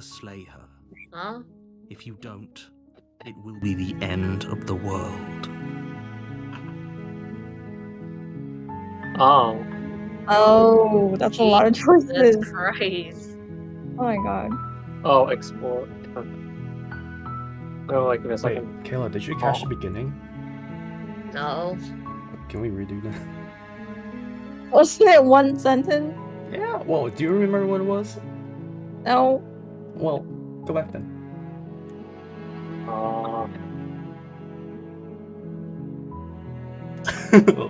slay her. Huh? If you don't, it will be the end of the world. Oh. Oh, that's a lot of choices. Jesus Christ. Oh my god. Oh, explore. Oh, like, give me a Wait, second. Kayla, did you catch the beginning? No. Can we redo that? Wasn't it one sentence? Yeah, well, do you remember what it was? No. Well, go back then.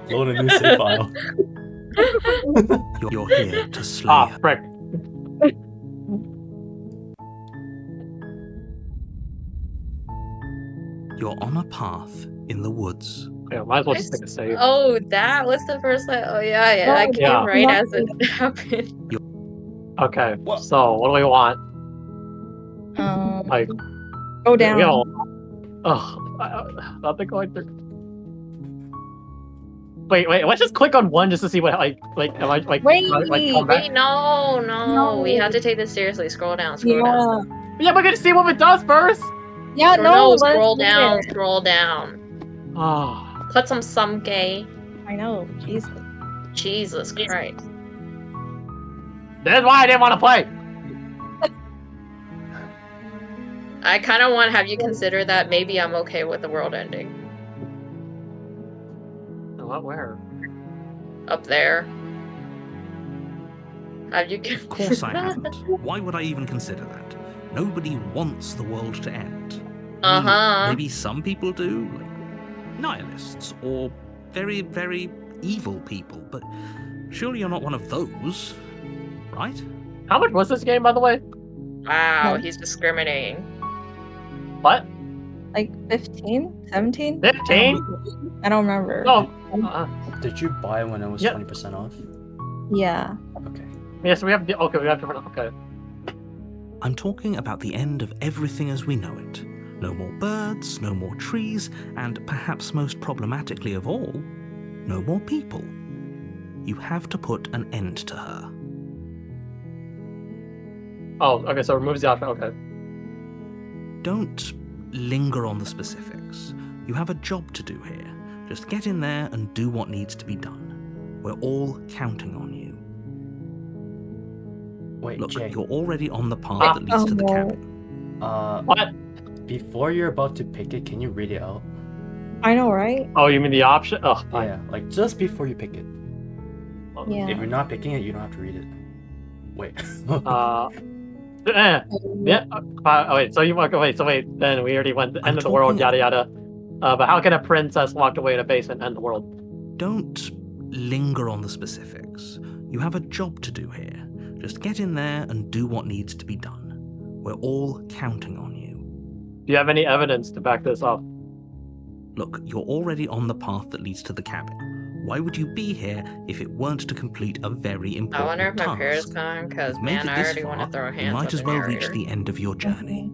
Load a new save file. You're here to slay her. Frick. You're on a path in the woods. Yeah, might as well just take a save. Oh, that was the first line. Oh, yeah, that came Yeah. right as it happened. Okay, so what do we want? Like, go down. Nothing going through. Wait, let's just click on one just to see what, am I, come back? Wait, no. We have to take this seriously. Scroll down, scroll down. Yeah, we're gonna see what it does first! Yeah, no, scroll down, scroll down. Oh. Put some gay. I know, Jesus. Jesus Christ. That's why I didn't want to play! I kind of want to have you consider that maybe I'm okay with the world ending. What, where? Up there. Have you Of course I haven't. Why would I even consider that? Nobody wants the world to end. Maybe some people do, like nihilists or very, very evil people, but surely you're not one of those, right? How much was this game, by the way? Wow, he's discriminating. What? Like 15? 17? 15? I don't remember. Oh. Did you buy when it was 20% off? Yeah. Okay. Yeah, so we have different. Okay. I'm talking about the end of everything as we know it. No more birds, no more trees, and perhaps most problematically of all, no more people. You have to put an end to her. Oh, okay, so removes the option, okay. Don't linger on the specifics. You have a job to do here. Just get in there and do what needs to be done. We're all counting on you. Wait, look, Jay. you're already on the path that leads to the cabin. What? Before you're about to pick it, can you read it out? I know, right? Oh, you mean the option? Oh, fine. Yeah, like just before you pick it. Yeah. If you're not picking it, you don't have to read it. Wait. Yeah. Wait. So wait. Then we already went end of the world. Yada yada. But how can a princess walk away in a basement and end the world? Don't linger on the specifics. You have a job to do here. Just get in there and do what needs to be done. We're all counting on you. Do you have any evidence to back this up? Look, you're already on the path that leads to the cabin. Why would you be here if it weren't to complete a very important task? I wonder if my parents come, because man, I already want to throw hands. You might as well reach the end of your journey.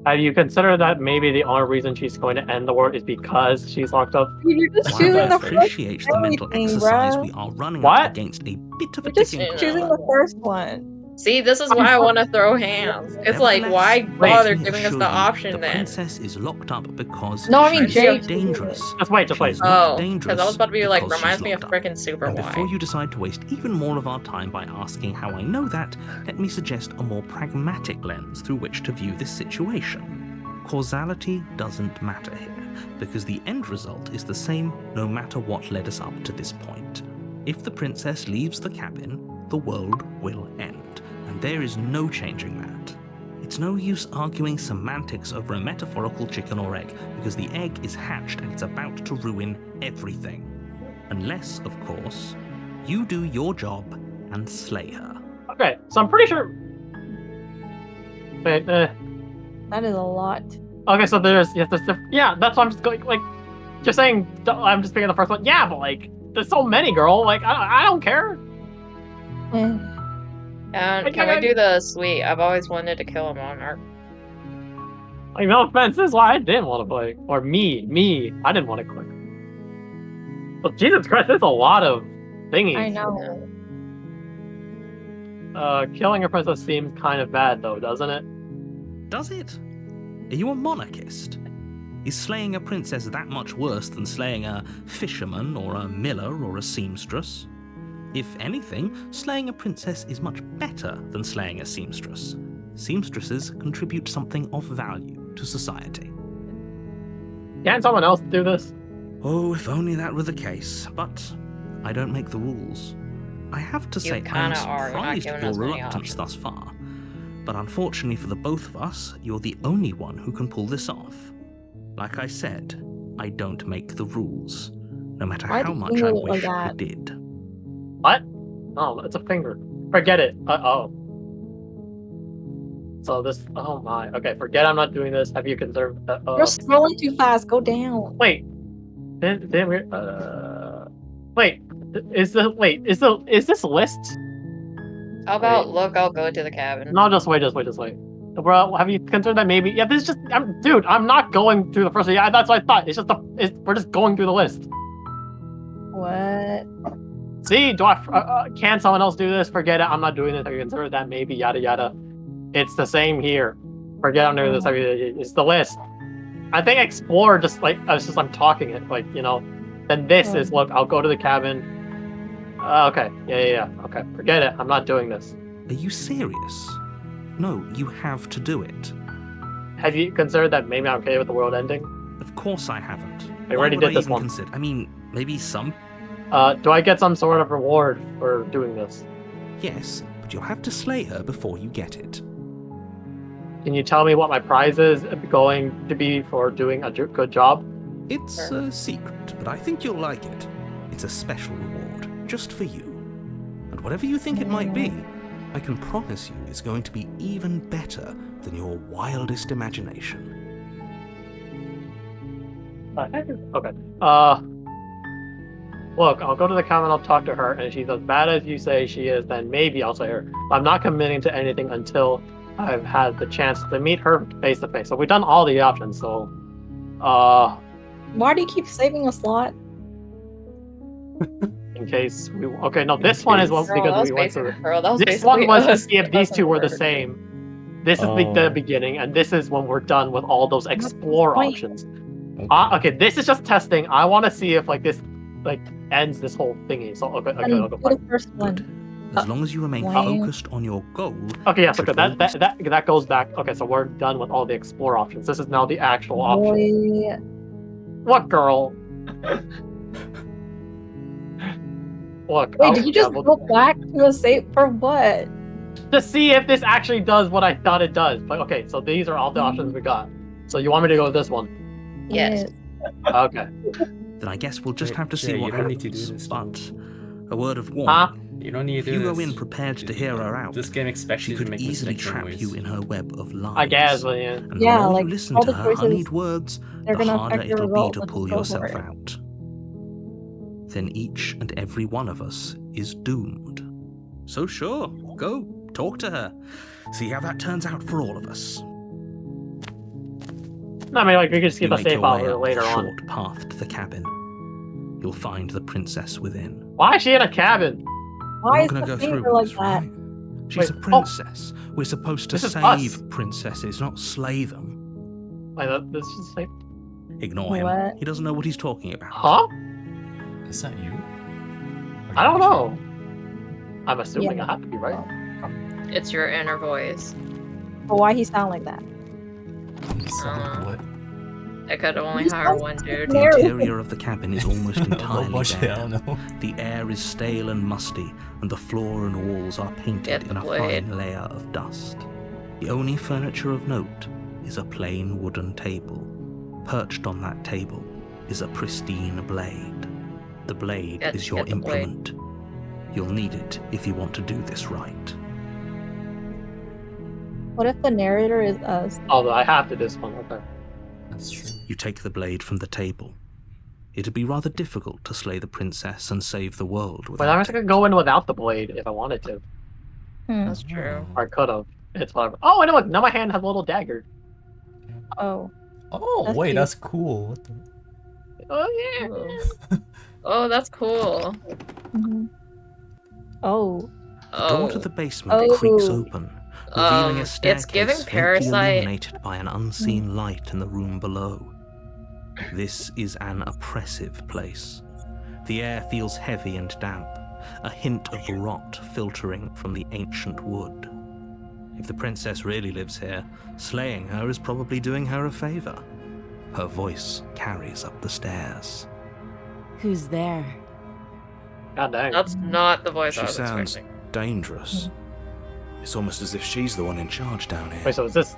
Have you considered that maybe the only reason she's going to end the world is because she's locked up? You're just While I appreciate the mental exercise we are running up against a bit of a just ticking choosing the first one. See, this is why I want to throw hands. It's like, why bother giving us the option the then? princess is locked up because she's dangerous. Just wait. Oh, because I was about to be like, reminds me of freaking Super And before Y. you decide to waste even more of our time by asking how I know that, let me suggest a more pragmatic lens through which to view this situation. Causality doesn't matter here, because the end result is the same no matter what led us up to this point. If the princess leaves the cabin, the world will end, and there is no changing that. It's no use arguing semantics over a metaphorical chicken or egg, because the egg is hatched and it's about to ruin everything. Unless, of course, you do your job and slay her. Okay, so I'm pretty sure... Wait, That is a lot. Okay, so that's what I'm just going, like, just saying, I'm just picking the first one. Yeah, but, like, there's so many, girl. Like, I don't care. And can we do the sweet? I've always wanted to kill a monarch. Like, no offense, this is why I didn't want to play. Or me. I didn't want to click. Well, Jesus Christ, there's a lot of thingies. I know. Killing a princess seems kind of bad, though, doesn't it? Does it? Are you a monarchist? Is slaying a princess that much worse than slaying a fisherman or a miller or a seamstress? If anything, slaying a princess is much better than slaying a seamstress. Seamstresses contribute something of value to society. Can't someone else do this? Oh, if only that were the case, but I don't make the rules. I have to say, I'm kinda are. You're not surprised giving at your us many reluctance options. thus far. But unfortunately for the both of us, you're the only one who can pull this off. Like I said, I don't make the rules, no matter Why how did much you I do it like wish I that? did. What? Oh, it's a finger. Forget it. Oh. So this. Oh my. Okay, forget I'm not doing this. Have you considered? You're scrolling too fast. Go down. Wait. Then we. Wait. Is this list? How about look? I'll go to the cabin. No, just wait. Bro, have you considered that maybe? Yeah, this is just. Dude, I'm not going through the first. Yeah, that's what I thought. It's just we're just going through the list. What? See, can someone else do this? Forget it. I'm not doing this. Have you considered that? Maybe yada yada. It's the same here. Forget I'm doing this. It's the list. I think explore just like I'm talking it like Then this is look. I'll go to the cabin. Okay. Yeah. Okay. Forget it. I'm not doing this. Are you serious? No, you have to do it. Have you considered that maybe I'm okay with the world ending? Of course I haven't. I Why already would did I this even one. consider? I mean, maybe some. Do I get some sort of reward for doing this? Yes, but you'll have to slay her before you get it. Can you tell me what my prize is going to be for doing a good job? It's a secret, but I think you'll like it. It's a special reward, just for you. And whatever you think it might be, I can promise you it's going to be even better than your wildest imagination. Okay. Look, I'll go to the cabin, I'll talk to her, and if she's as bad as you say she is, then maybe I'll slay her. But I'm not committing to anything until I've had the chance to meet her face to face. So we've done all the options, so Why do you keep saving a slot? in case we okay, no, this one is one Girl, that because was we went through. Girl, that was This one basically was to us. see if these two were the Us. same. This is the beginning, and this is when we're done with all those explore point? options. Okay, this is just testing. I want to see if this ends this whole thingy. So okay, Honey, I'll go do back. the first one. As long as you remain Wow. focused on your goal. Okay, yes, should okay, always- that goes back. Okay, so we're done with all the explore options. This is now the actual option. Boy. What girl? Look. Wait, did you just go back to a save for what? to see if this actually does what I thought it does? But okay, so these are all the options we got. So you want me to go with this one? Yes. Okay. Then I guess we'll just Wait, have to see Jay, what you don't happens. need to do this, But a word of Huh? warning. You don't need If to do you this. go in prepared to hear her out, This game expects she you to could make easily mistakes trap anyways. you in her web of lies. I guess, but yeah. And Yeah, the more like, you listen all to the her choices, honeyed words, They're the gonna harder affect your it'll be result, to so pull just go for yourself it. out. Then each and every one of us is doomed. So sure, go, talk to her. See how that turns out for all of us. I mean, we could just You keep a make safe your out way up later the on. short path to the cabin. You'll find the princess within. Why is she in a cabin? Why We're is not the gonna go through finger with like this, that? right? She's a Wait, princess. We're supposed to This is save us. princesses, not slay them. This is like, Ignore him. What? He doesn't know what he's talking about. huh? Is that you? I don't know. I'm assuming Yeah. I have to be right. It's your inner voice. But why he sound like that? What? I could only You hire sound one so dude. The Mary. interior of the cabin is almost entirely I bare. don't know. The air is stale and musty, and the floor and walls are painted Get in the a blade. fine layer of dust. The only furniture of note is a plain wooden table. Perched on that table is a pristine blade. The blade is your Get the blade. implement. You'll need it if you want to do this right. What if the narrator is us? Although I have to this one. Okay. That's true. You take the blade from the table. It'd be rather difficult to slay the princess and save the world But without I was it. gonna go in without the blade if I wanted to, That's true. or I could have. It's whatever. Oh, I know what. Now my hand has a little dagger. Oh. Oh, That's wait, cute. that's cool. What the... Oh yeah. Oh, that's cool. Mhm. Oh. The door to Oh. the basement creaks Oh. open, revealing a It's staircase giving faintly Parasite. illuminated by an unseen light in the room below. This is an oppressive place. The air feels heavy and damp, a hint of rot filtering from the ancient wood. If the princess really lives here, slaying her is probably doing her a favor. Her voice carries up the stairs. Who's there? God dang. That's not the voice I She was sounds expecting. dangerous. It's almost as if she's the one in charge down here. Wait, so is this?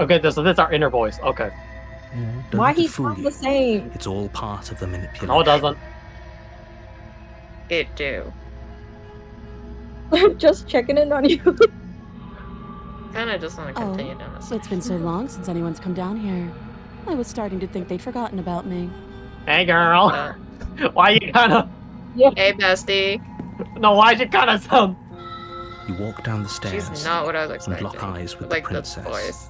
Okay, so this is our inner voice. Okay. Don't Why let it he fool sound you. the same? It's all part of the manipulation. No, it doesn't. It do. Just checking in on you. Kinda just want to continue down this. It's been so long since anyone's come down here. I was starting to think they'd forgotten about me. Hey, girl. Uh, Why you kind of? hey, bestie. No, why'd you kind of sound? You walk down the stairs She's not what I was and expecting. lock eyes with Like the princess. voice.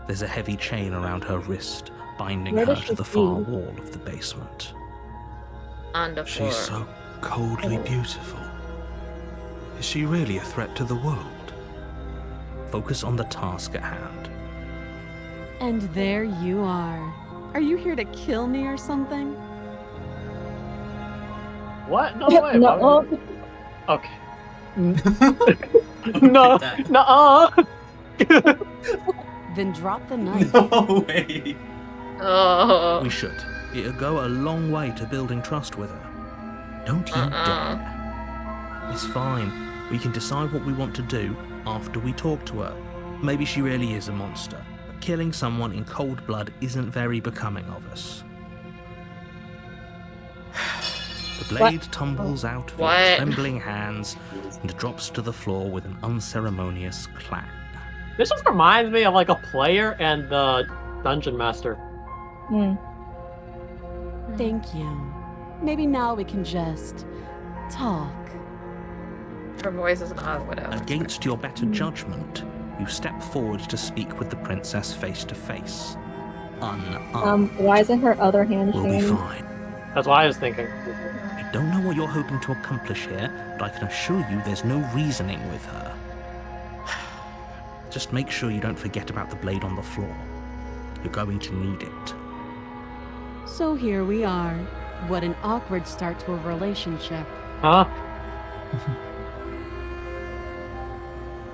There's a heavy chain around her wrist, binding Where her does to she the far be? wall of the basement. On the floor. She's so coldly beautiful. Is she really a threat to the world? Focus on the task at hand. And there you are. Are you here to kill me or something? What? No way. No. Okay. No. No. Then drop the knife. No way. Oh. We should. It'll go a long way to building trust with her. Don't you dare. It's fine. We can decide what we want to do after we talk to her. Maybe she really is a monster. But killing someone in cold blood isn't very becoming of us. The blade tumbles out of your What? trembling hands and drops to the floor with an unceremonious clang. This just reminds me of like a player and the dungeon master. Hmm. Thank you. Maybe now we can just talk. Her voice is not whatever. Against your better judgment, you step forward to speak with the princess face to face. Unarmed. Why isn't her other hand We'll be showing? fine. That's what I was thinking. I don't know what you're hoping to accomplish here, but I can assure you there's no reasoning with her. Just make sure you don't forget about the blade on the floor. You're going to need it. So here we are. What an awkward start to a relationship. Huh?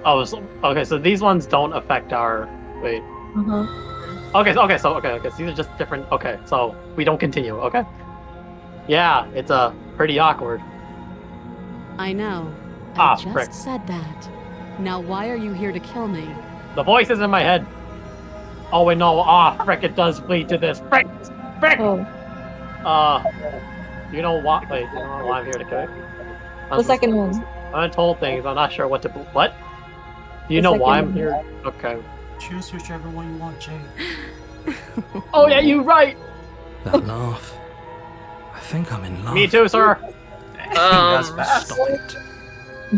Oh, okay. So these ones don't affect our. Wait. Uh-huh. Okay. So these are just different. Okay. So we don't continue. Okay. Yeah, it's pretty awkward. I know. Ah, I just frick. said that. Now why are you here to kill me? The voice is in my head. Oh wait, no. Ah, frick! It does lead to this. Frick! Frick! Oh, You know what? Wait, you know why I'm here to kill you? the second one. I'm told things. I'm not sure what to. What? Do you The know why second I'm here? Okay. Choose whichever one you want, Jay. Oh yeah, you're right. That laugh. I think I'm in love. Me too, sir. That's fast. Stop it.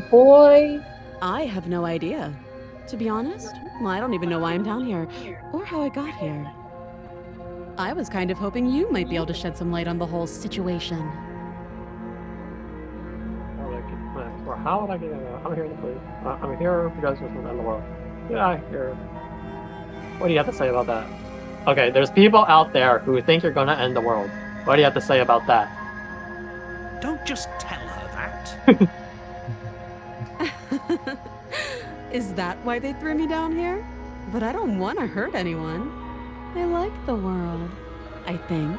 Boy. I have no idea. To be honest, I don't even know why I'm down here, or how I got here. I was kind of hoping you might be able to shed some light on the whole situation. How would I get? I'm here to play. I'm here because you're from the world. Yeah, here. What do you have to say about that? Okay, there's people out there who think you're gonna end the world. What do you have to say about that? Don't just tell her that. Is that why they threw me down here? But I don't want to hurt anyone. I like the world, I think.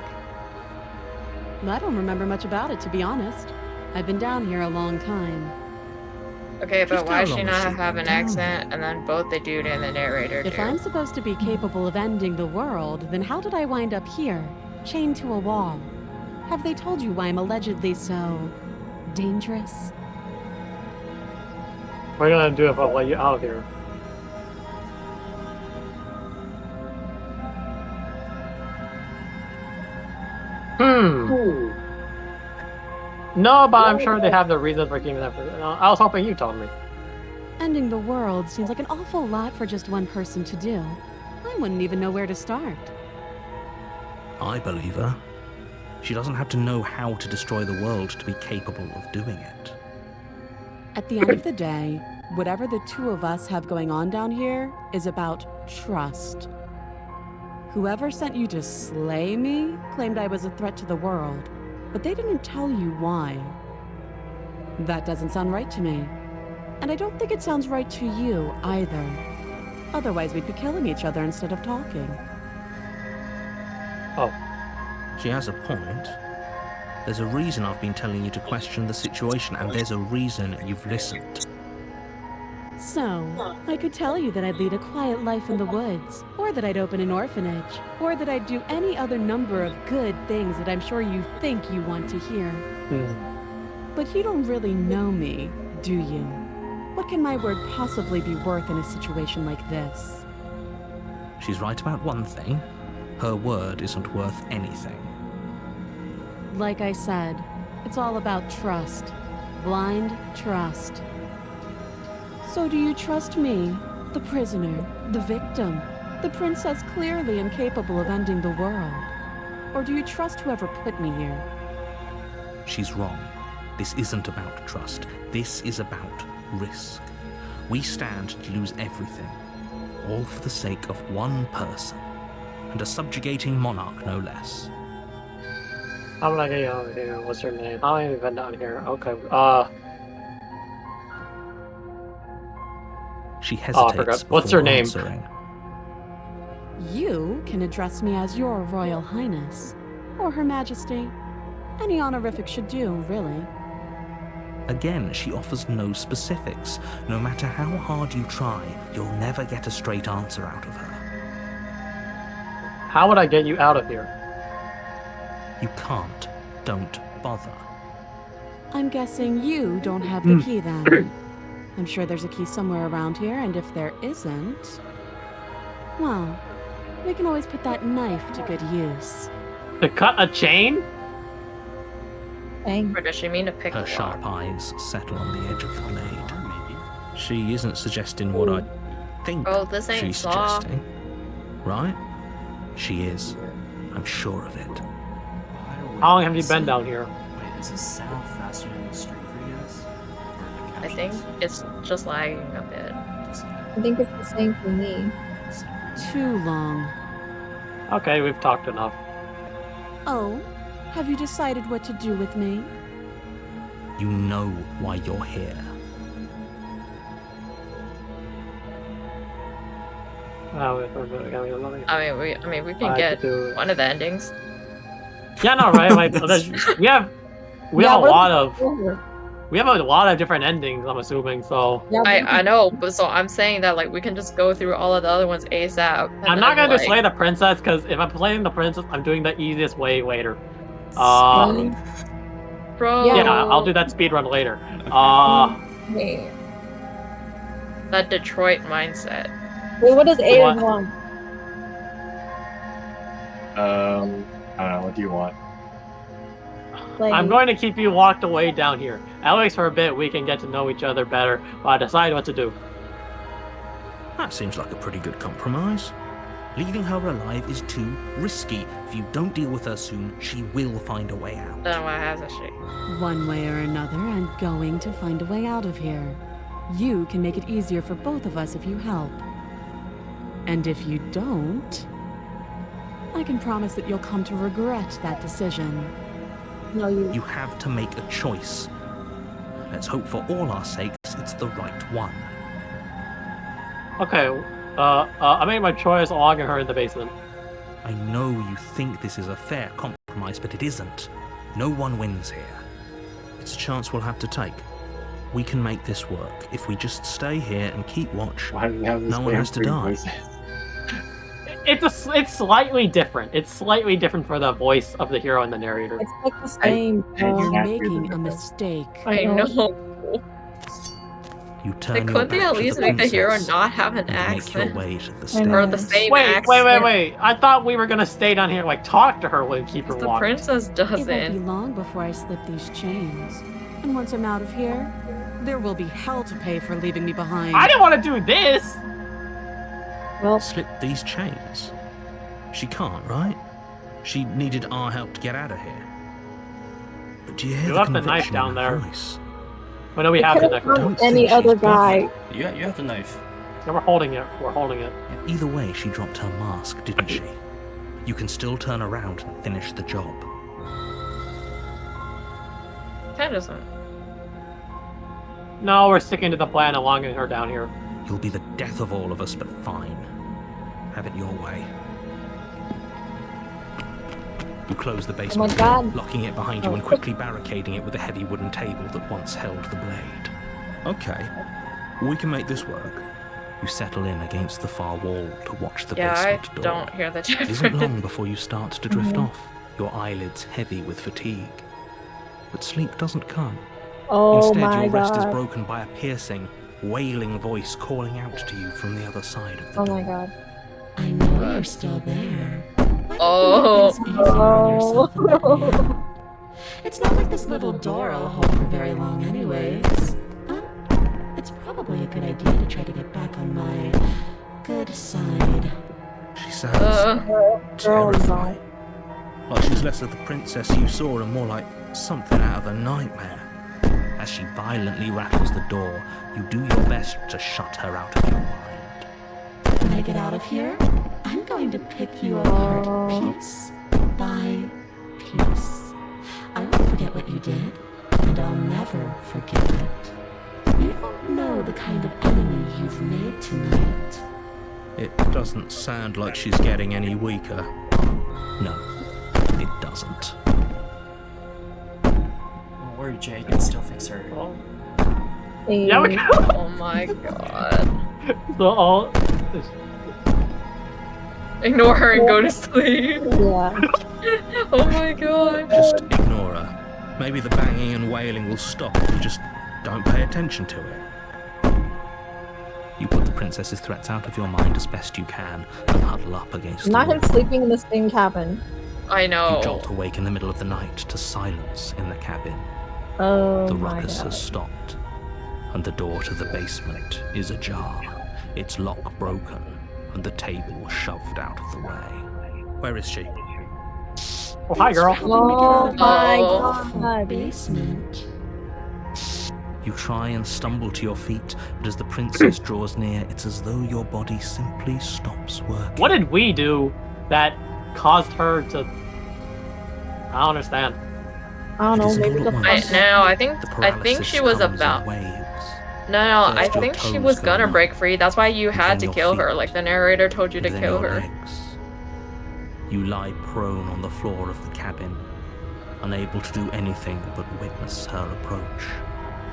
I don't remember much about it, to be honest. I've been down here a long time. Okay, but Just why how does she long not has she have been an down accent here? and then both the dude and the narrator do? If I'm supposed to be capable of ending the world, then how did I wind up here, chained to a wall? Have they told you why I'm allegedly so dangerous? What are you gonna do if I let you out here? No, but I'm sure they have the reasons for keeping that. I was hoping you told me. Ending the world seems like an awful lot for just one person to do. I wouldn't even know where to start. I believe her. She doesn't have to know how to destroy the world to be capable of doing it. At the end of the day, whatever the two of us have going on down here is about trust. Whoever sent you to slay me claimed I was a threat to the world, but they didn't tell you why. That doesn't sound right to me. And I don't think it sounds right to you either. Otherwise, we'd be killing each other instead of talking. Oh. She has a point. There's a reason I've been telling you to question the situation, and there's a reason you've listened. So, I could tell you that I'd lead a quiet life in the woods, or that I'd open an orphanage, or that I'd do any other number of good things that I'm sure you think you want to hear. But you don't really know me, do you? What can my word possibly be worth in a situation like this? She's right about one thing. Her word isn't worth anything. Like I said, it's all about trust. Blind trust. So do you trust me, the prisoner, the victim, the princess clearly incapable of ending the world? Or do you trust whoever put me here? She's wrong. This isn't about trust. This is about risk. We stand to lose everything, all for the sake of one person, and a subjugating monarch no less. How would I get you out of here? What's your name? How have you been down here? Okay, She I hesitates forgot. before What's her name? answering. You can address me as your Royal Highness, or Her Majesty. Any honorific should do, really. Again, she offers no specifics. No matter how hard you try, you'll never get a straight answer out of her. How would I get you out of here? You can't. Don't bother. I'm guessing you don't have the key then. I'm sure there's a key somewhere around here, and if there isn't, well, we can always put that knife to good use. To cut a chain? Bang. Or does she mean to pick Her a sharp lock? eyes settle on the edge of the blade. Maybe. She isn't suggesting what I think Oh, this ain't she's Saw. suggesting. Right? She is. I'm sure of it. How long have you been down here? Wait, is this sound faster than the street for you guys? Or the I think captions? it's just lagging a bit. I think it's the same for me. Too long. Okay, we've talked enough. Oh, have you decided what to do with me? You know why you're here. I I mean, we can get one of the endings. Yeah, no, right? Like, we have Yeah, a what lot if of it's over? we have a lot of different endings. I'm assuming. So Yeah, but I know, but so I'm saying that like we can just go through all of the other ones ASAP. and I'm not then, gonna do like, slay the princess because if I'm playing the princess, I'm doing the easiest way later. Speed. Bro. Yeah, I'll do that speed run later. Wait. That Detroit mindset. Wait, what does Aiden What? want? I don't know. What do you want? Like, I'm going to keep you locked away down here. At least for a bit, we can get to know each other better while I decide what to do. That seems like a pretty good compromise. Leaving her alive is too risky. If you don't deal with her soon, she will find a way out. Then what happens she? One way or another, I'm going to find a way out of here. You can make it easier for both of us if you help. And if you don't, I can promise that you'll come to regret that decision. no, you. You have to make a choice. Let's hope for all our sakes it's the right one. Okay, I made my choice logging her in the basement. I know you think this is a fair compromise, but it isn't. No one wins here. It's a chance we'll have to take. We can make this work. If we just stay here and keep watch, Why do we have this no one damn has to three die. voices? It's slightly different. It's slightly different for the voice of the hero and the narrator. It's like the same. You're Yeah. making a mistake. I know. You turn Like, your couldn't they back at to least the make the hero princess not have an and make your accent? way to the I know. stairs. Or the same Wait, accent. wait! I thought we were gonna stay down here, like talk to her when keep her The locked. princess It won't be doesn't. long before I slip these chains. And once I'm out of here, there will be hell to pay for leaving me behind. I didn't want to do this. Well, Slip these chains. She can't, right? She needed our help to get out of here. But do you hear You the left the conviction knife down in her there. voice? But no, we It have the could have necklace. gone Don't any think she's other guy. You have the knife. Yeah, we're holding it. We're holding it. Either way, she dropped her mask, didn't she? You can still turn around and finish the job. That doesn't. No, we're sticking to the plan of longing her down here. You'll be the death of all of us, but fine. Have it your way. You close the basement, God. locking it behind you and quickly barricading it with a heavy wooden table that once held the blade. Okay, we can make this work. You settle in against the far wall to watch the Yeah, I basement door. don't hear the It isn't long difference. before you start to drift off, your eyelids heavy with fatigue. But sleep doesn't come. Oh Instead, my your rest is god. broken by a piercing, wailing voice calling out to you from the other side of the Oh door. my god. I know you're still there. Oh. Oh. It's not like this little door will hold for very long anyways. But it's probably a good idea to try to get back on my good side. She sounds Girl, terrified. Like she's less of the princess you saw and more like something out of a nightmare. As she violently rattles the door, you do your best to shut her out of your mind. When I get out of here, I'm going to pick you apart piece by piece. I won't forget what you did, and I'll never forget it. You don't know the kind of enemy you've made tonight. It doesn't sound like she's getting any weaker. No, it doesn't. Don't worry, Jay. You can still fix her. Oh. Yeah, we can. Oh my god. So all. Ignore her and go to sleep. Yeah. Oh my god. Just ignore her. Maybe the banging and wailing will stop if you just don't pay attention to it. You put the princess's threats out of your mind as best you can and huddle up against the Not him wall. sleeping in the same cabin. I You know. jolt awake in the middle of the night to silence in the cabin. Oh The my ruckus god. has stopped, and the door to the basement is ajar, its lock broken, and the table shoved out of the way. Where is she? Oh, hi, girl. Oh my Oh. god. Basement. You try and stumble to your feet, but as the princess draws near, it's as though your body simply stops working. What did we do that caused her to? I don't understand. I don't It know, isn't maybe all the at I once. no, I The think paralysis she was comes in about. waves. No, I First your think she toes was go gonna numb, break free. That's why you and had then to your kill her. feet, Like the narrator told you to and then kill your her. legs. You lie prone on the floor of the cabin, unable to do anything but witness her approach.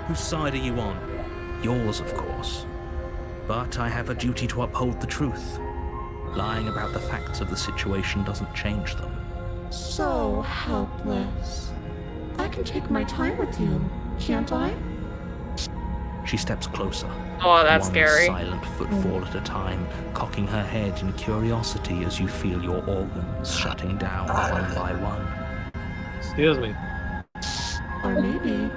Whose side are you on? Yours, of course. But I have a duty to uphold the truth. Lying about the facts of the situation doesn't change them. So helpless. I can take my time with you, can't I? She steps closer. Oh, that's one scary. silent footfall at a time, cocking her head in curiosity as you feel your organs shutting down one by one. Excuse me. Or maybe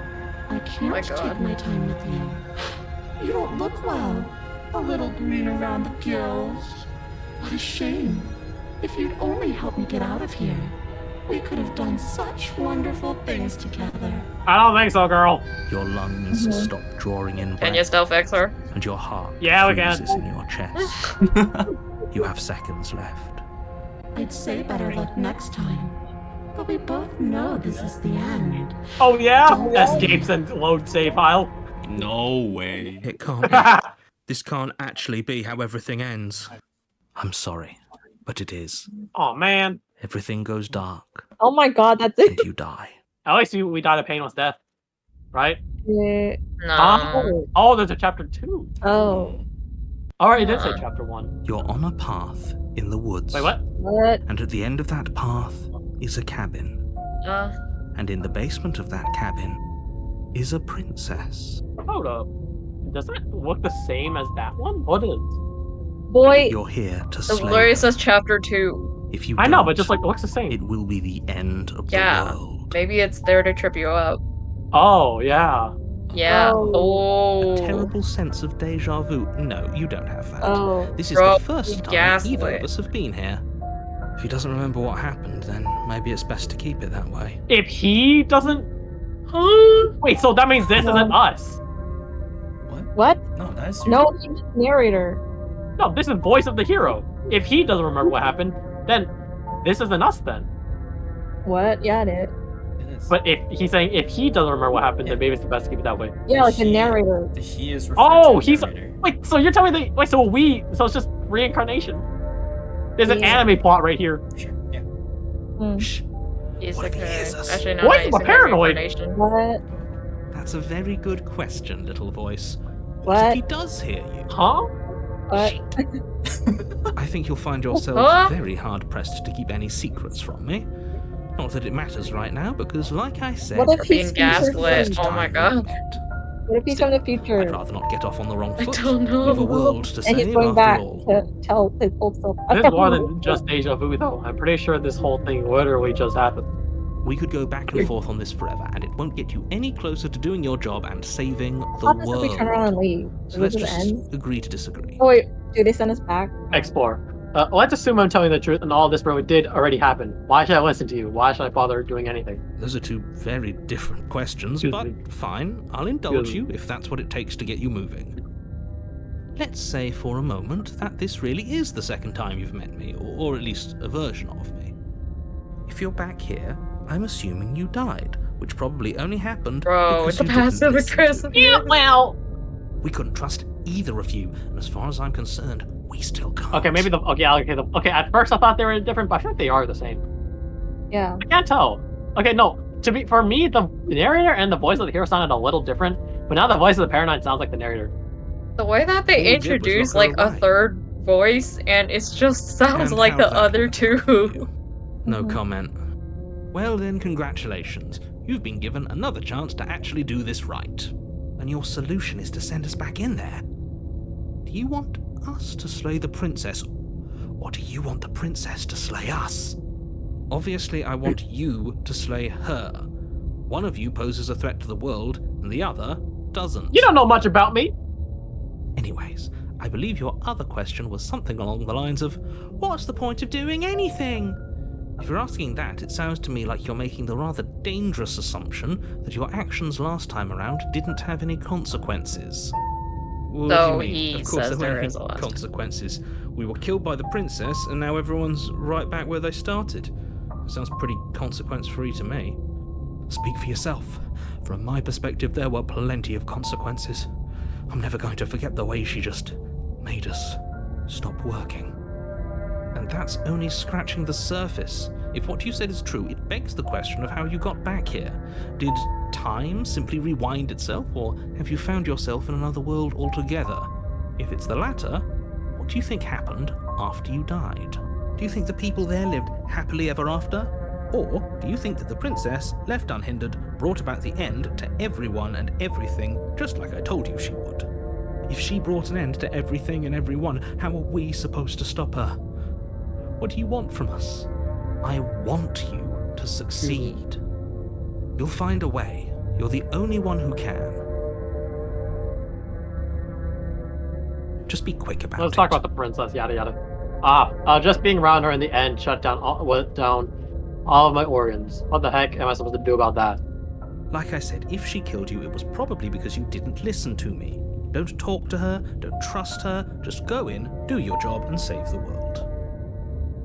I can't my God. take my time with you. You don't look well. A little green around the gills. What a shame. If you'd only help me get out of here, we could have done such wonderful things together. I don't think so, girl. Your lungs stop drawing in Can you breath, still fix her? and your heart Yeah, we can. freezes in your chest. You have seconds left. I'd say better luck next time. But we both know this is the end. Oh yeah. Escapes and load save file. No way. It can't be. This can't actually be how everything ends. I'm sorry, but it is. Oh man. Everything goes dark, Oh my god, that's and it. you die. At least we died a painless death, right? Yeah. No. Oh, there's a chapter 2. Oh. All right, it did say chapter 1. You're on a path in the woods. Wait, what? What? And at the end of that path is a cabin. And in the basement of that cabin is a princess. Hold up. Doesn't it look the same as that one? What is? Boy, You're here to The slay Glory her. says chapter 2. If you I know, don't, but just like it looks the same. it will be the end of Yeah. the world. Maybe it's there to trip you up. Oh yeah. Yeah. Oh. Oh. A terrible sense of deja vu. No, you don't have that. oh. This is Bro, the first time either gaslit. of us have been here. If he doesn't remember what happened, then maybe it's best to keep it that way. If he doesn't Huh? Wait, so that means this isn't us. What? No, that's you. No, he's the narrator. No, this is voice of the hero. If he doesn't remember what happened, then this isn't us then. What? Yeah, it is. It is. But if he's saying if he doesn't remember what happened, then maybe it's the best to keep it that way. Yeah, like the He- narrator. He is Oh, referring to the he's narrator. wait. So you're telling me wait? So it's just reincarnation. There's an Yeah. anime plot right here. Sure, yeah. Shh. He's What if he okay. hears us? Actually, no, Why not is he using paranoid? reincarnation. What? That's a very good question, little voice. What What? if he does hear you? Huh? What? I think you'll find yourself Huh? very hard pressed to keep any secrets from me. Not that it matters right now, because like I said, What if We're he's being future gaslit. French? Oh my time god. we met. What if he's from the I'd future rather not get off on the wrong I foot. don't know. We have a world to and save he's going after back all. to tell his old self? This is more than just deja vu, though. I'm pretty sure this whole thing literally just happened. We could go back and forth on this forever, and it won't get you any closer to doing your job and saving the What happens if we turn around and world. leave? So Do let's it just just ends? agree to disagree. Oh wait, do they send us back? Explore. Let's assume I'm telling the truth and all this really did already happen. Why should I listen to you? Why should I bother doing anything? Those are two very different questions, Excuse but me. fine, I'll indulge Excuse you if that's what it takes to get you moving. Let's say for a moment that this really is the second time you've met me, or at least a version of me. If you're back here, I'm assuming you died, which probably only happened Bro, because it's a you didn't passive listen to aggressive. me. Yeah, well. We couldn't trust either of you, and as far as I'm concerned, we still can't. Okay, maybe okay. At first I thought they were different, but I feel like they are the same. Yeah. I can't tell. Okay, no. For me, the narrator and the voice of the hero sounded a little different, but now the voice of the Paranoid sounds like the narrator. The way that All they we did was introduce look her like a away. third voice and it just sounds And like how's the that other worked out for two. you? No Mhm. comment. Well then, congratulations. You've been given another chance to actually do this right. And your solution is to send us back in there. Do you want us to slay the princess, or do you want the princess to slay us? Obviously, I want you to slay her. One of you poses a threat to the world, and the other doesn't. You don't know much about me. Anyways, I believe your other question was something along the lines of, what's the point of doing anything? If you're asking that, it sounds to me like you're making the rather dangerous assumption that your actions last time around didn't have any consequences. What do So you mean? he Of course says there there weren't is a any last time. consequences. We were killed by the princess, and now everyone's right back where they started. Sounds pretty consequence-free to me. Speak for yourself. From my perspective, there were plenty of consequences. I'm never going to forget the way she just made us stop working. And that's only scratching the surface. If what you said is true, it begs the question of how you got back here. Did time simply rewind itself, or have you found yourself in another world altogether? If it's the latter, what do you think happened after you died? Do you think the people there lived happily ever after? Or do you think that the princess, left unhindered, brought about the end to everyone and everything, just like I told you she would? If she brought an end to everything and everyone, how are we supposed to stop her? What do you want from us? I want you to succeed. You'll find a way. You're the only one who can. Just be quick about it. Let's talk about the princess, yada yada. Just being around her in the end shut down all of my organs. What the heck am I supposed to do about that? Like I said, if she killed you, it was probably because you didn't listen to me. Don't talk to her, don't trust her, just go in, do your job, and save the world.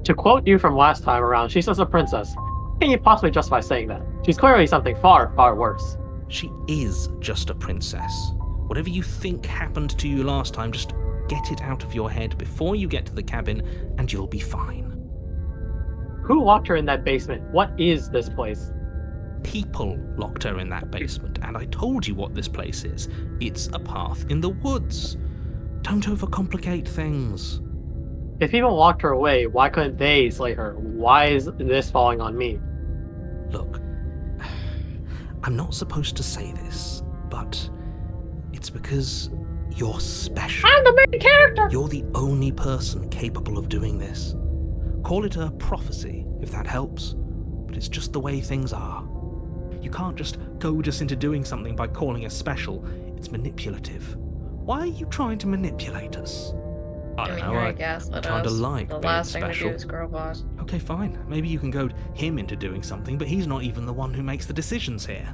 To quote you from last time around, she's just a princess. How can you possibly justify saying that? She's clearly something far, far worse. She is just a princess. Whatever you think happened to you last time, just get it out of your head before you get to the cabin, and you'll be fine. Who locked her in that basement? What is this place? People locked her in that basement, and I told you what this place is. It's a path in the woods. Don't overcomplicate things. If people locked her away, why couldn't they slay her? Why is this falling on me? Look, I'm not supposed to say this, but it's because you're special. I'm the main character! You're the only person capable of doing this. Call it a prophecy, if that helps, but it's just the way things are. You can't just goad us into doing something by calling us special. It's manipulative. Why are you trying to manipulate us? I don't know, You're I a gaslit kinda us. like The being last thing to special. do is girl boss. Okay, fine. Maybe you can goad him into doing something, but he's not even the one who makes the decisions here.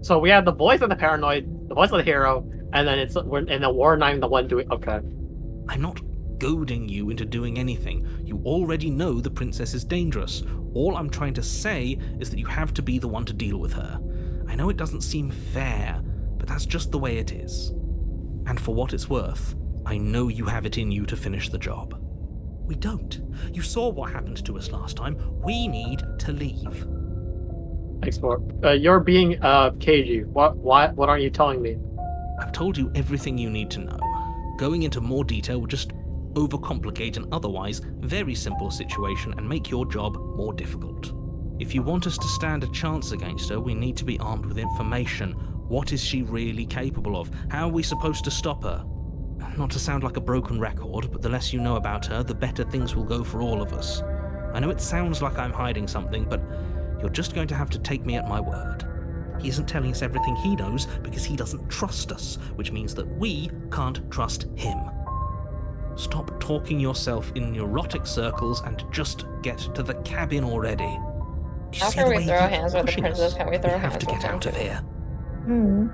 So we have the voice of the paranoid, the voice of the hero, and then we're not even the one doing. Okay. I'm not goading you into doing anything. You already know the princess is dangerous. All I'm trying to say is that you have to be the one to deal with her. I know it doesn't seem fair, but that's just the way it is. And for what it's worth, I know you have it in you to finish the job. We don't. You saw what happened to us last time. We need to leave. Explore. You're being cagey. What aren't you telling me? I've told you everything you need to know. Going into more detail would just overcomplicate an otherwise very simple situation and make your job more difficult. If you want us to stand a chance against her, we need to be armed with information. What is she really capable of? How are we supposed to stop her? Not to sound like a broken record, but the less you know about her, the better things will go for all of us. I know it sounds like I'm hiding something, but you're just going to have to take me at my word. He isn't telling us everything he knows because he doesn't trust us, which means that we can't trust him. Stop talking yourself in neurotic circles and just get to the cabin already. Do you see After the we way throw he keeps hands with the pushing us? princess, can we throw have hands to with get him out of too? here. Hmm.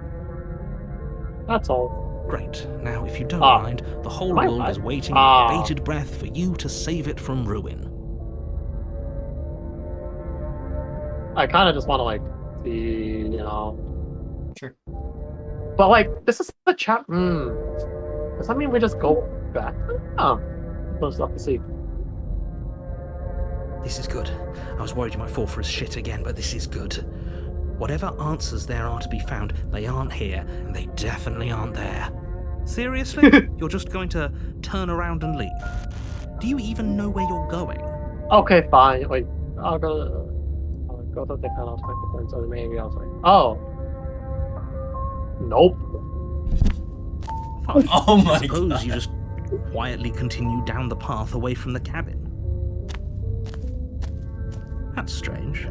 That's all. Great. Now, if you don't Ah. mind, the whole Am I world right? is waiting Ah. with bated breath for you to save it from ruin. I kind of just want to like see, you know. Sure. But like, this is the chat. Does that mean we just go back? Oh, we'll just have to see. This is good. I was worried you might fall for his shit again, but this is good. Whatever answers there are to be found, they aren't here, and they definitely aren't there. Seriously? You're just going to turn around and leave? Do you even know where you're going? Okay, fine. Wait, I'll go to the kind of spectacles, or maybe I'll say, oh, nope. Fine. Oh my Suppose god. you just quietly continue down the path away from the cabin. That's strange.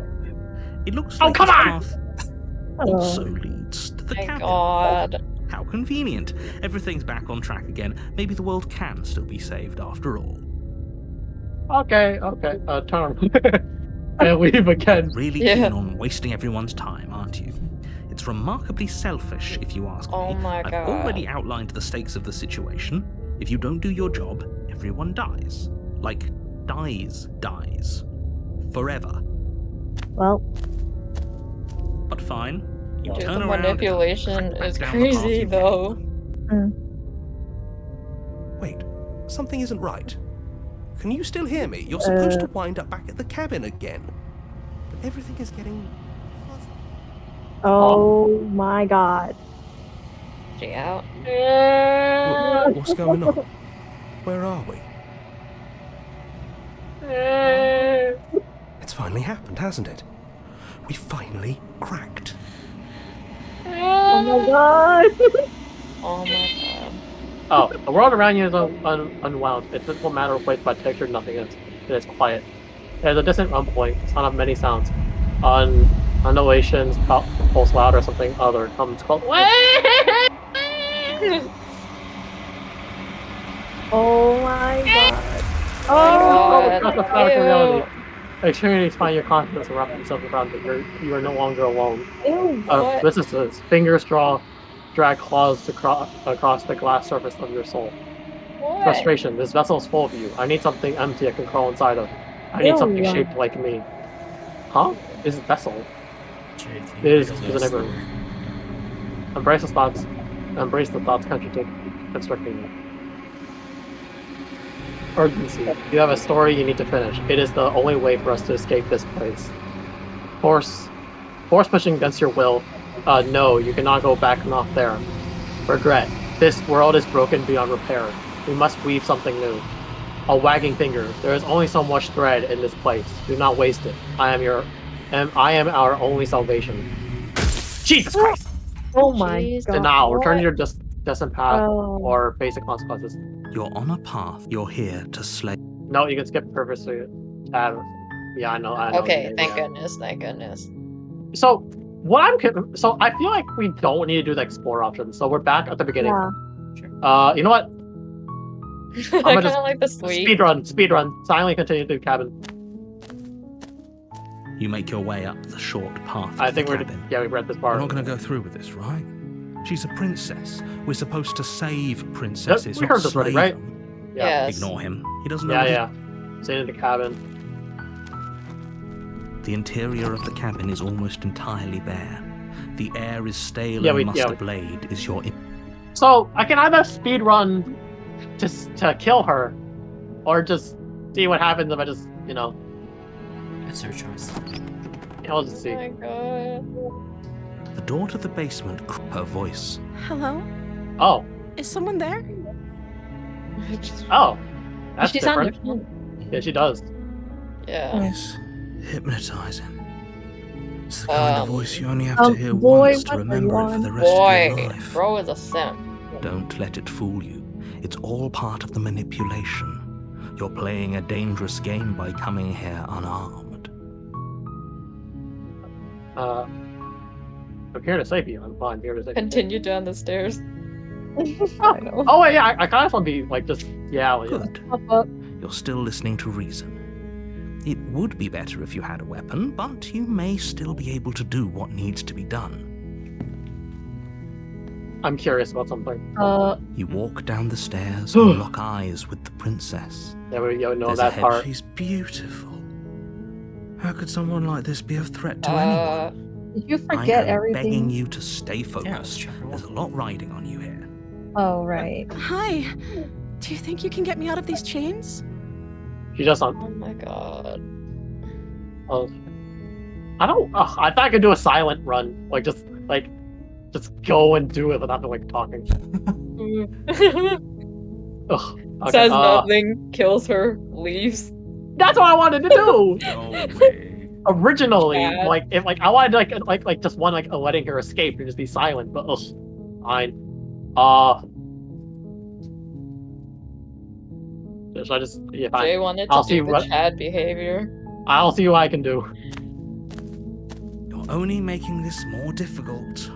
It looks Oh, like come this on! path Oh. also leads to the My cabin. god. How convenient. Everything's back on track again. Maybe the world can still be saved after all. Okay, turn. And leave again. Really Yeah. keen on wasting everyone's time, aren't you? It's remarkably selfish, if you ask Oh me. my I've god. already outlined the stakes of the situation. If you don't do your job, everyone dies. Like, dies. Forever. Well, But fine. You Dude, turn the around, manipulation crack back is down the path crazy you came. though. Wait, something isn't right. Can you still hear me? You're supposed to wind up back at the cabin again. But everything is getting fuzzy. oh my god. She out. What's going on? Where are we? It's finally happened, hasn't it? We finally cracked. Oh my god. Oh my god. Oh, the world around you is unwound. It's a simple matter of place by texture, nothing is. It is quiet. There's a distant rumbling, sound of many sounds. Undulations, pulse loud or something other comes called. Oh my god. God. That's a fact of reality. Experience find your confidence and wrap yourself around that you are no longer alone. Ew. What? Businesses, fingers drag claws across the glass surface of your soul. What? Frustration. This vessel is full of you. I need something empty I can crawl inside of. I need something Ew. shaped like me. Huh? This is vessel. Jake, It is you the realize neighbor. Embrace the thoughts. Embrace the thoughts constructing you. Urgency. You have a story you need to finish. It is the only way for us to escape this place. Force pushing against your will. No, you cannot go back not there. Regret. This world is broken beyond repair. We must weave something new. A wagging finger. There is only so much thread in this place. Do not waste it. I am our only salvation. Jesus Christ! Oh my Jeez. god. Denial. Return to your destined path Oh. or face the consequences. You're on a path. You're here to slay. No, you can skip purposely. Yeah, I know. Okay, yeah, thank yeah. goodness, thank goodness. So so I feel like we don't need to do the explore option. So we're back at the beginning. Yeah. You know what? I kind just of like the sweet. Speed run. Silently continue through the cabin. You make your way up the short path I to the think cabin. we read this We're part. not going to go through with this, right? She's a princess. We're supposed to save princesses, we not heard this already, slave right? them. Yeah. Yes. Ignore him. He doesn't know Yeah, what yeah. Stay in the cabin. The interior of the cabin is almost entirely bare. The air is stale Yeah, and Muster Blade is your... So I can either speed run to kill her, or just see what happens if I just, you know. It's her choice. I'll just see. Oh my god. The door to the basement, her voice. Hello? Oh. Is someone there? Oh. That's She's on different. the phone. Yeah, she does. Yeah. It's hypnotizing. It's the kind of voice you only have to hear boy, once to what remember it for the rest Boy, of your life. bro is a simp. Don't let it fool you. It's all part of the manipulation. You're playing a dangerous game by coming here unarmed. I'm here to save you. I'm fine. Here to save you. Continue down the stairs. I know. Oh wait, yeah. I kind of want to be like just Good. Pop up. You're still listening to reason. It would be better if you had a weapon, but you may still be able to do what needs to be done. I'm curious about something. You walk down the stairs and lock eyes with the princess. There we go. No, There's that a part. She's beautiful. How could someone like this be a threat to anyone? Did you I forget am everything? begging you to stay Yeah, focused. chapter There's a 1. lot riding on you here. Oh, right. Hi. Do you think you can get me out of these chains? She just on. Oh my god. Oh. I don't. I thought I could do a silent run, like just go and do it without like talking. Ugh. Okay, Says nothing, kills her, leaves. That's what I wanted to do. No way. Originally, Chad. if I wanted like just one like letting her escape and just be silent, but fine. Should I just fine. Jay wanted I'll to see do the what- Chad behavior. I'll see what I can do. You're only making this more difficult.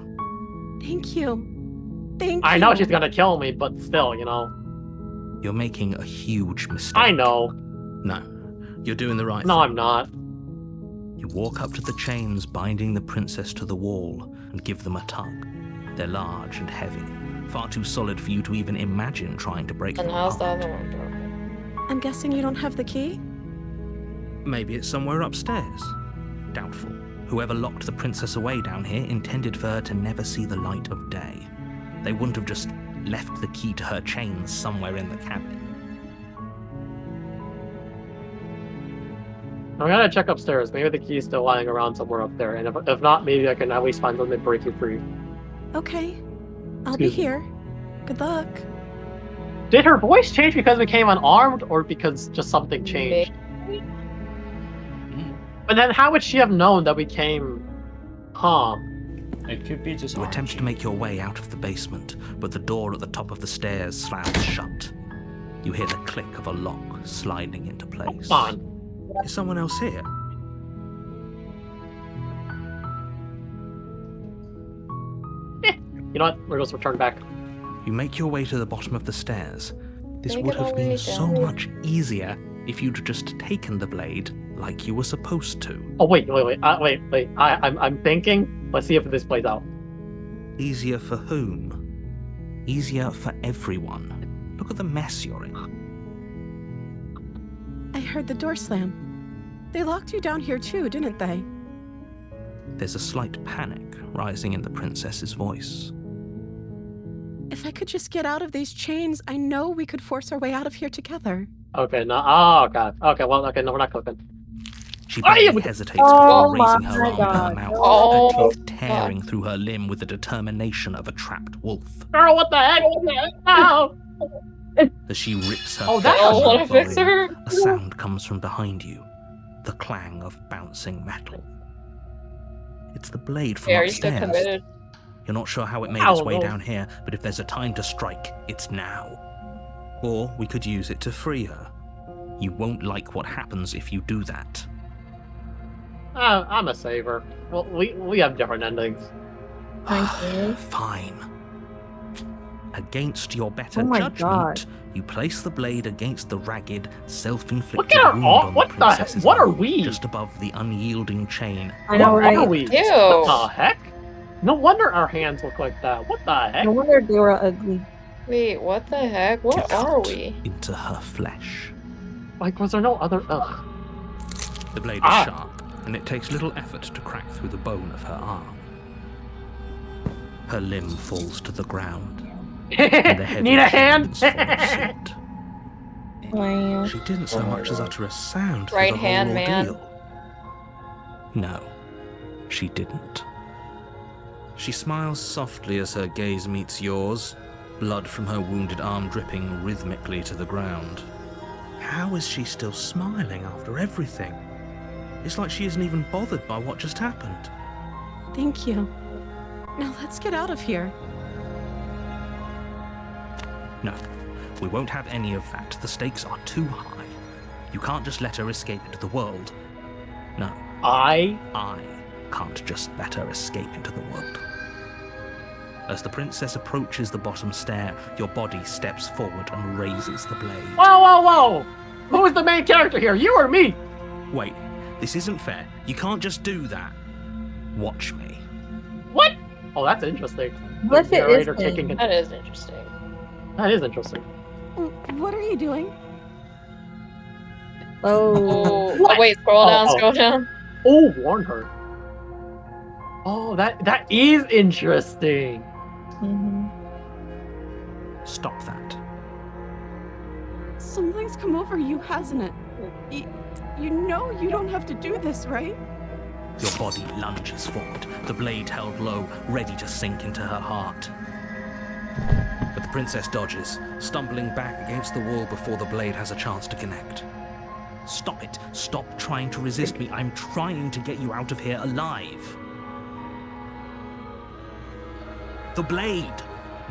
Thank you. Thank you. I know she's gonna kill me, but still, you know. You're making a huge mistake. I know. No, you're doing the right No, thing. I'm not. You walk up to the chains binding the princess to the wall and give them a tug. They're large and heavy, far too solid for you to even imagine trying to break And them how's the apart. other one broken? I'm guessing you don't have the key? Maybe it's somewhere upstairs. Doubtful. Whoever locked the princess away down here intended for her to never see the light of day. They wouldn't have just left the key to her chains somewhere in the cabin. I'm gonna check upstairs. Maybe the key's still lying around somewhere up there, and if not, maybe I can at least find something to break you free. Okay. I'll be Excuse me. here. Good luck. Did her voice change because we came unarmed, or because just something changed? But then how would she have known that we came calm? It could be just You attempt to make your way out of the basement, but the door at the top of the stairs slams shut. You hear the click of a lock sliding into place. Come on. Is someone else here? You know what? We'll just return back. You make your way to the bottom of the stairs. This Make would it all have the way been so down. much easier if you'd just taken the blade like you were supposed to. Oh wait. I'm thinking. Let's see if this plays out. Easier for whom? Easier for everyone. Look at the mess you're in. I heard the door slam. They locked you down here too, didn't they? There's a slight panic rising in the princess's voice. If I could just get out of these chains, I know we could force our way out of here together. Okay. No. Oh god. Okay. Well. Okay. No, we're not cooking. She Oh, yeah, barely but- hesitates Oh before raising my her arm to her God. mouth, Oh, her teeth tearing through her limb with the determination of a trapped wolf. Girl, what the heck? No. As she rips her Oh, flesh that- I don't from want her to fix body, her. a sound comes from behind you. The clang of bouncing metal. It's the blade from Yeah, are you still upstairs. committed? You're not sure how it made Ow, its way no. down here, but if there's a time to strike, it's now. Or we could use it to free her. You won't like what happens if you do that. I'm a saver. Well, we have different endings. Thank you. Fine. Against your better Oh my judgment, You place the blade against the ragged, Look self-inflicted at our wound all. on What the the? princess's What are arm, we? just above the unyielding chain. I know, What right? are we? Ew. What the heck? No wonder our hands look like that. What the heck? No wonder they were ugly. Wait, what the heck? To What are cut we? into her flesh. Like, was there no other? Ugh. The blade is Ah. sharp, and it takes little effort to crack through the bone of her arm. Her limb falls to the ground, and the heavy Need a hand? chains fall suit. Wow. She didn't so much as utter a sound Right through the hand, whole man. ordeal. No, she didn't. She smiles softly as her gaze meets yours, blood from her wounded arm dripping rhythmically to the ground. How is she still smiling after everything? It's like she isn't even bothered by what just happened. Thank you. Now let's get out of here. No, we won't have any of that. The stakes are too high. You can't just let her escape into the world. No, I can't just let her escape into the world. As the princess approaches the bottom stair, your body steps forward and raises the blade. Whoa, whoa, whoa! Who is the main character here? You or me? Wait, this isn't fair. You can't just do that. Watch me. What? Oh, that's interesting. What if it Narrator isn't? kicking it. That is interesting. That is interesting. What are you doing? Oh. Oh, wait, scroll down, Oh. scroll down. Oh, warn her. Oh, that is interesting. Mhm. Stop that. Something's come over you, hasn't it? You know you don't have to do this, right? Your body lunges forward, the blade held low, ready to sink into her heart. But the princess dodges, stumbling back against the wall before the blade has a chance to connect. Stop it. Stop trying to resist me. I'm trying to get you out of here alive. The blade.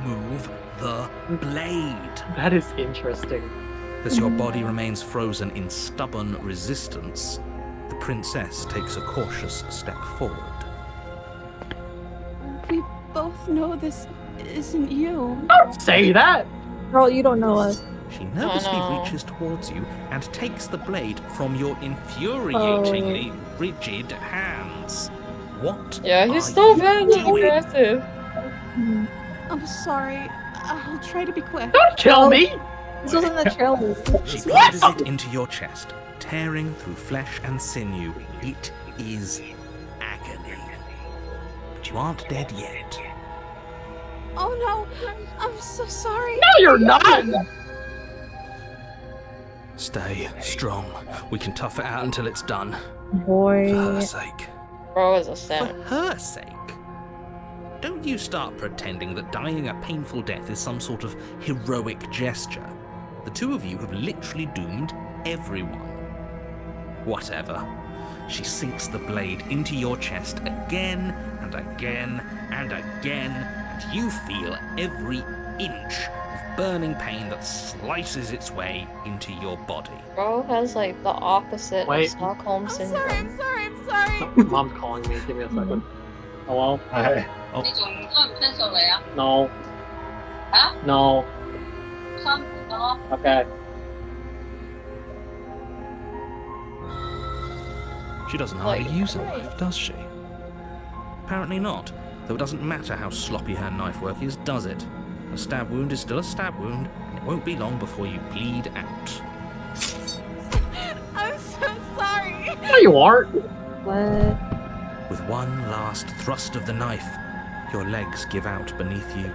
Move the blade. That is interesting. As your body remains frozen in stubborn resistance, the princess takes a cautious step forward. We both know this isn't you. Don't say that. Girl, you don't know us. She nervously no. reaches towards you and takes the blade from your infuriatingly rigid hands. What? Yeah, he's are so you very doing? aggressive. I'm sorry. I'll try to be quick. Don't kill me. This was in the trailer. She plunges it into your chest, tearing through flesh and sinew. It is agony. But you aren't dead yet. Oh no, I'm so sorry. No, you're not. Stay strong. We can tough it out until it's done. Boy. For her sake. Bro is a For simp. her sake. Don't you start pretending that dying a painful death is some sort of heroic gesture. The two of you have literally doomed everyone. Whatever. She sinks the blade into your chest again and again and again, and you feel every inch of burning pain that slices its way into your body. Bro has like the opposite Wait. of Stockholm I'm syndrome. sorry, I'm sorry, I'm sorry. Mom's calling me. Give me a second. Hello? Hi. No. No. Okay. She doesn't hardly Like, use a knife, does she? Apparently not, though it doesn't matter how sloppy her knife work is, does it? A stab wound is still a stab wound, and it won't be long before you bleed out. I'm so sorry. No, you aren't. What? With one last thrust of the knife, your legs give out beneath you.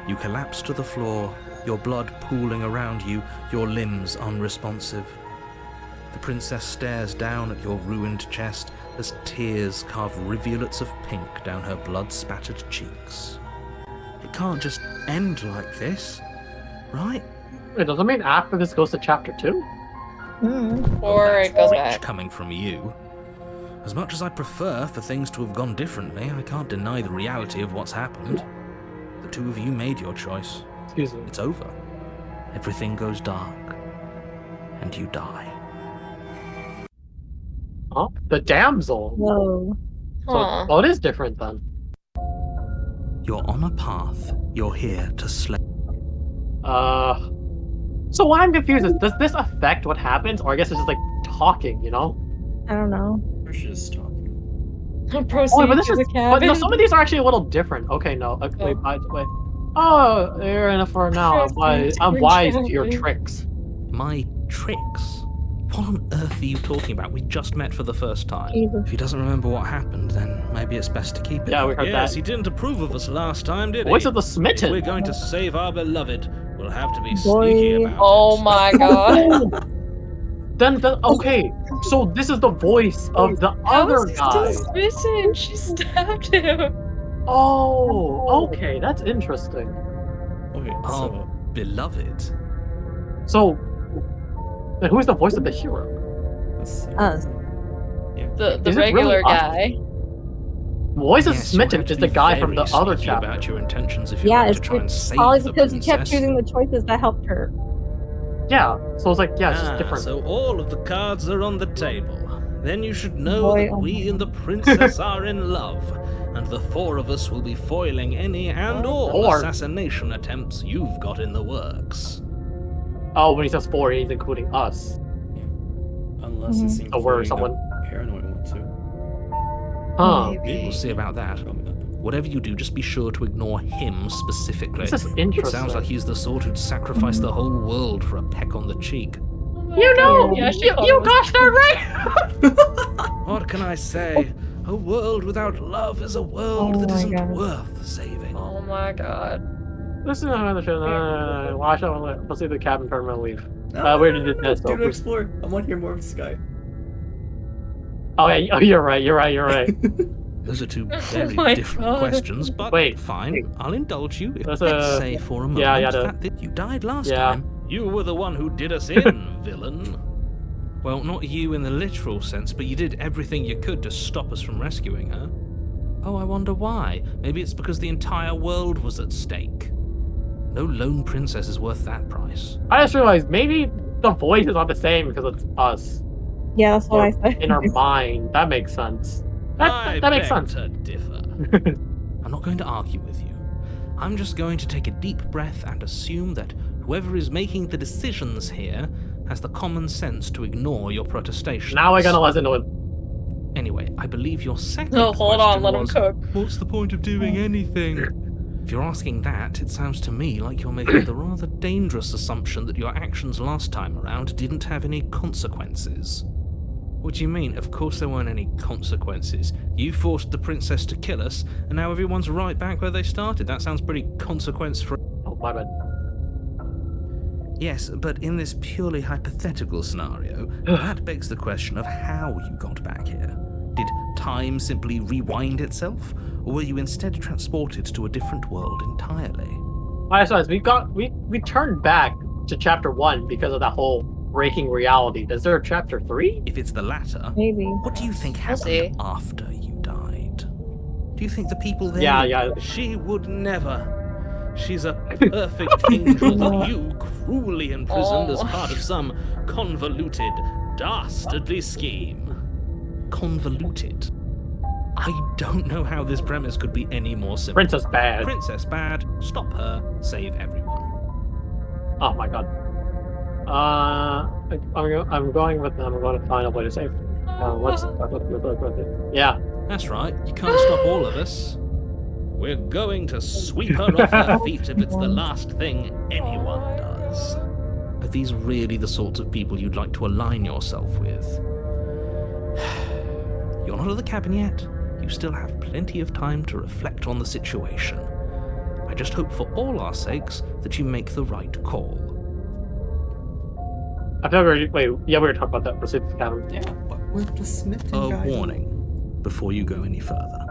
You collapse to the floor, your blood pooling around you, your limbs unresponsive. The princess stares down at your ruined chest as tears carve rivulets of pink down her blood-spattered cheeks. It can't just end like this, right? Wait, does that mean after this goes to chapter 2? Mm. Or That's it goes rich back. coming from you. As much as I'd prefer for things to have gone differently, I can't deny the reality of what's happened. The two of you made your choice. Excuse me. It's over. Everything goes dark. And you die. Oh, the damsel. Whoa. Huh. So, oh, it is different then. You're on a path. You're here to slay. So what I'm confused is, does this affect what happens, or I guess it's just like talking, you know? I don't know. We're just talking. Proceed Oh, but this to is. the But cabin. no, some of these are actually a little different. Okay, no. Okay, wait. Oh, you're in it for now. I'm wise to your tricks. My tricks? What on earth are you talking about? We just met for the first time. Jesus. If he doesn't remember what happened, then maybe it's best to keep it. Yeah, we heard Yes, that. he didn't approve of us last time, did he? Voice of the If we're smitten. going to save our beloved, we'll have to be Boy. sneaky about Oh it. my god. Then okay, so this is the voice of the How other is he guy. still smitten? She stabbed him. Oh, okay, that's interesting. Okay, Oh. so Beloved. So, then who's the voice of the hero? let's see. Us. Yeah. The Is it really regular us? guy. Voice of Yes, smitten you'll have is to the be guy from very the other sneaky chapter. about your intentions if you're Yeah, going it's, to try and it's save probably the because he kept princess. choosing the choices that helped her. Yeah, so it's like, yeah, it's just different. So all of the cards are on the table. Then you should know Boy, that oh we my and the princess are in love, and the four of us will be foiling any and all Four? assassination attempts you've got in the works. Oh, when he says four, he's including us. Unless it's So we're including someone. the paranoid one too. Huh. Maybe. We'll see about that. Probably not. Whatever you do, just be sure to ignore him specifically. This is It interesting. sounds like he's the sort who'd sacrifice the whole world for a peck on the cheek. You know, Yeah, she you called gosh darn right! What can I say? A world without love is a world Oh that my isn't God. worth saving. Oh my god. This is another show. Watch out. Let's see the cabin tournament leave. No, We already did this. do not explore. I want to hear more of this guy. Oh, yeah. Oh, you're right. You're right. Those are two Oh very my different God. questions, but Wait. fine. I'll indulge you. That's Let's a- say for a moment yeah, that you died last Yeah. time. You were the one who did us in, villain. Well, not you in the literal sense, but you did everything you could to stop us from rescuing her. Oh, I wonder why. Maybe it's because the entire world was at stake. No lone princess is worth that price. I just realized maybe the voice is not the same because it's us. Yeah, that's what Or I said. in our mind. That makes sense. That makes sense. to differ. I'm not going to argue with you. I'm just going to take a deep breath and assume that whoever is making the decisions here has the common sense to ignore your protestations. Now we're gonna listen to him. Anyway, I believe your second No, hold on, question let him was, cook. what's the point of doing anything? If you're asking that, it sounds to me like you're making the rather dangerous assumption that your actions last time around didn't have any consequences. What do you mean? Of course there weren't any consequences. You forced the princess to kill us, and now everyone's right back where they started. That sounds pretty consequence-free. Oh, my bad. Yes, but in this purely hypothetical scenario, that begs the question of how you got back here. Did time simply rewind itself, or were you instead transported to a different world entirely? Alright, so we turned back to chapter 1 because of that whole breaking reality. Is there a chapter 3? If it's the latter, Maybe. what do you think We'll happened see. after you died? Do you think the people there... Yeah. She would never. She's a perfect angel that you cruelly imprisoned as part of some convoluted, dastardly scheme. Convoluted? I don't know how this premise could be any more simple. Princess bad. Princess bad, stop her, save everyone. Oh my god. I'm going to find a way to save. Yeah. That's right, you can't stop all of us. We're going to sweep her off her feet if it's the last thing anyone does. Are these really the sorts of people you'd like to align yourself with? You're not at the cabin yet. You still have plenty of time to reflect on the situation. I just hope for all our sakes that you make the right call. I feel we were talking about that. Proceed to the cabin. Yeah, but with the smitten A guy. warning before you go any further.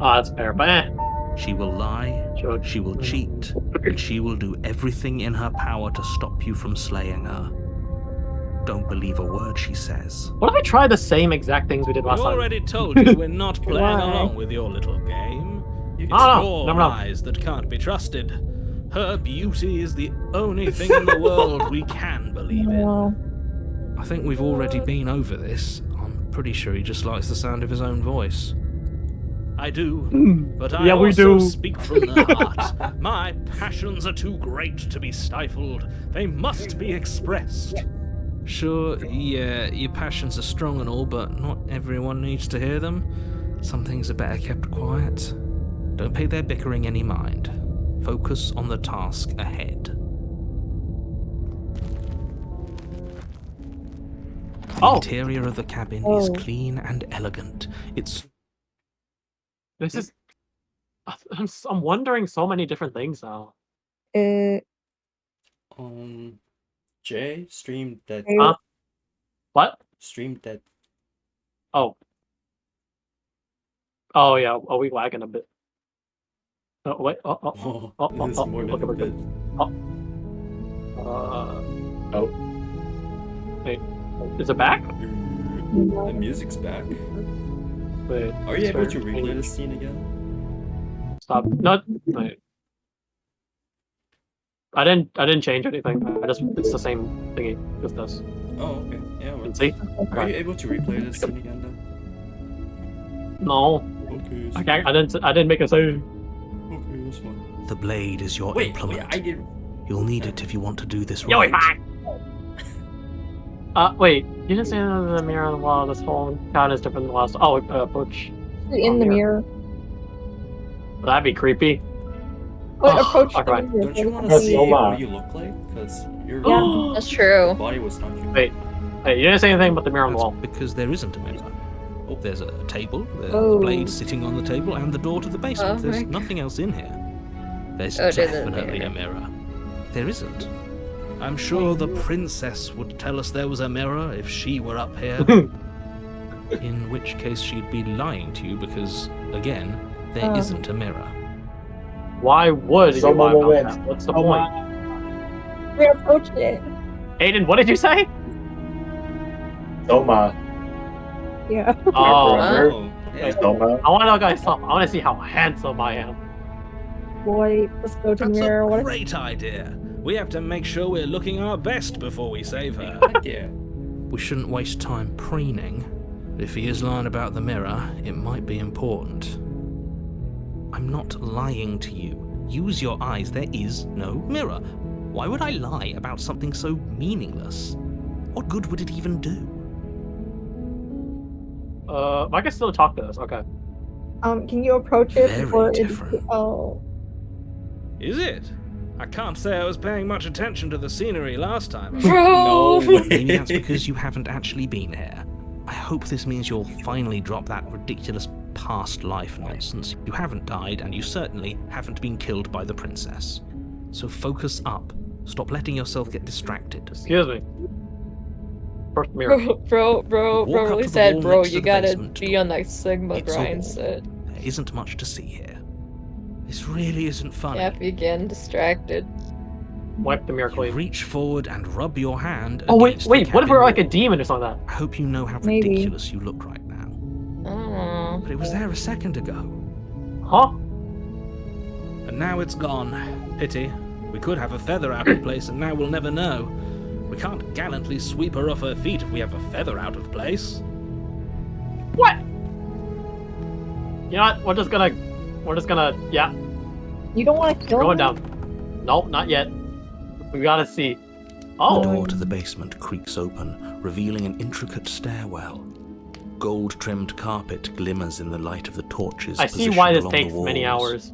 Oh, that's fair, but She will lie, Sure. she will cheat, and she will do everything in her power to stop you from slaying her. Don't believe a word she says. What if we try the same exact things we did We last time? already told you we're not playing Why? along with your little game. It's no, your no. eyes that can't be trusted. Her beauty is the only thing in the world we can believe in. No. I think we've already been over this. I'm pretty sure he just likes the sound of his own voice. I do. But I Yeah, we also do. speak from the heart. My passions are too great to be stifled. They must be expressed. Sure, yeah, your passions are strong and all, but not everyone needs to hear them. Some things are better kept quiet. Don't pay their bickering any mind. Focus on the task ahead. The interior of the cabin is clean and elegant. It's... This is. I'm wondering so many different things now. Jay, stream dead. Huh? What? Stream dead. Oh. Oh yeah. Are we lagging a bit? Oh wait. This is more than a bit. Oh. Wait. Is it back? The music's back. Wait. Are you able to replay this scene again? Stop. Not. Wait. I didn't change anything. It's the same thingy. Just this. Oh, okay. Yeah. Well. See? Are you able to replay this scene again then? No. Okay. I can't. I didn't make a save. Okay, that's fine. The blade is your implement. Wait, I did. You'll need it if you want to do this Yo, right. fine. Wait. You didn't say the mirror on the wall. This whole town is different than the last. Oh, Butch. In the mirror. That'd be creepy. Wait, approach the okay. mirror. Don't you want to see what you look like? Because your That's true. body was not human. Wait. Hey, you didn't say anything about the mirror on the That's wall. because there isn't a mirror. There's a table, there's a blade sitting on the table, and the door to the basement. There's nothing else in here. There's definitely a mirror. There isn't. I'm sure the princess would tell us there was a mirror if she were up here. In which case she'd be lying to you because, again, there isn't a mirror. Why would you lie about that? What's the point? We approached it. Aiden, what did you say? Soma. Yeah. Oh. Soma. I want to know, guys. I want to see how handsome I am. Boy, let's go to the That's mirror. a What great idea. We have to make sure we're looking our best before we save her. Yeah. We shouldn't waste time preening. If he is lying about the mirror, it might be important. I'm not lying to you. Use your eyes. There is no mirror. Why would I lie about something so meaningless? What good would it even do? I can still talk to this. Okay. Can you approach it Very before different. it? Oh. Is it? I can't say I was paying much attention to the scenery last time. No way. Maybe that's because you haven't actually been here. I hope this means you'll finally drop that ridiculous past life nonsense. You haven't died, and you certainly haven't been killed by the princess. So focus up. Stop letting yourself get distracted. Excuse me. First mirror. Bro Walk up really to the said, wall bro, next to you the gotta basement be door. on that Sigma It's a grind wall. set. There isn't much to see here. This really isn't funny. Yep, you getting distracted. Wipe the mirror You clean. reach forward and rub your hand. Oh wait, against the wait. What if cabin we're like a wall. demon or something like I hope you know how Maybe. ridiculous you look right now. Oh. But it was there a second ago. that? Huh? And now it's gone. Pity. We could have a feather out of place, and now we'll never know. We can't gallantly sweep her off her feet if we have a feather out of place. What? You know what? We're just gonna. Yeah. You don't want to kill Going him? down. Nope, not yet. We gotta see. The Oh. door to the basement creaks open, revealing an intricate stairwell. Gold-trimmed carpet glimmers in the light of the torches I see positioned why this along takes the many walls. hours.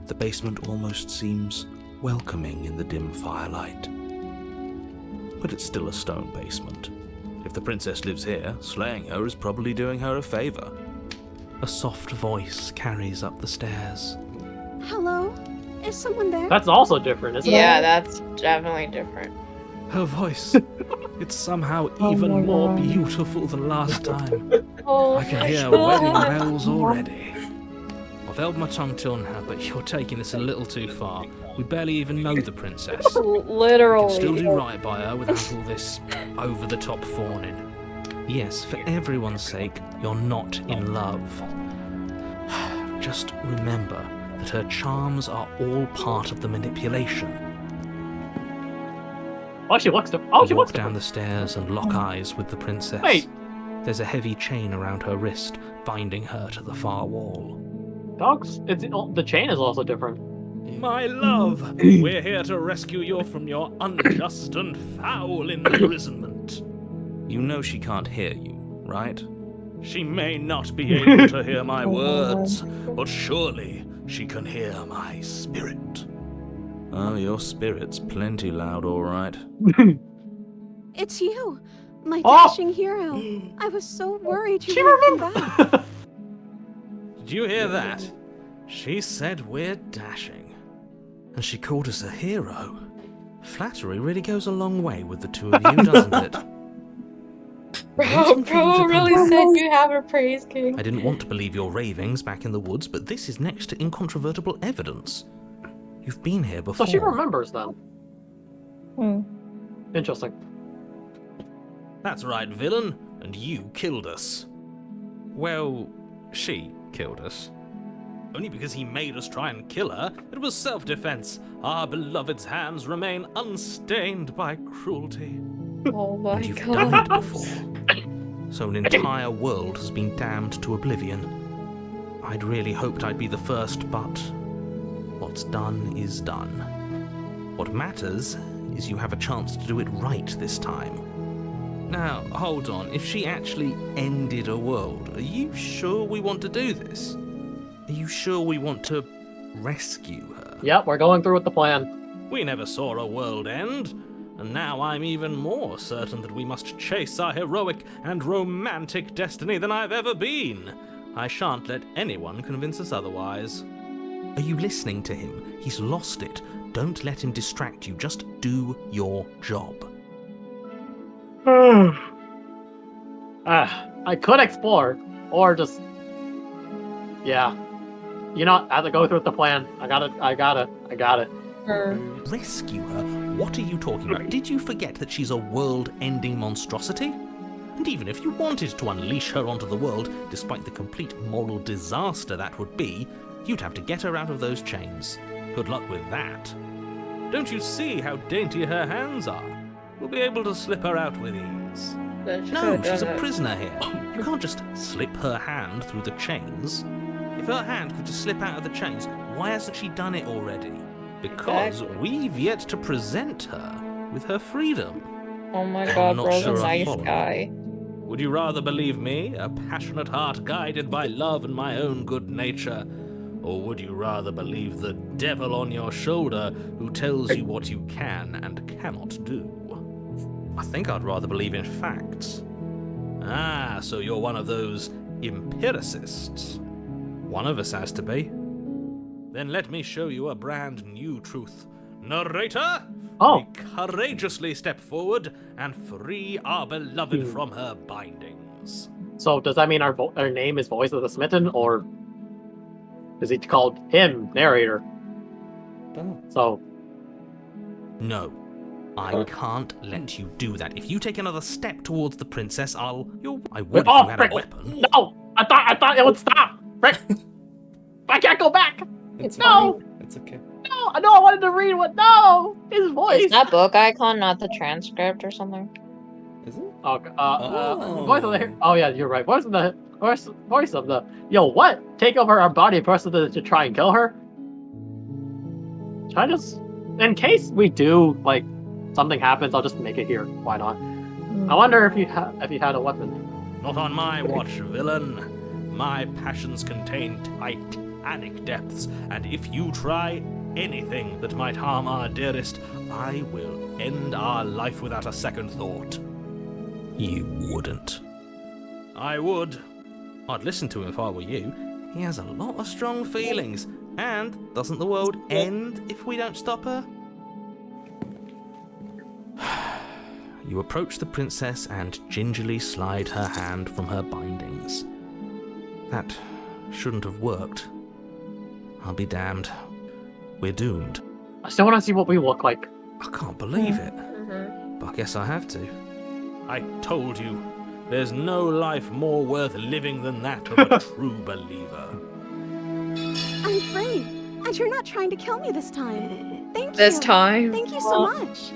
The basement almost seems welcoming in the dim firelight. But it's still a stone basement. If the princess lives here, slaying her is probably doing her a favor. A soft voice carries up the stairs. Hello? Is someone there? That's also different, isn't Yeah, it? that's definitely different. Her voice. It's somehow Oh even my more God. beautiful than last time. Oh, I can hear God. wedding bells already. I've held my tongue till now, but you're taking this a little too far. We barely even know the princess. We can Literally. still do right by her without all this over-the-top fawning. Yes, for everyone's sake, you're not in love. Just remember that her charms are all part of the manipulation. Oh, she looks. You She walk looks down the stairs and lock eyes with the princess. Wait. There's a heavy chain around her wrist, binding her to the far wall. Dogs, the chain is also different. My love, we're here to rescue you from your unjust and foul imprisonment. You know she can't hear you, right? She may not be able to hear my words, but surely she can hear my spirit. Oh, your spirit's plenty loud, all right. It's you, my Oh! dashing hero. I was so worried you She wouldn't come back. Did you hear that? She said we're dashing. And she called us a hero. Flattery really goes a long way with the two of you, doesn't it? Bro really said you have a praise king. I didn't want to believe your ravings back in the woods, but this is next to incontrovertible evidence. You've been here before. So she remembers them. Hmm. Interesting. That's right, villain, and you killed us. Well, she killed us. Only because he made us try and kill her. It was self-defense. Our beloved's hands remain unstained by cruelty. Oh my And you've god. died before. So an entire world has been damned to oblivion. I'd really hoped I'd be the first, but what's done is done. What matters is you have a chance to do it right this time. Now, hold on. If she actually ended a world, are you sure we want to do this? Are you sure we want to rescue her? Yep, we're going through with the plan. We never saw a world end, and now I'm even more certain that we must chase our heroic and romantic destiny than I've ever been. I shan't let anyone convince us otherwise. Are you listening to him? He's lost it. Don't let him distract you. Just do your job. I could explore, or just... Yeah. You know, I have to go through with the plan. I got it. Rescue her? What are you talking about? Did you forget that she's a world-ending monstrosity? And even if you wanted to unleash her onto the world, despite the complete moral disaster that would be, you'd have to get her out of those chains. Good luck with that. Don't you see how dainty her hands are? We'll be able to slip her out with ease. No, she's a prisoner here. You can't just slip her hand through the chains. If her hand could just slip out of the chains, why hasn't she done it already? Because we've yet to present her with her freedom. Oh my I'm god, not bro's sure a I nice follow. guy. Would you rather believe me, a passionate heart guided by love and my own good nature? Or would you rather believe the devil on your shoulder who tells you what you can and cannot do? I think I'd rather believe in facts. Ah, so you're one of those empiricists. One of us has to be. Then let me show you a brand new truth. Narrator, Oh. we courageously step forward and free our beloved from her bindings. So does that mean our name is Voice of the Smitten, or is he called him narrator? So No. I can't let you do that. If you take another step towards the princess, I would if you had a weapon. No! I thought it would stop! Frick! I can't go back! It's No! fine. It's okay. No! I know I wanted to read what. No! His voice! Is that book icon not the transcript or something? Is it? Voice of the. Oh yeah, you're right. Voice of the. Yo, what? Take over our body person to try and kill her? Should I just, in case we do, like, something happens, I'll just make it here. Why not? I wonder if you had a weapon. Not on my watch, villain. My passions contain titanic depths, and if you try anything that might harm our dearest, I will end our life without a second thought. You wouldn't. I would. I'd listen to him if I were you. He has a lot of strong feelings. And doesn't the world end if we don't stop her? You approach the princess and gingerly slide her hand from her bindings. That shouldn't have worked. I'll be damned. We're doomed. I still want to see what we look like. I can't believe it. But I guess I have to. I told you, there's no life more worth living than that of a true believer. I'm free, and you're not trying to kill me this time. Thank you. This time? Thank you so much.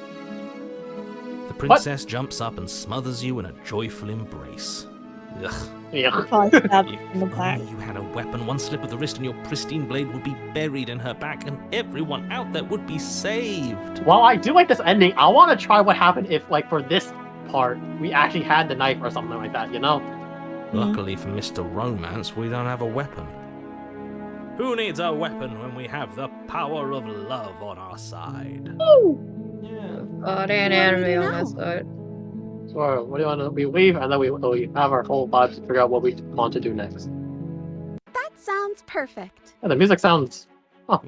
The princess jumps up and smothers you in a joyful embrace. Ugh. Yeah. Probably stabbed in the If back. only you had a weapon, one slip of the wrist and your pristine blade would be buried in her back and everyone out there would be saved. While I do like this ending, I want to try what happened if, like, for this part, we actually had the knife or something like that, you know? Luckily for Mr. Romance, we don't have a weapon. Who needs a weapon when we have the power of love on our side? God, an enemy on my side. So, what do you want to... We leave, and then we have our whole vibes to figure out what we want to do next. That sounds perfect. Yeah, the music sounds... Oh.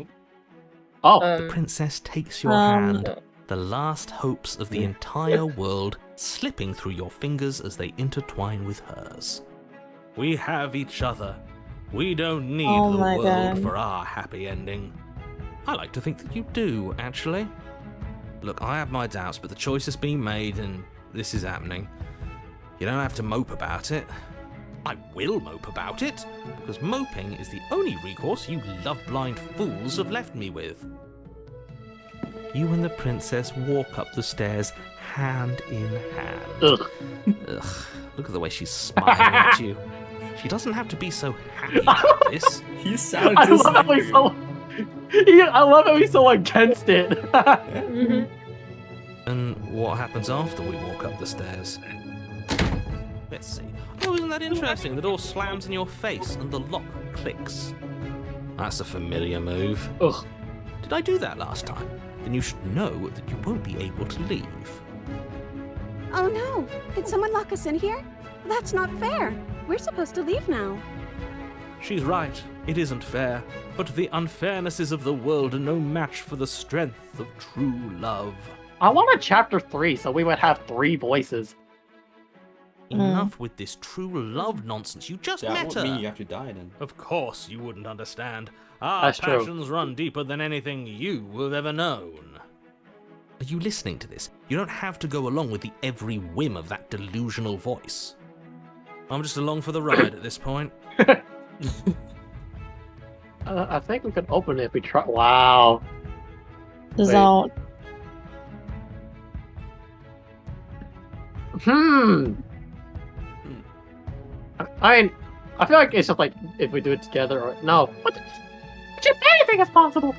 The princess takes your hand, the last hopes of the entire world slipping through your fingers as they intertwine with hers. We have each other. We don't need the world for our happy ending. I like to think that you do, actually. Look, I have my doubts, but the choice has been made and this is happening. You don't have to mope about it. I will mope about it, because moping is the only recourse you love-blind fools have left me with. You and the princess walk up the stairs, hand in hand. Ugh. Ugh, look at the way she's smiling at you. She doesn't have to be so happy about this. He sounded I love how he's so... I love how he's so against it. And what happens after we walk up the stairs? Let's see. Oh, isn't that interesting? The door slams in your face and the lock clicks. That's a familiar move. Ugh. Did I do that last time? Then you should know that you won't be able to leave. Oh no! Did someone lock us in here? That's not fair. We're supposed to leave now. She's right. It isn't fair. But the unfairnesses of the world are no match for the strength of true love. I want a chapter 3, so we would have 3 voices. Enough with this true love nonsense. You just met her. That won't mean you have to die then. Of course you wouldn't understand. Our That's true. passions run deeper than anything you have ever known. Are you listening to this? You don't have to go along with the every whim of that delusional voice. I'm just along for the ride at this point. I think we could open it if we try. Wow. Don't. I mean, I feel like it's just like if we do it together or no. But anything is possible.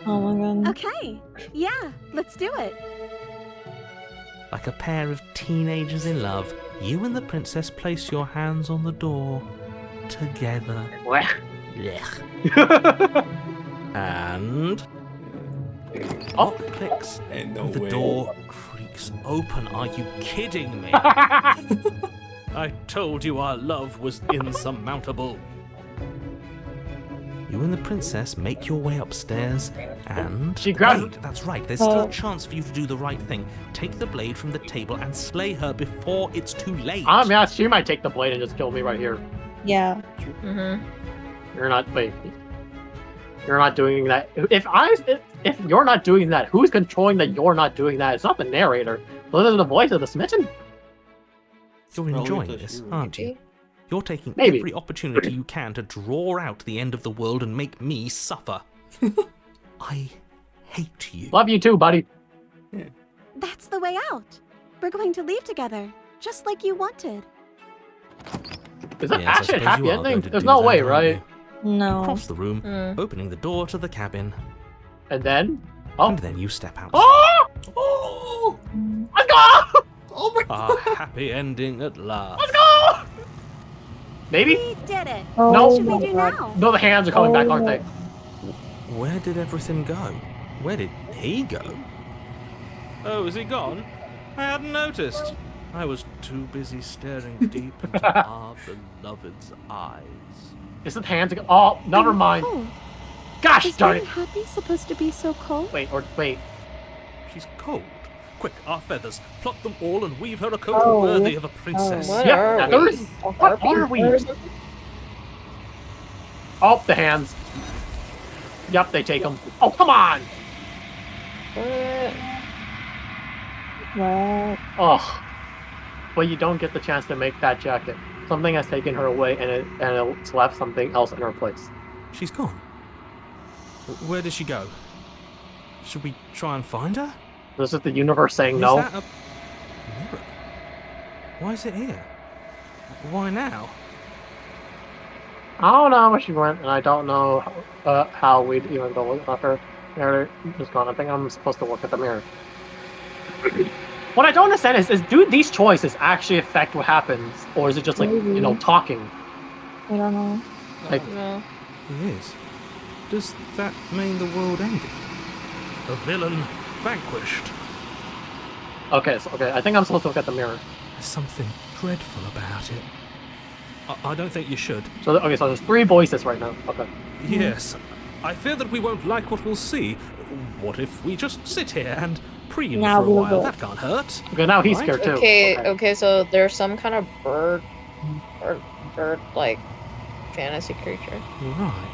Oh my god. Okay. Yeah, let's do it. Like a pair of teenagers in love, you and the princess place your hands on the door together. And lock clicks. No the way. door creaks open. Are you kidding me? I told you our love was insurmountable. You and the princess make your way upstairs and... She grabs Wait, that's right. There's still a chance for you to do the right thing. Take the blade from the table and slay her before it's too late. Yeah, she might take the blade and just kill me right here. Yeah. You're not. Wait. You're not doing that. If you're not doing that, who's controlling that you're not doing that? It's not the narrator. But it's the voice of the smitten. You're enjoying this, aren't you? You're taking Maybe. every opportunity you can to draw out the end of the world and make me suffer. I hate you. Love you too, buddy. That's the way out. We're going to leave together, just like you wanted. Is that Yes, I actually a suppose happy you are ending? going to There's do no that, way, aren't right? you? No. Across the room, opening the door to the cabin, And then? Oh. and then you step out. Oh! Oh! Let's go! Oh my Our happy ending at last. Let's go! Maybe? We did it. Oh No. What should we my do god. now? No, the hands are coming back, aren't they? Where did everything go? Where did he go? Oh, is he gone? I hadn't noticed. I was too busy staring deep into our beloved's eyes. Is it hands? Oh, never mind. Cold. Gosh Is darn being it. happy supposed to be so cold? Wait. She's cold. Quick, our feathers. Pluck them all and weave her a coat Oh. worthy of a princess. What Yeah, are there we? is- What are we? Oh, the hands. Yep, they take them. Oh, come on! What? Oh. Well, you don't get the chance to make that jacket. Something has taken her away, and it's left something else in her place. She's gone. Where did she go? Should we try and find her? This is the universe saying Is no. that a mirror? Why is it here? Why now? I don't know where she went, and I don't know how we'd even go with her. There, just gone. I think I'm supposed to look at the mirror. What I don't understand is do these choices actually affect what happens, or is it just like Maybe. talking? I don't know. Like, No. Yes. Does that mean the world ended? A villain vanquished. okay, I think I'm supposed to look at the mirror. There's something dreadful about it. I don't think you should. So okay, so there's 3 voices right now. Okay. Yes. I fear that we won't like what we'll see. What if we just sit here and preen Now for a we'll while? go. That can't hurt. Okay, now he's Right? scared too. Okay, so there's some kind of bird like fantasy creature. Right.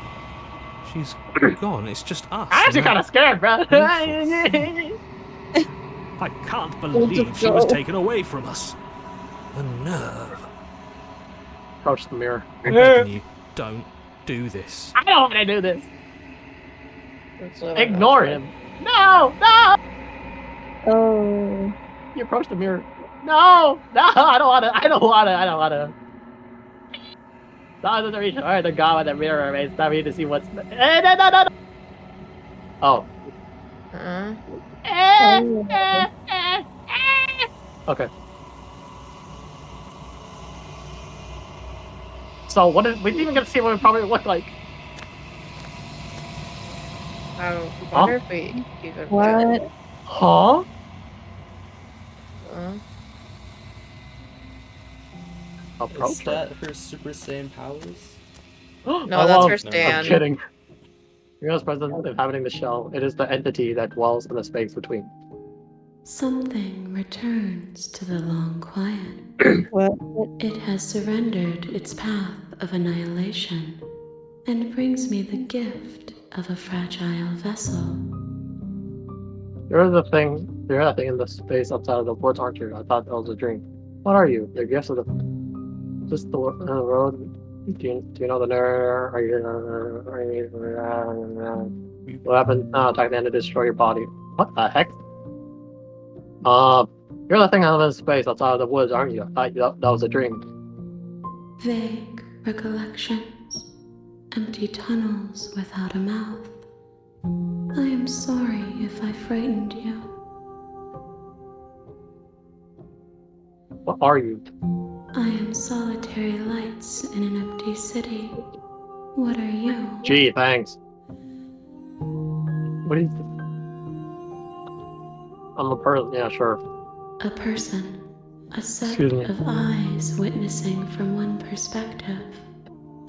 She's gone. It's just us. I'm actually kind of scared, bro. I can't believe she was taken away from us. The nerve. Approach the mirror. I'm begging you, don't do this. I don't want to do this. That's literally Ignore not him. No, no. Oh. You approach the mirror. No, I don't want to. No, the reach. All right, the guy with the mirror is not me to see what's. No. Oh. Uh-huh. Okay. So what did we didn't even get to see what we probably look like? I wonder if we even What? Huh? Approach Is that her Super Saiyan powers? No, that's her I'm stand. kidding. Regal's presence inhabiting the shell. It is the entity that dwells in the space between. Something returns to the long quiet. What? It has surrendered its path of annihilation and brings me the gift of a fragile vessel. You're that thing in the space outside of the woods, aren't you? I thought that was a dream. What are you? The gifts of the just the road. Do you know the narrator? What happened? Attack the end to destroy your body. What the heck? You're the thing out of space outside of the woods, aren't you? I thought that was a dream. Vague recollections, empty tunnels without a mouth. I am sorry if I frightened you. What are you? I am solitary lights in an empty city. What are you? Gee, thanks. What do you? I'm a person. Yeah, sure. A person. A set Excuse me. of eyes witnessing from one perspective.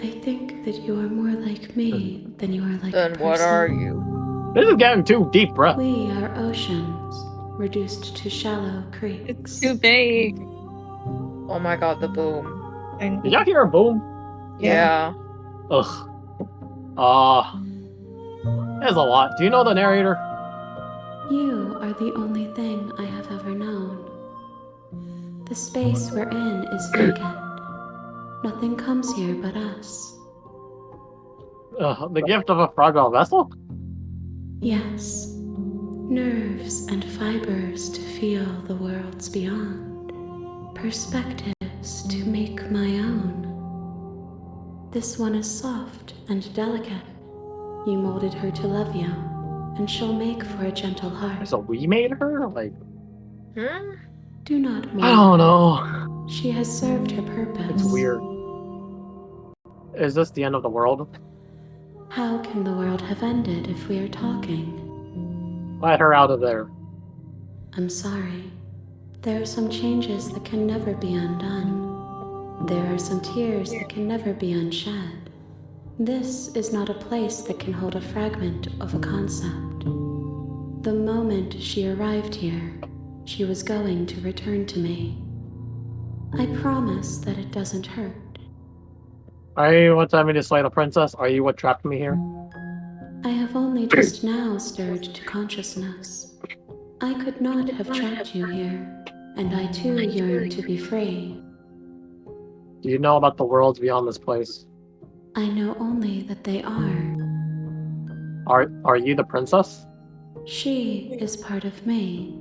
I think that you are more like me than you are like a Then person. what are you? This is getting too deep, bruh. We are oceans, reduced to shallow creeks. It's too vague. Oh my god, the boom. Did y'all hear a boom? Yeah. Ugh. There's a lot. Do you know the narrator? You are the only thing I have ever known. The space we're in is vacant. Nothing comes here but us. The gift of a fragile vessel? Yes. Nerves and fibers to feel the worlds beyond. Perspectives to make my own. This one is soft and delicate. You molded her to love you, and she'll make for a gentle heart. So we made her? Like, Do not mourn. I don't know. She has served her purpose. It's weird. Is this the end of the world? How can the world have ended if we are talking? Let her out of there. I'm sorry. There are some changes that can never be undone. There are some tears that can never be unshed. This is not a place that can hold a fragment of a concept. The moment she arrived here, she was going to return to me. I promise that it doesn't hurt. Are you what time me to slay the princess? Are you what trapped me here? I have only just now stirred to consciousness. I could not have trapped you here, and I too yearn to be free. Do you know about the worlds beyond this place? I know only that they are. Are you the princess? She is part of me,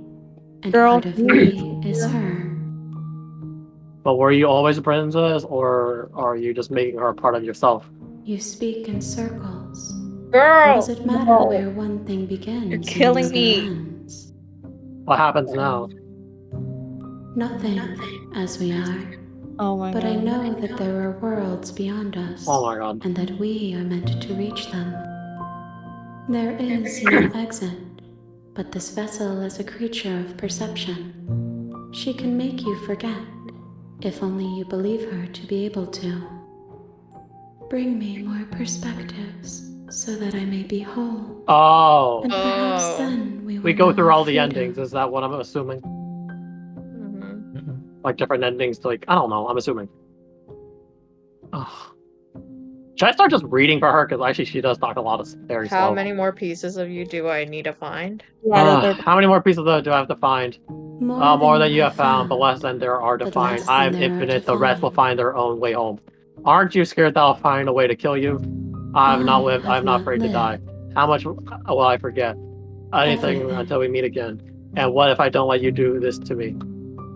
and Girl. part of me is her. But were you always a princess, or are you just making her a part of yourself? You speak in circles. Girl! Does it matter no. where one thing begins You're and killing another me. ends? What happens now? Nothing, as we are. Oh my But god. I know that there are worlds beyond us, Oh my god. and that we are meant to reach them. There is no exit, but this vessel is a creature of perception. She can make you forget, if only you believe her to be able to. Bring me more perspectives, so that I may be whole. Oh. And perhaps Oh. then we will We go know through all the freedom. endings, is that what I'm assuming? Mm-hmm. Like different endings to like, I don't know, I'm assuming. Ugh. Should I start just reading for her? Because actually she does talk a lot of very How slow. many more pieces of you do I need to find? Yeah, How many more pieces do I have to find? More than you have found, but less than there are to but find. less than I'm there are infinite, to the rest will find. find their own way home. Aren't you scared that I'll find a way to kill you? I've not lived, have I'm not not afraid to lived. die. How much will I forget? Anything Everything. until we meet again. And what if I don't let you do this to me?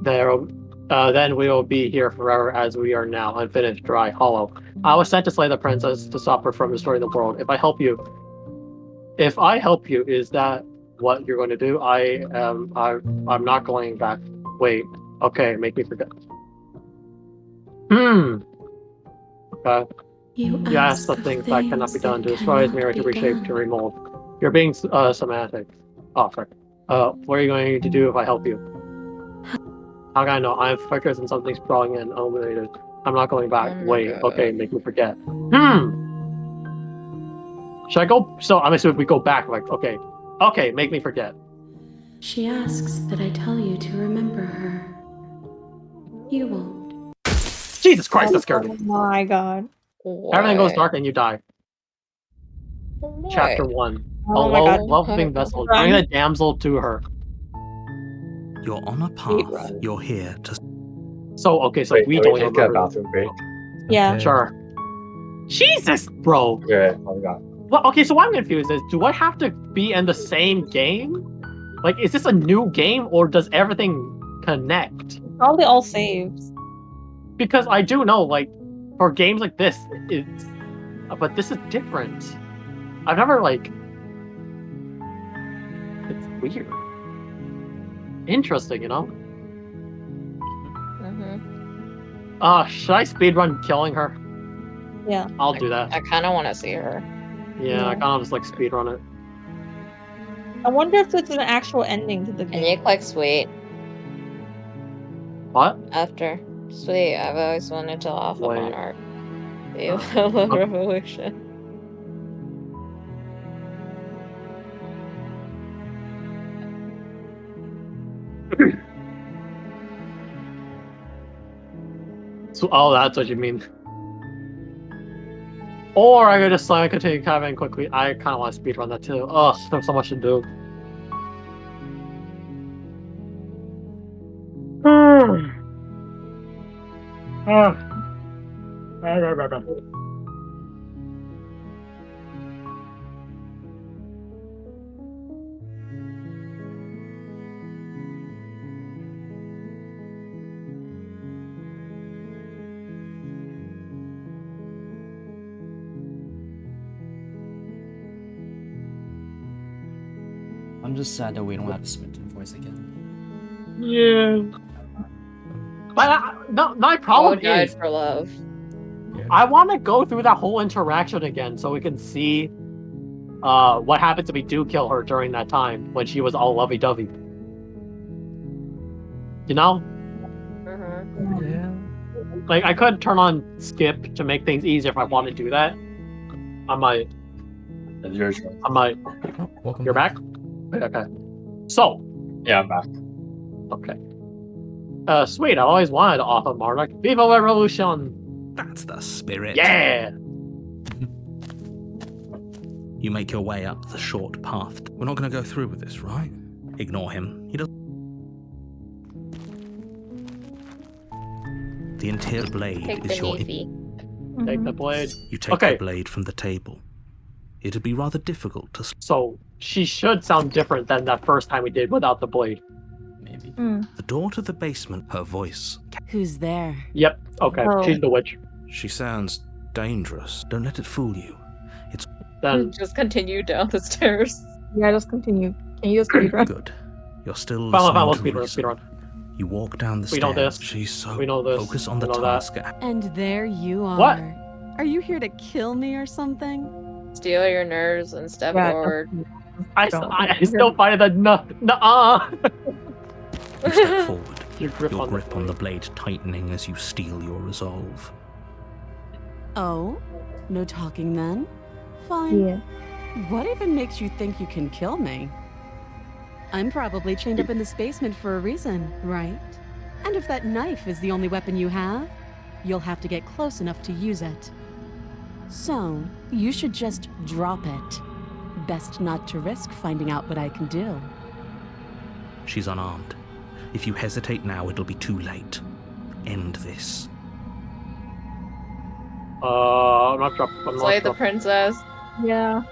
Then we will be here forever as we are now, unfinished, dry, hollow. I was sent to slay the princess to stop her from destroying the world. If I help you, is that what you're going to do? I'm not going back. Wait. Okay, make me forget. Okay. You ask the of things that cannot be done, to destroy, cannot mirror, to be reshape, done. to remold. You're being semantic. Oh, fuck. What are you going to do if I help you? How can I know? I'm focused on something strong and illuminated. I'm not going back. Oh my Wait, God. okay, make me forget. Should I go? So I'm assuming we go back, like, okay. Okay, make me forget. She asks that I tell you to remember her. You won't. Jesus Christ, that scared me. Oh my god. Everything goes What? dark and you die. What? Chapter 1. Oh my god. Loving vessel. Run. Bring the damsel to her. You're on a Speed path. run. You're here to. So, okay, so Wait, we can don't we take a remember. bathroom break? Yeah. Sure. Jesus, bro. Okay, oh my god. Well, okay, so what I'm confused is, do I have to be in the same game? Like, is this a new game, or does everything connect? Probably all saves. Because I do know, like, for games like this, it's... But this is different. I've never, like... It's weird. Interesting, you know? Mm-hmm. Should I speedrun killing her? Yeah. I'll do that. I kind of want to see her. Yeah, I kind of just, like, speedrun it. I wonder if there's an actual ending to the Can game. you click sweet What? after? Sweet, I've always wanted to laugh Wait. on art. The Yellow Revolution. So, oh, that's what you mean. Or I could just continue caving quickly. I kind of want to speedrun that too. Oh, there's so much to do. I'm just sad that we don't have a Smitten voice again. Yeah. But no, my Oh, problem died is for love. I want to go through that whole interaction again so we can see what happens if we do kill her during that time when she was all lovey-dovey. You know? Mm-hmm. Yeah. Like, I could turn on skip to make things easier if I want to do that. I might. It's your choice. I might. Oh, welcome. You're back? Okay. So, Yeah, I'm back. okay. Sweet, I always wanted to offer Monarch. Viva la Revolution! That's the spirit. Yeah! You make your way up the short path. We're not going to go through with this, right? Ignore him. He doesn't. The interior blade Take is the your. easy. Take the blade. You take Okay. the blade from the table. It'd be rather difficult to. So, she should sound different than that first time we did without the blade. Maybe. The door to the basement, her voice. Who's there? Yep. Okay. Oh. She's the witch. She sounds dangerous. Don't let it fool you. Then Just continue down the stairs. Yeah, just continue. Can you just speedrun? Good. You're still fine, we'll listening to speedrun. You walk down the We know stairs. this. She's so We know this. focused on the We know that. task. And there you are. What? Are you here to kill me or something? Steal your nerves and step Yeah, forward. I still find the nuh-uh. You step forward. Your grip on the blade tightening as you steel your resolve. Oh? No talking then? Fine. Yeah. What even makes you think you can kill me? I'm probably chained up in this basement for a reason, right? And if that knife is the only weapon you have, you'll have to get close enough to use it. So, you should just drop it. Best not to risk finding out what I can do. She's unarmed. If you hesitate now, it'll be too late. End this. I'm not dropping. Slay the princess. Yeah.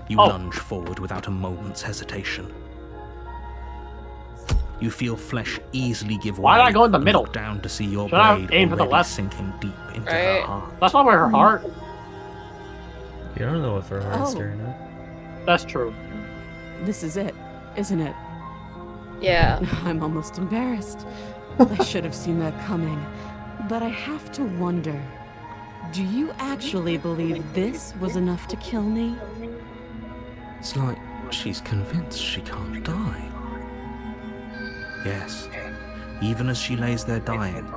You lunge forward without a moment's hesitation. You feel flesh easily give way. Why did I go in the and middle? Look down to see your Should I blade aim for the already left? sinking deep into her Right. heart. That's not where her heart. You don't know if her heart's there or not. That's true. This is it, isn't it? Yeah. I'm almost embarrassed. I should have seen that coming. But I have to wonder, do you actually believe this was enough to kill me? It's like she's convinced she can't die. Yes, even as she lays there dying,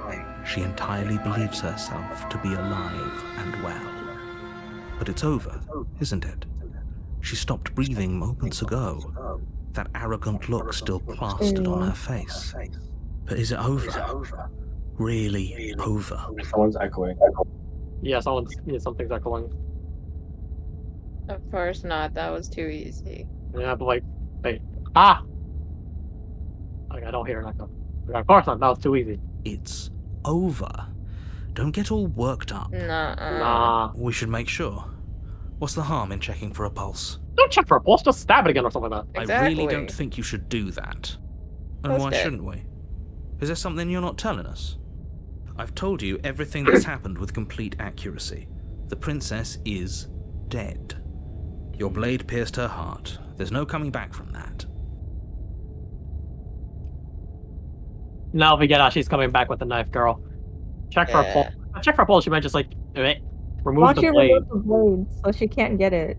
she entirely believes herself to be alive and well. But it's over, isn't it? She stopped breathing moments ago. That arrogant look still plastered on her face. But is it over? Really over? Someone's echoing. Yeah, something's echoing. Of course not. That was too easy. Yeah, but like, wait. Ah! Okay, I don't hear an echo. Yeah, of course not. That was too easy. It's over. Don't get all worked up. Nuh-uh. Nah. We should make sure. What's the harm in checking for a pulse? Don't check for a pulse. Just stab it again or something like that. I really don't think you should do that. And why Okay. shouldn't we? Is there something you're not telling us? I've told you everything that's happened with complete accuracy. The princess is dead. Your blade pierced her heart. There's no coming back from that. Now we get out. She's coming back with the knife, girl. Check for a pulse. Check for a pulse. She might just like remove Why the don't you blade. remove the blade so she can't get it?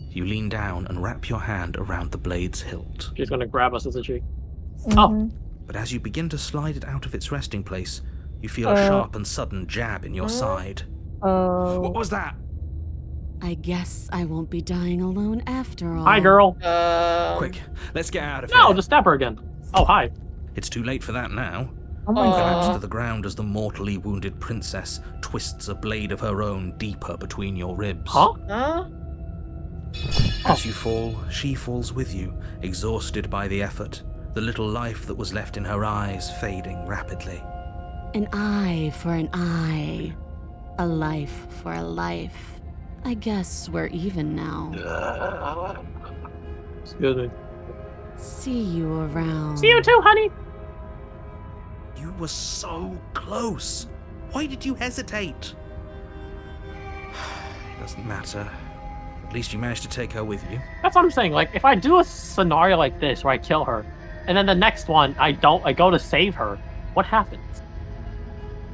You lean down and wrap your hand around the blade's hilt. She's gonna grab us, isn't she? Mhm. But as you begin to slide it out of its resting place, you feel a sharp and sudden jab in your side. Oh. What was that? I guess I won't be dying alone after all. Hi, girl. Quick, let's get out of here. No, just stab her again. Oh, hi. It's too late for that now. Oh my You god. collapse to the ground as the mortally wounded princess twists a blade of her own deeper between your ribs. Huh? Huh? As you fall, she falls with you, exhausted by the effort, the little life that was left in her eyes fading rapidly. An eye for an eye. A life for a life. I guess we're even now. Excuse me. See you around. See you too, honey. You were so close. Why did you hesitate? It doesn't matter. At least you managed to take her with you. That's what I'm saying. Like, if I do a scenario like this where I kill her, and then the next one I go to save her, what happens?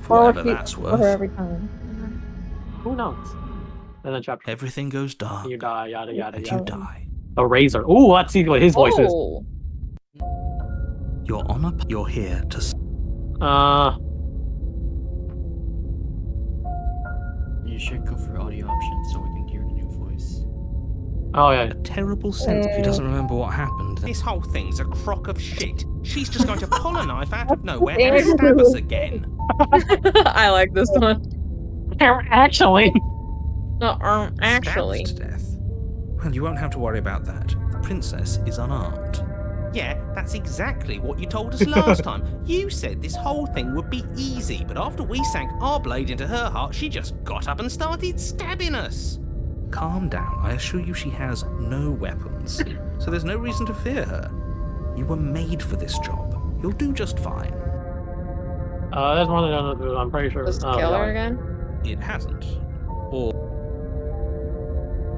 For whatever that's For her worth. every time. Who knows? And then chapter. Everything goes dark, You die, yada yada and yada. you die. The razor. Ooh, let's see what his voice is. Oh. You're you're here to... You should go for audio options so we can hear the new voice. Oh yeah. A terrible sense if he doesn't remember what happened. This whole thing's a crock of shit. She's just going to pull a knife out of nowhere and stab us again. I like this one. Actually. No, actually. Stabbed to death. Well, you won't have to worry about that. The princess is unarmed. Yeah, that's exactly what you told us last time. You said this whole thing would be easy, but after we sank our blade into her heart, she just got up and started stabbing us. Calm down. I assure you she has no weapons, so there's no reason to fear her. You were made for this job. You'll do just fine. There's one thing I don't know, I'm pretty sure. Does it Oh, kill yeah. her again? It hasn't. Or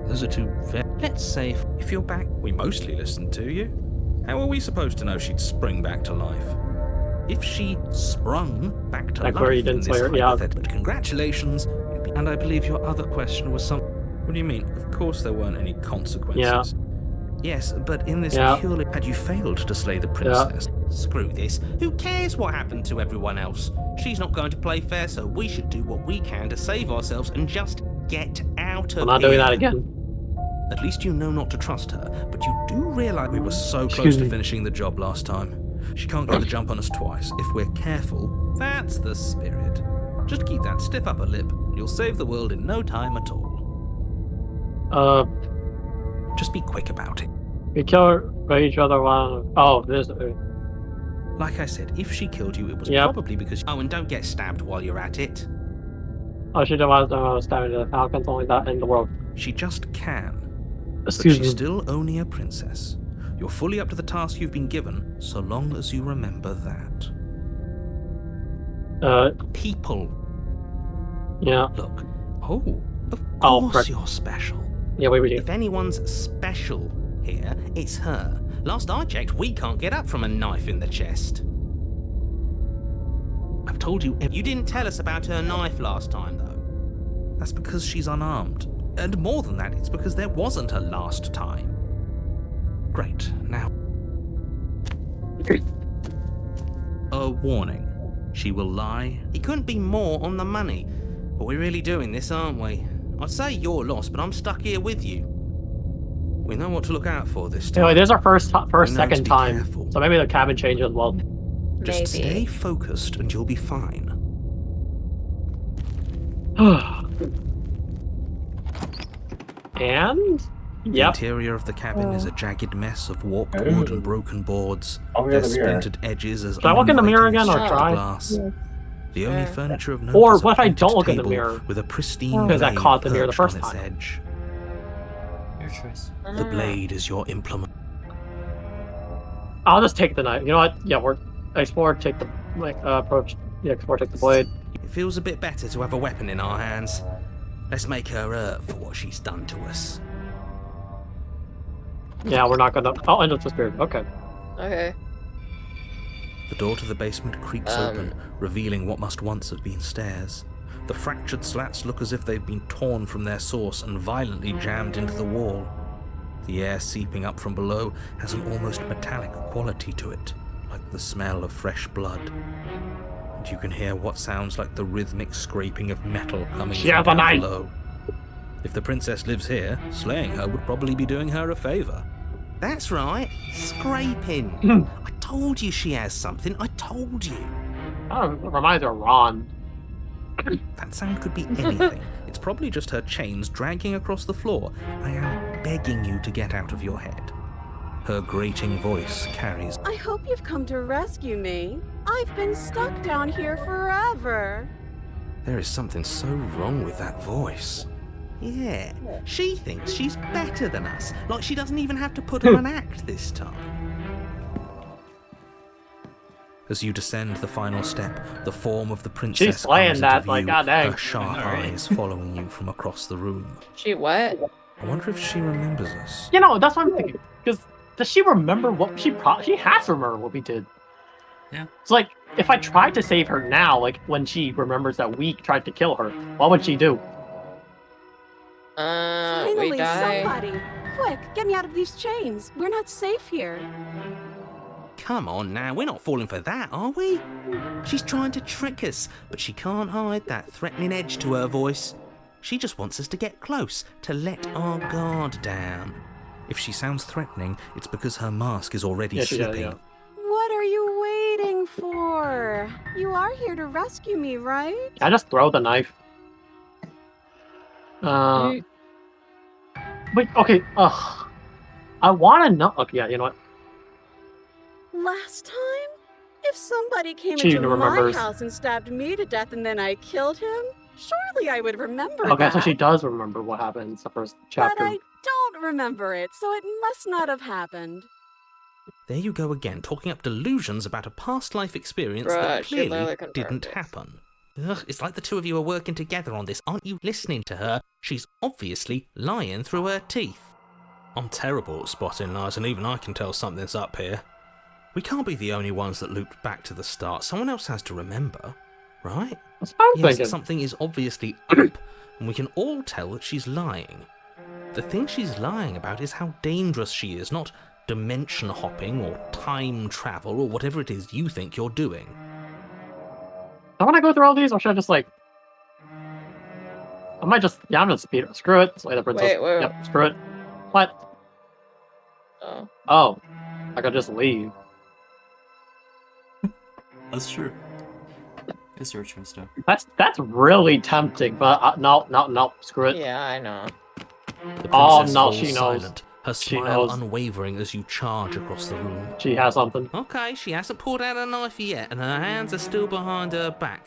those are two let's say if you're back, we mostly listened to you. How are we supposed to know she'd spring back to life? If she sprung back to Like life where you in didn't this swear, yeah. hypothetical, but congratulations. And I believe your other question was what do you mean? Of course there weren't any consequences. Yes, but in this purely... Had you failed to slay the princess... Screw this. Who cares what happened to everyone else? She's not going to play fair, so we should do what we can to save ourselves and just get out of I'm not here. doing that again. At least you know not to trust her, but you do realize we were so close to finishing the job last time. She can't get the jump on us twice. If we're careful, that's the spirit. Just keep that stiff upper lip, and you'll save the world in no time at all. Just be quick about it. We kill each other one. Oh, this. Like I said, if she killed you, it was probably because... Oh, and don't get stabbed while you're at it. Oh, she was stabbing the Falcons, only that in the world. She just can. Excuse but she's me. still only a princess. You're fully up to the task you've been given, so long as you remember that. People. Yeah. Look. Oh, of course you're special. Yeah, wait. If anyone's special here, it's her. Last I checked, we can't get up from a knife in the chest. I've told you... You didn't tell us about her knife last time, though. That's because she's unarmed. And more than that, it's because there wasn't a last time. Great, now... A warning. She will lie. It couldn't be more on the money. But we're really doing this, aren't we? I'd say you're lost, but I'm stuck here with you. We know what to look out for this time. Anyway, this is our second time. Careful. So maybe the cabin changes as well. Just stay focused and you'll be fine. And? The interior of the cabin is a jagged mess of warped wood and broken boards. Oh, Their the mirror. splintered edges as Should I look in the mirror uninviting again or as try? glass. The only furniture of note Or is a what if I pointed don't look in the table mirror? with a pristine Because I blade caught the mirror the perched first on its time. edge. Your choice. The blade is your implement. I'll just take the knife. You know what? Yeah, we're explore. Take the approach. Yeah, explore. Take the blade. It feels a bit better to have a weapon in our hands. Let's make her hurt for what she's done to us. Yeah, we're not gonna. I'll end up the spirit. Okay. Okay. The door to the basement creaks open, revealing what must once have been stairs. The fractured slats look as if they've been torn from their source and violently jammed into the wall. The air seeping up from below has an almost metallic quality to it, like the smell of fresh blood. And you can hear what sounds like the rhythmic scraping of metal coming from down below. If the princess lives here, slaying her would probably be doing her a favor. That's right, scraping. I told you she has something, I told you. That reminds me of Ron. That sound could be anything. It's probably just her chains dragging across the floor. I am begging you to get out of your head. Her grating voice carries... I hope you've come to rescue me. I've been stuck down here forever. There is something so wrong with that voice. Yeah, she thinks she's better than us, like she doesn't even have to put on an act this time. As you descend the final step, the form of the princess She's slaying comes that, into view, like, goddamn. her sharp eyes following you from across the room. She what? I wonder if she remembers us. You know, that's what I'm thinking. Because does she remember what she has to remember what we did? Yeah. It's like if I tried to save her now, like when she remembers that we tried to kill her, what would she do? Finally, we die. somebody! Quick, get me out of these chains. We're not safe here. Come on now, we're not falling for that, are we? She's trying to trick us, but she can't hide that threatening edge to her voice. She just wants us to get close, to let our guard down. If she sounds threatening, it's because her mask is already slipping. What are you waiting for? You are here to rescue me, right? I just throw the knife. Wait, okay, I want to know. Okay, yeah, you know what? Last time? If somebody came She into remembers. my house and stabbed me to death and then I killed him, surely I would remember Okay, that. so she does remember what happened in the first chapter. But I don't remember it, so it must not have happened. There you go again, talking up delusions about a past life experience Bruh, that she clearly literally confirmed didn't it. happen. Ugh, it's like the two of you are working together on this. Aren't you listening to her? She's obviously lying through her teeth. I'm terrible at spotting lies, and even I can tell something's up here. We can't be the only ones that looped back to the start. Someone else has to remember, right? That's what I'm Yes, thinking. something is obviously up, and we can all tell that she's lying. The thing she's lying about is how dangerous she is, not dimension hopping or time travel or whatever it is you think you're doing. I want to go through all these, or should I just like? I might just. Yeah, I'm gonna speed it. Screw it. Slay the princess. Wait. Yep. Screw it. What? Oh. Oh, I could just leave. That's true. It's your choice, though. That's really tempting, but no. Screw it. Yeah, I know. The Oh, princess no, falls she knows. silent, her She smile knows. unwavering as you charge across the room. She has something. Okay, she hasn't pulled out a knife yet, and her hands are still behind her back.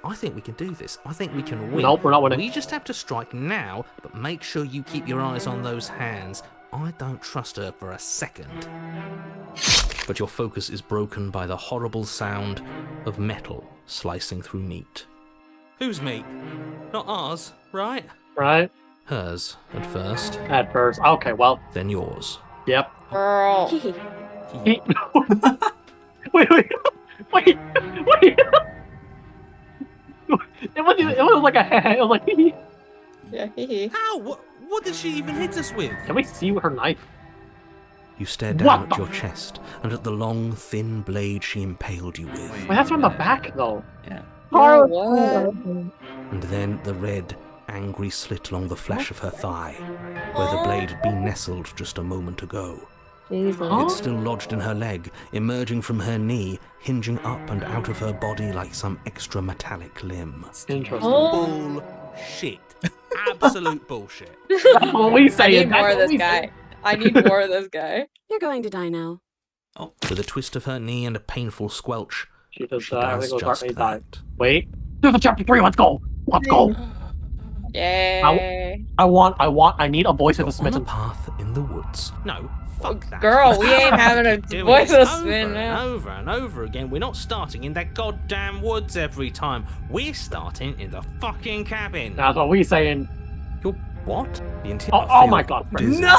I think we can do this. I think we can win. Nope, we're not winning. We just have to strike now, but make sure you keep your eyes on those hands. I don't trust her for a second. But your focus is broken by the horrible sound of metal slicing through meat. Whose meat? Not ours, right? Right? Hers, at first. At first. Okay, well. Then yours. Yep. Girl. wait. It was like a. It was like. Yeah, hee. How? What did she even hit us with? Can we see her knife? You stare down What at your chest and at the long, thin blade she impaled you with. Wait, that's from the back, though. Yeah. Oh, what? And then the red, angry slit along the flesh of her thigh, where the blade had been nestled just a moment ago. Jesus. It's still lodged in her leg, emerging from her knee, hinging up and out of her body like some extra metallic limb. Interesting. Bullshit. Absolute bullshit. That's what we I say. need more of this guy. I need more of this guy. You're going to die now. With a twist of her knee and a painful squelch, She does she everything does goes just dark, die. that. Wait. There's a chapter 3. Let's go. Let's go. Yay. I need a voice of a On a smitten. path in the woods. No, fuck that. Girl, we ain't having a Doing voice this of spin over now. and over and over again. We're not starting in that goddamn woods every time. We're starting in the fucking cabin. That's what we saying. You're what? The interior. Oh my god. Dizzy. No!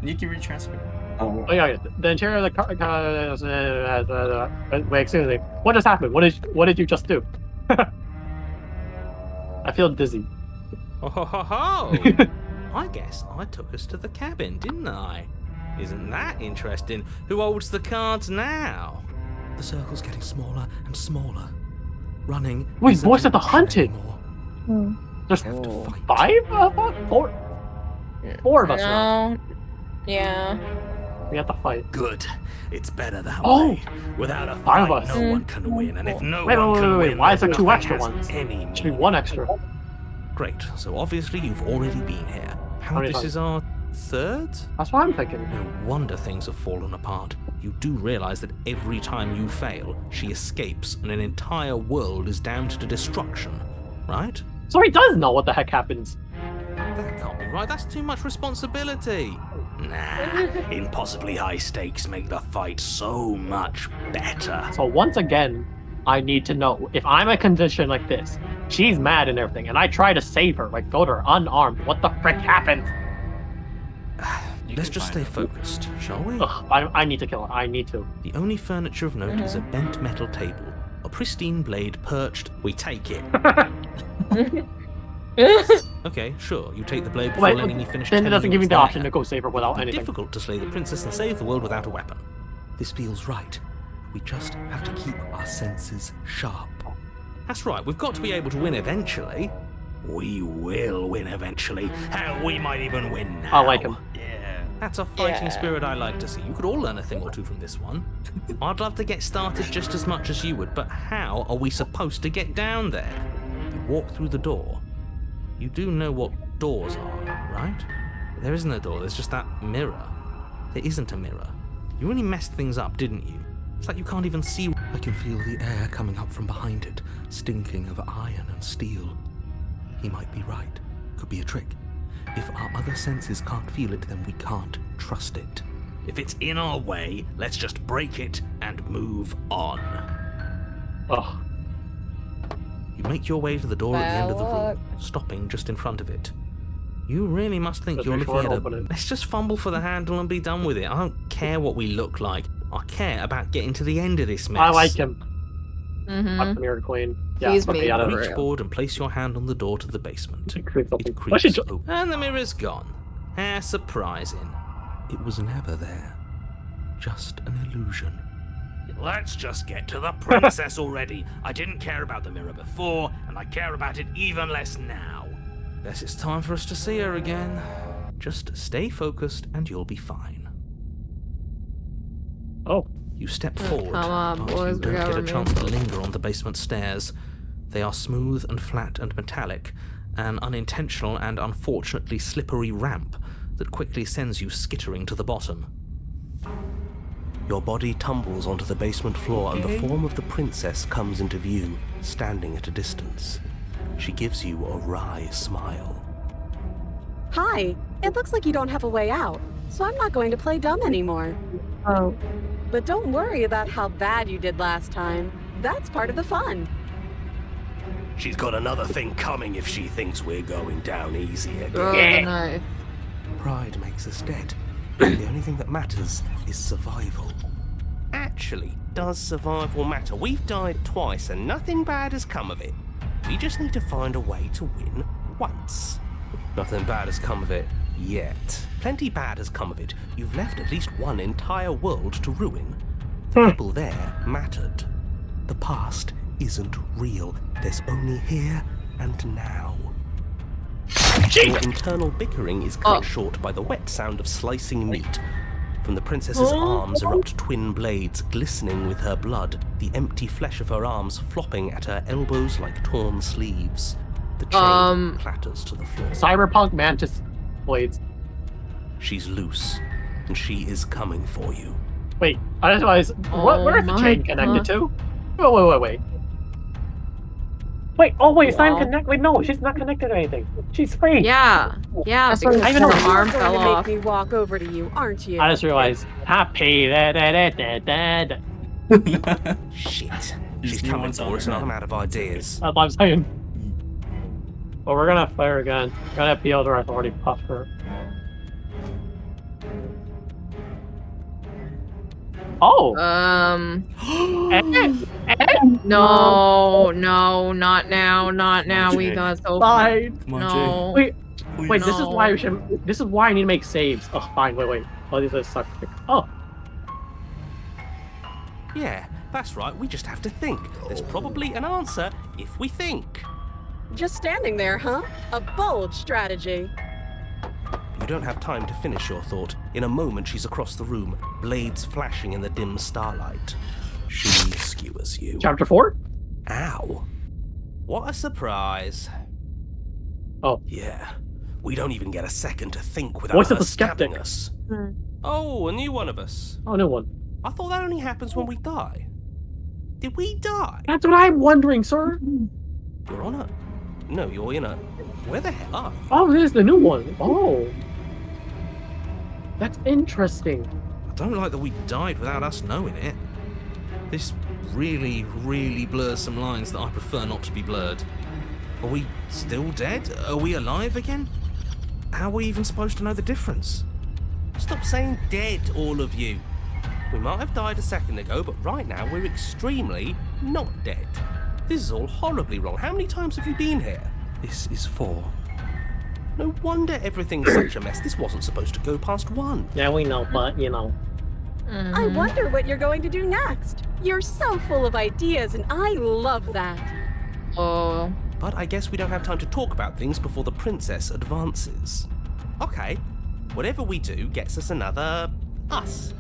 You can retransfer. Oh yeah, the interior of the car. Wait, excuse me. What just happened? What did you just do? I feel dizzy. Oh, ho, ho, ho. I guess I took us to the cabin, didn't I? Isn't that interesting? Who holds the cards now? The circle's getting smaller and smaller. Running. Wait, isn't voice an of the option hunted. anymore. There's We have to fight. 5 of us? 4 of us now. No. Yeah. We have to fight. Good. It's better that Oh! way. Without a 5 fight, of us. no one can win. And if no Wait, one can wait. win, Why is there then 2 nothing extra has ones? any Should be meaning. 1 extra. Great. So obviously you've already been here. How many This times? is our 3rd? That's what I'm thinking. No wonder things have fallen apart. You do realize that every time you fail, she escapes and an entire world is damned to destruction, right? So he does know what the heck happens. That can't be right. That's too much responsibility. Nah, impossibly high stakes make the fight so much better. So once again, I need to know if I'm in a condition like this. She's mad and everything, and I try to save her, like go to her unarmed. What the frick happens? Let's just stay focused, shall we? Ugh, I need to kill her. I need to. The only furniture of note is a bent metal table, a pristine blade perched. We take it. Okay, sure. You take the blade before Wait, letting me finish. then it telling doesn't you give me what's the option there. to go save her without It'd be anything. difficult to slay the princess and save the world without a weapon. This feels right. We just have to keep our senses sharp. That's right. We've got to be able to win eventually. We will win eventually. Hell, we might even win now. I like him. Yeah. That's a fighting Yeah. spirit I like to see. You could all learn a thing or two from this one. I'd love to get started just as much as you would, but how are we supposed to get down there? You walk through the door. You do know what doors are, right? There isn't a door, there's just that mirror. There isn't a mirror. You really messed things up, didn't you? It's like you can't even see. I can feel the air coming up from behind it, stinking of iron and steel. He might be right. Could be a trick. If our other senses can't feel it, then we can't trust it. If it's in our way, let's just break it and move on. Oh. You make your way to the door at the end of the room, stopping just in front of it. You really must think you're looking at Let's just fumble for the handle and be done with it. I don't care what we look like. I care about getting to the end of this mess. I like him. Mm-hmm. Fuck the Mirror Queen. Yeah, He's let me made out of for it. Reach forward and place your hand on the door to the basement. It creeps open. It creaks open. And the mirror's gone. How surprising. It was never there. Just an illusion. Let's just get to the princess already. I didn't care about the mirror before, and I care about it even less now. Guess it's time for us to see her again. Just stay focused and you'll be fine. Oh. You step forward, come on, but boys, you we don't gotta get a chance remove to linger on the basement stairs. They are smooth and flat and metallic, an unintentional and unfortunately slippery ramp that quickly sends you skittering to the bottom. Your body tumbles onto the basement floor and the form of the princess comes into view, standing at a distance. She gives you a wry smile. Hi, it looks like you don't have a way out, so I'm not going to play dumb anymore. Oh. But don't worry about how bad you did last time. That's part of the fun. She's got another thing coming if she thinks we're going down easy again. The knife. Pride makes us dead. The only thing that matters is survival. Actually, does survival matter? We've died twice and nothing bad has come of it. We just need to find a way to win once. Nothing bad has come of it yet. Plenty bad has come of it. You've left at least one entire world to ruin. The people there mattered. The past isn't real. There's only here and now. Your internal bickering is cut short by the wet sound of slicing meat. From the princess's arms erupt twin blades glistening with her blood, the empty flesh of her arms flopping at her elbows like torn sleeves. The chain clatters to the floor. Cyberpunk mantis blades. She's loose, and she is coming for you. Wait, I just realized, where's the chain connected to? Wait. Wait, it's not even connected. Wait, no, she's not connected to anything. She's free. Yeah, because I even know her arm You're fell going to off. make me walk over to you, aren't you? I just realized, happy. Shit. She's coming for us and I'm out of ideas. That's what I'm saying. Well, we're gonna fire again. We're gonna appeal to our authority puffer. Oh! No, not now, we got so far. No. Wait, no. this is why we should. This is why I need to make saves. Oh, fine, wait. Oh, these are suck. Oh. Yeah, that's right, we just have to think. There's probably an answer if we think. Just standing there, huh? A bold strategy. You don't have time to finish your thought. In a moment, she's across the room, blades flashing in the dim starlight. She skewers you. Chapter 4? Ow. What a surprise. Oh. Yeah. We don't even get a second to think without Voice of her the skeptic. stabbing us. Oh, a new one of us. Oh, new one. I thought that only happens when we die. Did we die? That's what I'm wondering, sir. You're on it. No, you're in it. Where the hell are you? Oh, this is the new one. Oh. That's interesting. I don't like that we died without us knowing it. This really, really blurs some lines that I prefer not to be blurred. Are we still dead? Are we alive again? How are we even supposed to know the difference? Stop saying dead, all of you. We might have died a second ago, but right now we're extremely not dead. This is all horribly wrong. How many times have you been here? This is 4. No wonder everything's such a mess. This wasn't supposed to go past 1. Yeah, we know, but, you know. I wonder what you're going to do next. You're so full of ideas, and I love that. Oh. But I guess we don't have time to talk about things before the princess advances. Okay, whatever we do gets us another us.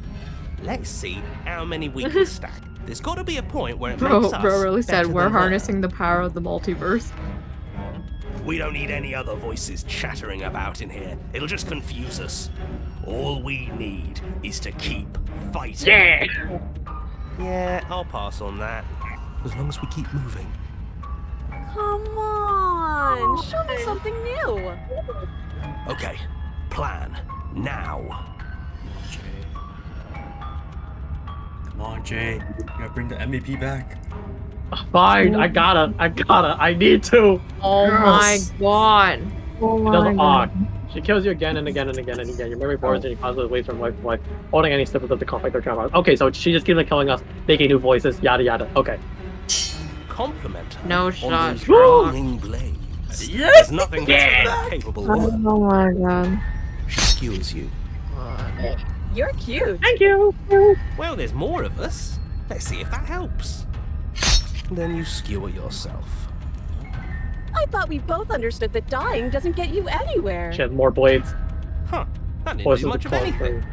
Let's see how many we can stack. There's got to be a point where it makes us Bro really said better we're than her. harnessing the power of the multiverse. We don't need any other voices chattering about in here. It'll just confuse us. All we need is to keep fighting. Yeah! Yeah, I'll pass on that. As long as we keep moving. Come on, show me something new. Okay, plan now. Come on, Jay. You gotta bring the MVP back. Fine, I gotta. I need to. Oh my god. Oh It my doesn't god. She kills you again and again and again and again. Your memory boards and you constantly waves from life to life, holding any snippets of the conflict they're trying about. Okay, so she just keeps like killing us, making new voices, yada yada. Okay. Compliment her No on shot. those gleaming blades. There's nothing less than a capable woman. Oh my god. She skewers you. You're cute. Thank you. Well, there's more of us. Let's see if that helps. Then you skewer yourself. I thought we both understood that dying doesn't get you anywhere. She has more blades. Huh. That didn't Voices do much of call anything. thing.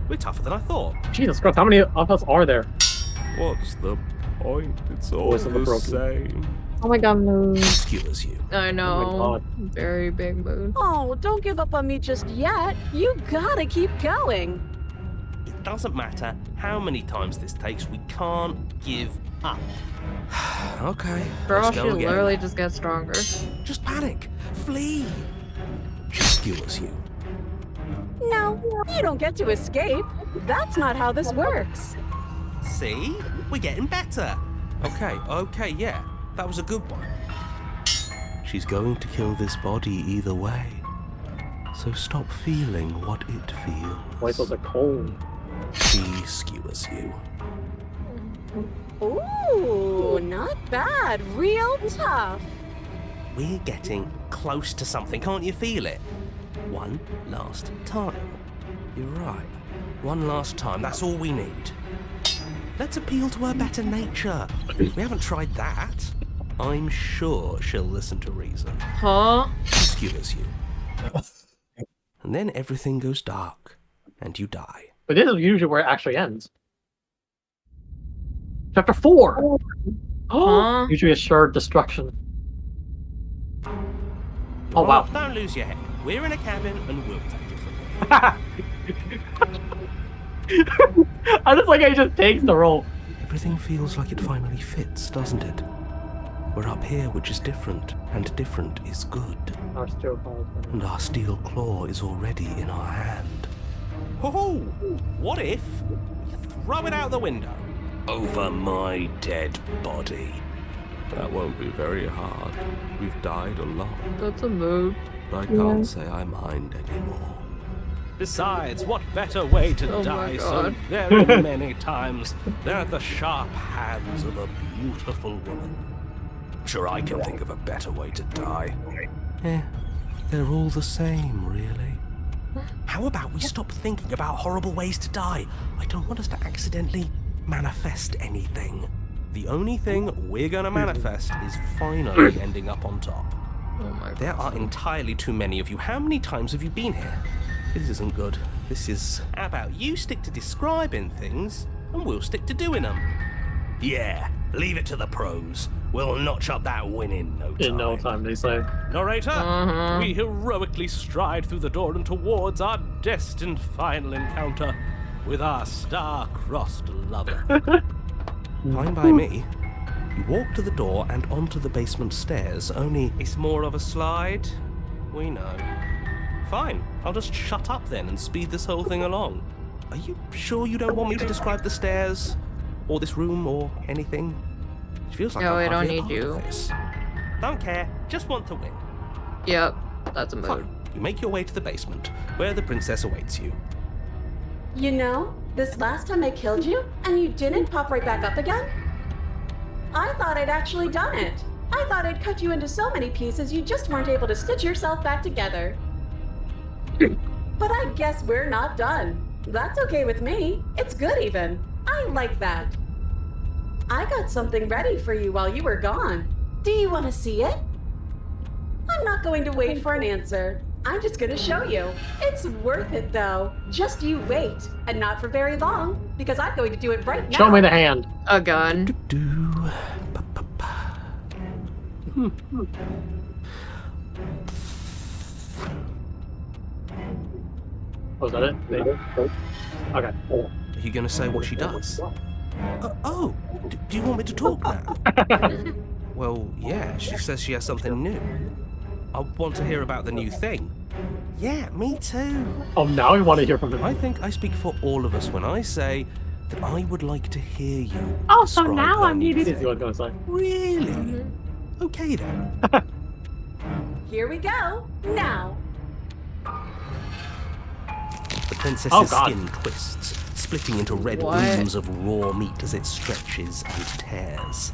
We're tougher than I thought. Jesus Christ, how many of us are there? What's the point? It's all Voice of the the broken. same. Oh my god, mood. She skewers you. I know. Oh Very big mood. Oh, don't give up on me just yet. You gotta keep going. It doesn't matter how many times this takes, we can't give up. Okay. Girl, let's she go again. literally just gets stronger. Just panic. Flee. She skewers you. No, you don't get to escape. That's not how this works. See? We're getting better. Okay, yeah. That was a good one. She's going to kill this body either way. So stop feeling what it feels. Voices are cold. She skewers you. Ooh, not bad. Real tough. We're getting close to something, can't you feel it? One last time. You're right. One last time, that's all we need. Let's appeal to her better nature. We haven't tried that. I'm sure she'll listen to reason. Huh? She skewers you. And then everything goes dark, and you die. But this is usually where it actually ends. Chapter 4! Huh? Usually assured destruction. Oh Well, wow. Don't lose your head. We're in a cabin, and we'll take it from here. I just like how he just takes the role. Everything feels like it finally fits, doesn't it? We're up here, which is different, and different is good. Our steel claws. And our steel claw is already in our hand. Ho-ho! What if you throw it out the window? Over my dead body. That won't be very hard. We've died a lot. That's a mood. But I can't say I mind anymore. Besides, what better way to Oh my die so God. very many times than at the sharp hands of a beautiful woman? Sure, I can think of a better way to die. They're all the same, really. How about we stop thinking about horrible ways to die? I don't want us to accidentally manifest anything. The only thing we're gonna manifest is finally ending up on top. Oh my god. There are entirely too many of you. How many times have you been here? This isn't good. This is... How about you stick to describing things, and we'll stick to doing them? Yeah, leave it to the pros. We'll notch up that win in no time. In no time, they say. Narrator, we heroically stride through the door and towards our destined final encounter with our star-crossed lover. Fine by me. You walk to the door and onto the basement stairs, only it's more of a slide. We know. Fine, I'll just shut up then and speed this whole thing along. Are you sure you don't want me to describe the stairs, or this room, or anything? It feels like No, I'm I don't hardly a need part of you. this. Don't care, just want to win. Yep, that's a mood. Fine, you make your way to the basement, where the princess awaits you. You know, this last time I killed you, and you didn't pop right back up again? I thought I'd actually done it. I thought I'd cut you into so many pieces you just weren't able to stitch yourself back together. But I guess we're not done. That's okay with me. It's good even. I like that. I got something ready for you while you were gone. Do you want to see it? I'm not going to wait for an answer. I'm just going to show you. It's worth it though. Just you wait. And not for very long, because I'm going to do it right now. Show me the hand. A gun. Was that it? Okay. Are you going to say what she does? Do you want me to talk now? Well, yeah, she says she has something new. I want to hear about the new thing. Yeah, me too. Oh, now we want to hear from him. I think I speak for all of us when I say that I would like to hear you. Oh, so describe now her I'm new needing this. thing. What I was gonna say. Really? Okay then. Here we go. Now. The princess's Oh, God. skin twists, splitting into red What? reams of raw meat as it stretches and tears.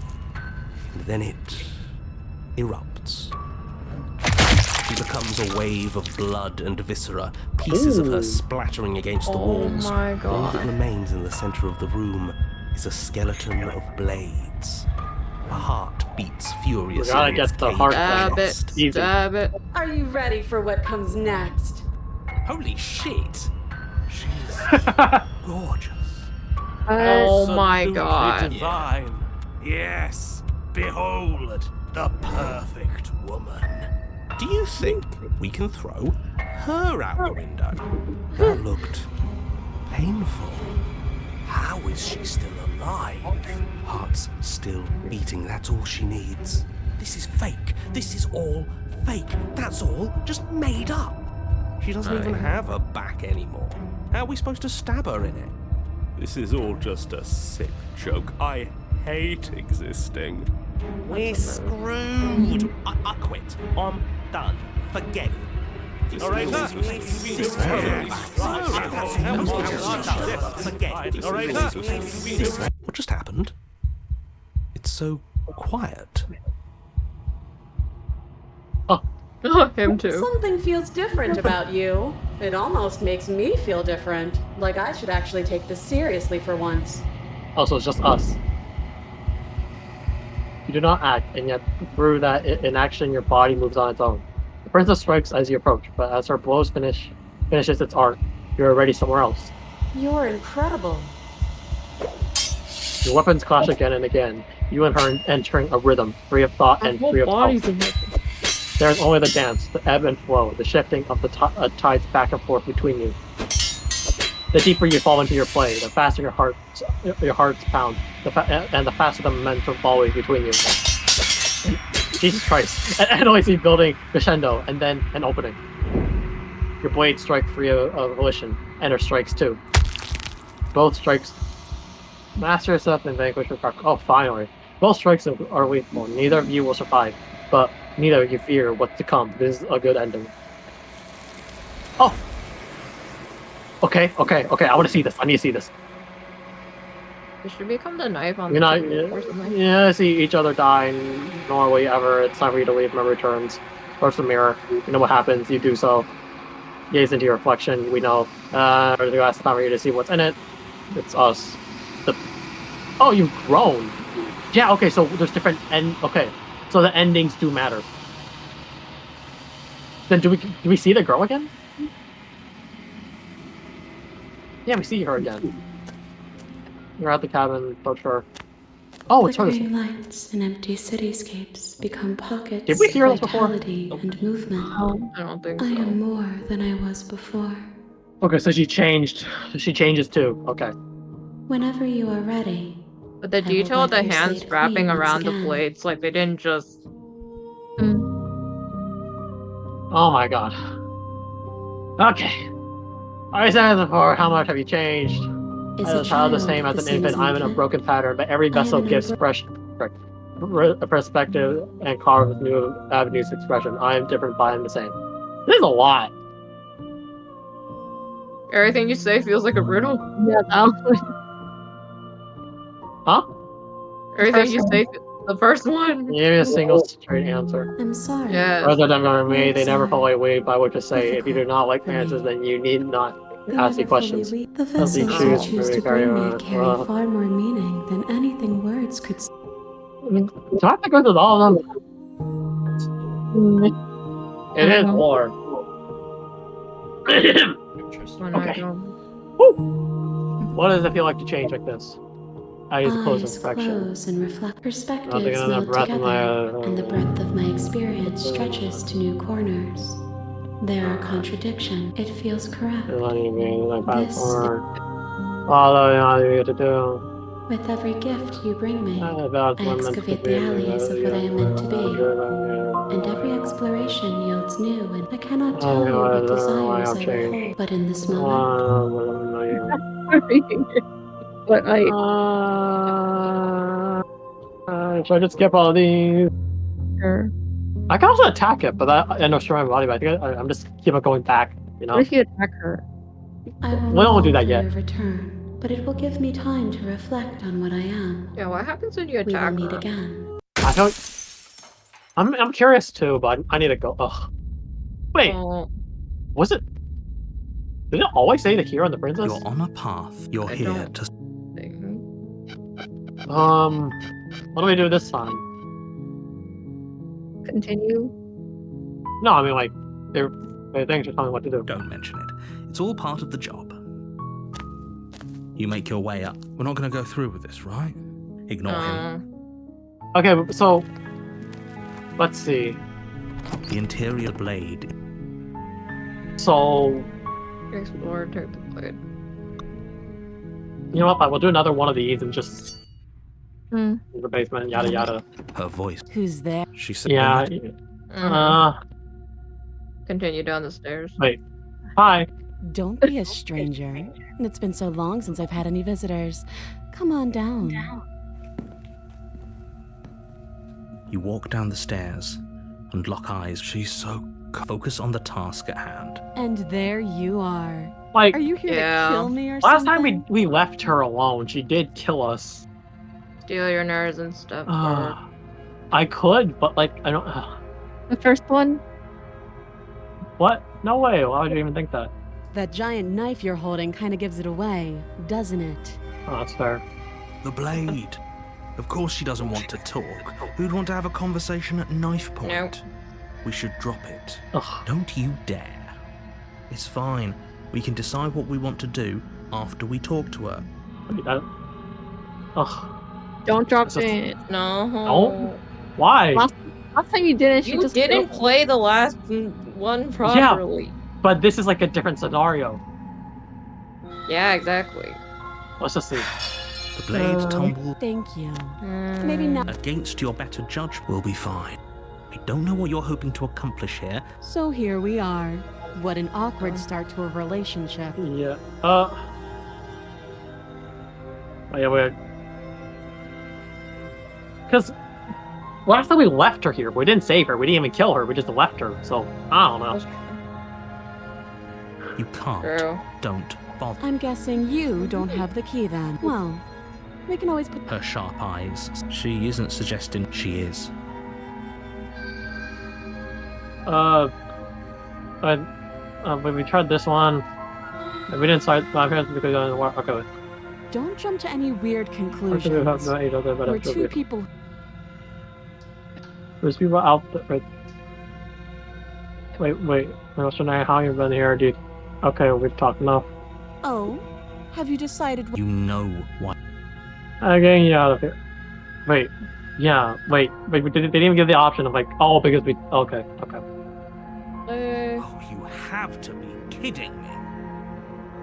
And then it erupts. She becomes a wave of blood and viscera, pieces of her splattering against the walls. Oh my All that god. remains in the center of the room is a skeleton of blades. A heart beats furiously gotta in its get the cage heart of Stab it. chest. Easy. Stab it. Are you ready for what comes next? Holy shit! She's gorgeous. Oh my Absolutely god. divine. Yes, behold the perfect woman. Do you think we can throw her out the window? That looked painful. How is she still alive? Heart's still beating, that's all she needs. This is fake. This is all fake. That's all just made up. She doesn't even have a back anymore. How are we supposed to stab her in it? This is all just a sick joke. I hate existing. We're screwed. I quit. I'm done. Forget it. All right, What just happened? It's so quiet. Him too. Something feels different about you. It almost makes me feel different. Like I should actually take this seriously for once. Also, it's just us. You do not act, and yet through that inaction, your body moves on its own. The princess strikes as you approach, but as her blows finishes its arc, you're already somewhere else. You're incredible. Your weapons clash again and again, you and her entering a rhythm, free of thought and free of thought. There is only the dance, the ebb and flow, the shifting of the tides back and forth between you. The deeper you fall into your play, the faster your hearts pound, and the faster the momentum follows between you. Jesus Christ! And only see building crescendo, and then an opening. Your blades strike free of volition, and her strikes too. Both strikes master yourself and vanquish your power. Oh, finally! Both strikes are lethal. Neither of you will survive, but neither of you fear what's to come. This is a good ending. Oh. Okay. I want to see this. I need to see this. It should become the knife on You're the not. table or something. Yeah, see each other die normally ever. It's time for you to leave memory turns. Approach the mirror. You know what happens. You do so. Gaze into your reflection. We know. The last time for you to see what's in it. It's us. Oh, you've grown. Yeah. Okay. So there's different Okay. So the endings do matter. Then do we see the girl again? Yeah, we see her again. You're at the cabin, approach her. Oh, it's her. Flickering lights and empty cityscapes become pockets Did we of hear this before? vitality and movement. I don't think I so. am more than I was before. Okay, so she changed. She changes too. Okay. Whenever you are ready. But the I will detail of the wipe your hands slate wrapping clean once around the again. blades, like they didn't just. Oh my god. Okay. I said before, how much have you changed? As a child, the same as an infant, I'm in a broken pattern, but every vessel gives fresh perspective and carves new avenues of expression. I am different, but I am the same. This is a lot. Everything you say feels like a riddle. Yeah, that Huh? Everything you say, the first one. Give me a single straight answer. I'm sorry. Yes. Rather than going me, they never Sorry. politely wait by what to say. If you do not like the answers, then you need not ask the questions. The As vessels you you choose, choose maybe to carry bring me on. carry far more meaning than anything words could say. Do I have to go through all of them? It is war. When Okay. I don't. What does it feel like to change like this? I use close Eyes inspection. close and reflect. Not Perspectives taking enough meld breath in together, my. and the breadth of my experience stretches to new corners. There are contradictions. It feels correct. This, Although you know what you get to do. with every gift you bring me, That's I what I'm meant to excavate be. the alleys of what I am meant to be. And every exploration yields new, and I cannot tell you what desires I will hold. But in this moment, But should I just skip all these? Sure. I can also attack it, but I know destroy my body. But I think I'm just keep on going back. You know. What if you attack her? I will We don't do that for yet. your return, but it will give me time to reflect on what I am. Yeah, what happens when you We will attack meet her? again. I don't. I'm curious too, but I need to go. Ugh. Wait, Oh, was it? Did it always say the hero and the princess? You're on a path. You're I here don't to. think. What do we do this time? Continue. No, I mean like, they're things just telling me what to do. Don't mention it. It's all part of the job. You make your way up. We're not going to go through with this, right? Ignore him. Okay, so let's see. The interior blade. So Explore, take the blade. you know what? We'll do another one of these and just Hmm. in the basement, yada yada. Her voice. Who's there? She said. Yeah. Continue down the stairs. Wait. Hi. Don't be a stranger. It's been so long since I've had any visitors. Come on down. You walk down the stairs and lock eyes. She's so. Focus on the task at hand. And there you are. Like, Are you here Yeah. to kill me or last something? time we left her alone, she did kill us. Steal your nerves and stuff. Or... I could, but like I don't. The first one? What? No way. Why would you even think that? That giant knife you're holding kind of gives it away, doesn't it? Oh, that's fair. The blade. Of course she doesn't want to talk. Who'd want to have a conversation at knife point? Nope. We should drop it. Ugh. Don't you dare. It's fine. We can decide what we want to do after we talk to her. Ugh. Don't drop This is- it. No. No? Why? Last time you didn't. She You just didn't killed- play the last one properly. But this is like a different scenario. Yeah, exactly. Let's just see. The blade tumbled Thank you. Maybe not. against your better judgment. Will be fine. I don't know what you're hoping to accomplish here. So here we are. What an awkward start to a relationship. Yeah. Oh yeah, wait. Because last time we left her here, we didn't save her. We didn't even kill her. We just left her. So I don't know. You can't. True. Don't bother. I'm guessing you don't have the key then. Well, we can always put. Her sharp eyes. She isn't suggesting she is. But we tried this one. We didn't start because it doesn't work. Okay. Don't jump to any weird conclusions. We're We're two people. There's people out there. Wait. What's your name? How you been here, dude? Okay, we've talked enough. Oh, have you decided? You know what. Getting you out of here. Wait. Yeah. Wait. They didn't even give the option of like, oh, because we. Okay. Oh, you have to be kidding me.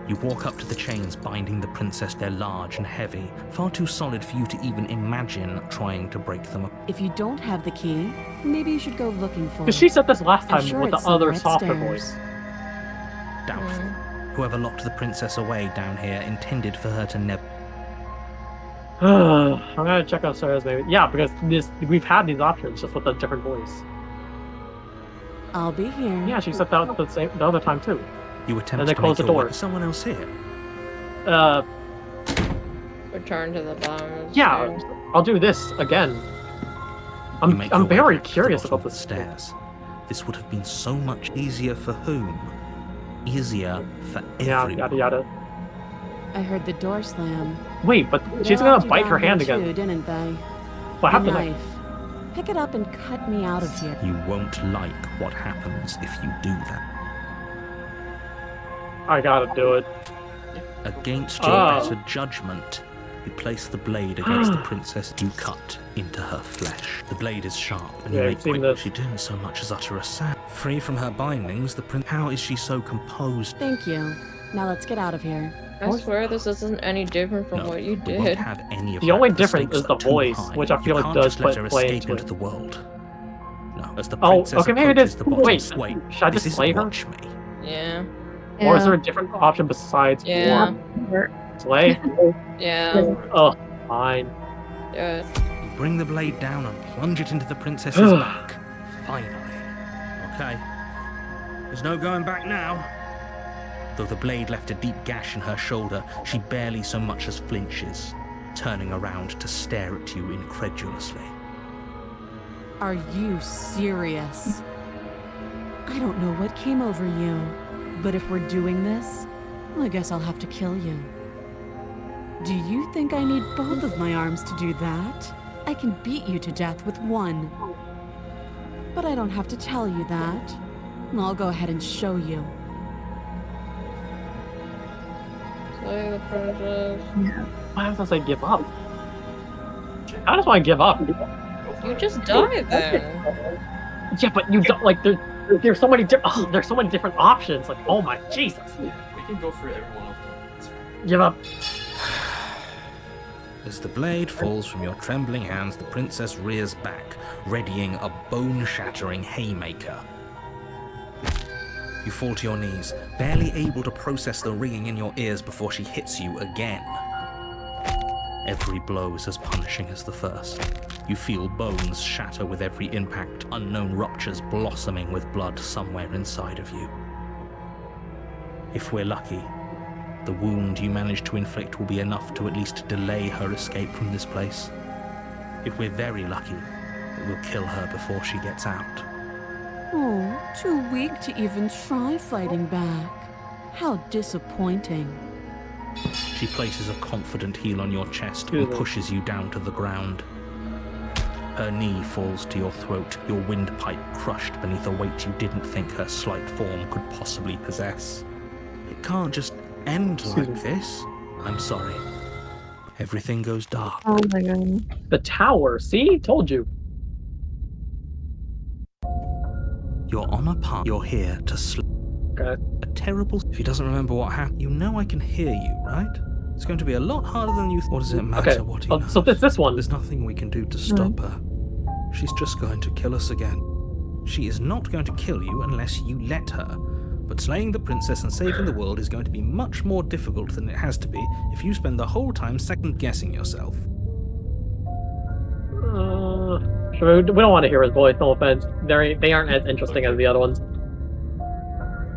You walk up to the chains binding the princess. They're large and heavy, far too solid for you to even imagine trying to break them up. If you don't have the key, maybe you should go looking for it. Because she said this last I'm time sure with the it's other somewhere softer upstairs. voice. Doubtful. Whoever locked the princess away down here intended for her to never. I'm gonna check upstairs maybe. Yeah, because we've had these options just with a different voice. I'll be here. Yeah, she said that the other time too. You attempt And they to close make the your way- door. Is someone else here? Return to the bottom. Of the Yeah, stairs. I'll do this again. You make your I'm way very back to the curious bottom about of the this. stairs. This would have been so much easier for whom? Easier for Yeah, everyone. yada yada. I heard the door slam. Wait, but They she's locked gonna you bite down her hand here again. too, didn't they? What The happened? knife. Pick it up and cut me out of here. You won't like what happens if you do that. I gotta do it. Against your better judgment, you place the blade against the princess. You cut into her flesh. The blade is sharp, and Yeah, you I've make seen quick. this. She didn't so much as utter a sound. Free from her bindings, the prince. How is she so composed? Thank you. Now let's get out of here. I swear this isn't any different from what you We won't did. have any of The that. only difference stakes is the are too voice, high. which I feel You like can't does just let her play escape into into it. the world. No, as the Oh, princess okay, maybe it approaches is. the bottom. Wait, Wait, should I this just isn't slay her? Watch me. Yeah. Or is there a different option besides Yeah. war? Slay? Yeah. Oh, fine. Do it. You bring the blade down and plunge it into the princess's back. Finally. Okay. There's no going back now. Though the blade left a deep gash in her shoulder, she barely so much as flinches, turning around to stare at you incredulously. Are you serious? I don't know what came over you, but if we're doing this, I guess I'll have to kill you. Do you think I need both of my arms to do that? I can beat you to death with one. But I don't have to tell you that. I'll go ahead and show you. Slay the princess. Why does I give up? How does I give up? You just die then. Yeah, but you don't like there's so many there's so many different options. Like, oh my Jesus. We can go for every one of them. Give up. As the blade falls from your trembling hands, the princess rears back, readying a bone-shattering haymaker. You fall to your knees, barely able to process the ringing in your ears before she hits you again. Every blow is as punishing as the first. You feel bones shatter with every impact, unknown ruptures blossoming with blood somewhere inside of you. If we're lucky, the wound you manage to inflict will be enough to at least delay her escape from this place. If we're very lucky, it will kill her before she gets out. Oh, too weak to even try fighting back. How disappointing. She places a confident heel on your chest and pushes you down to the ground. Her knee falls to your throat, your windpipe crushed beneath a weight you didn't think her slight form could possibly possess. It can't just end like this. I'm sorry. Everything goes dark. Oh my god. The tower, see? Told you. You're on a path. You're here to sleep. Okay. A terrible... If he doesn't remember what happened, you know I can hear you, right? It's going to be a lot harder than you... What does it matter Okay. what he knows? So it's this one. There's nothing we can do to stop her. She's just going to kill us again. She is not going to kill you unless you let her. But slaying the princess and saving the world is going to be much more difficult than it has to be if you spend the whole time second-guessing yourself. We don't want to hear his voice, no offense. They aren't as interesting as the other ones.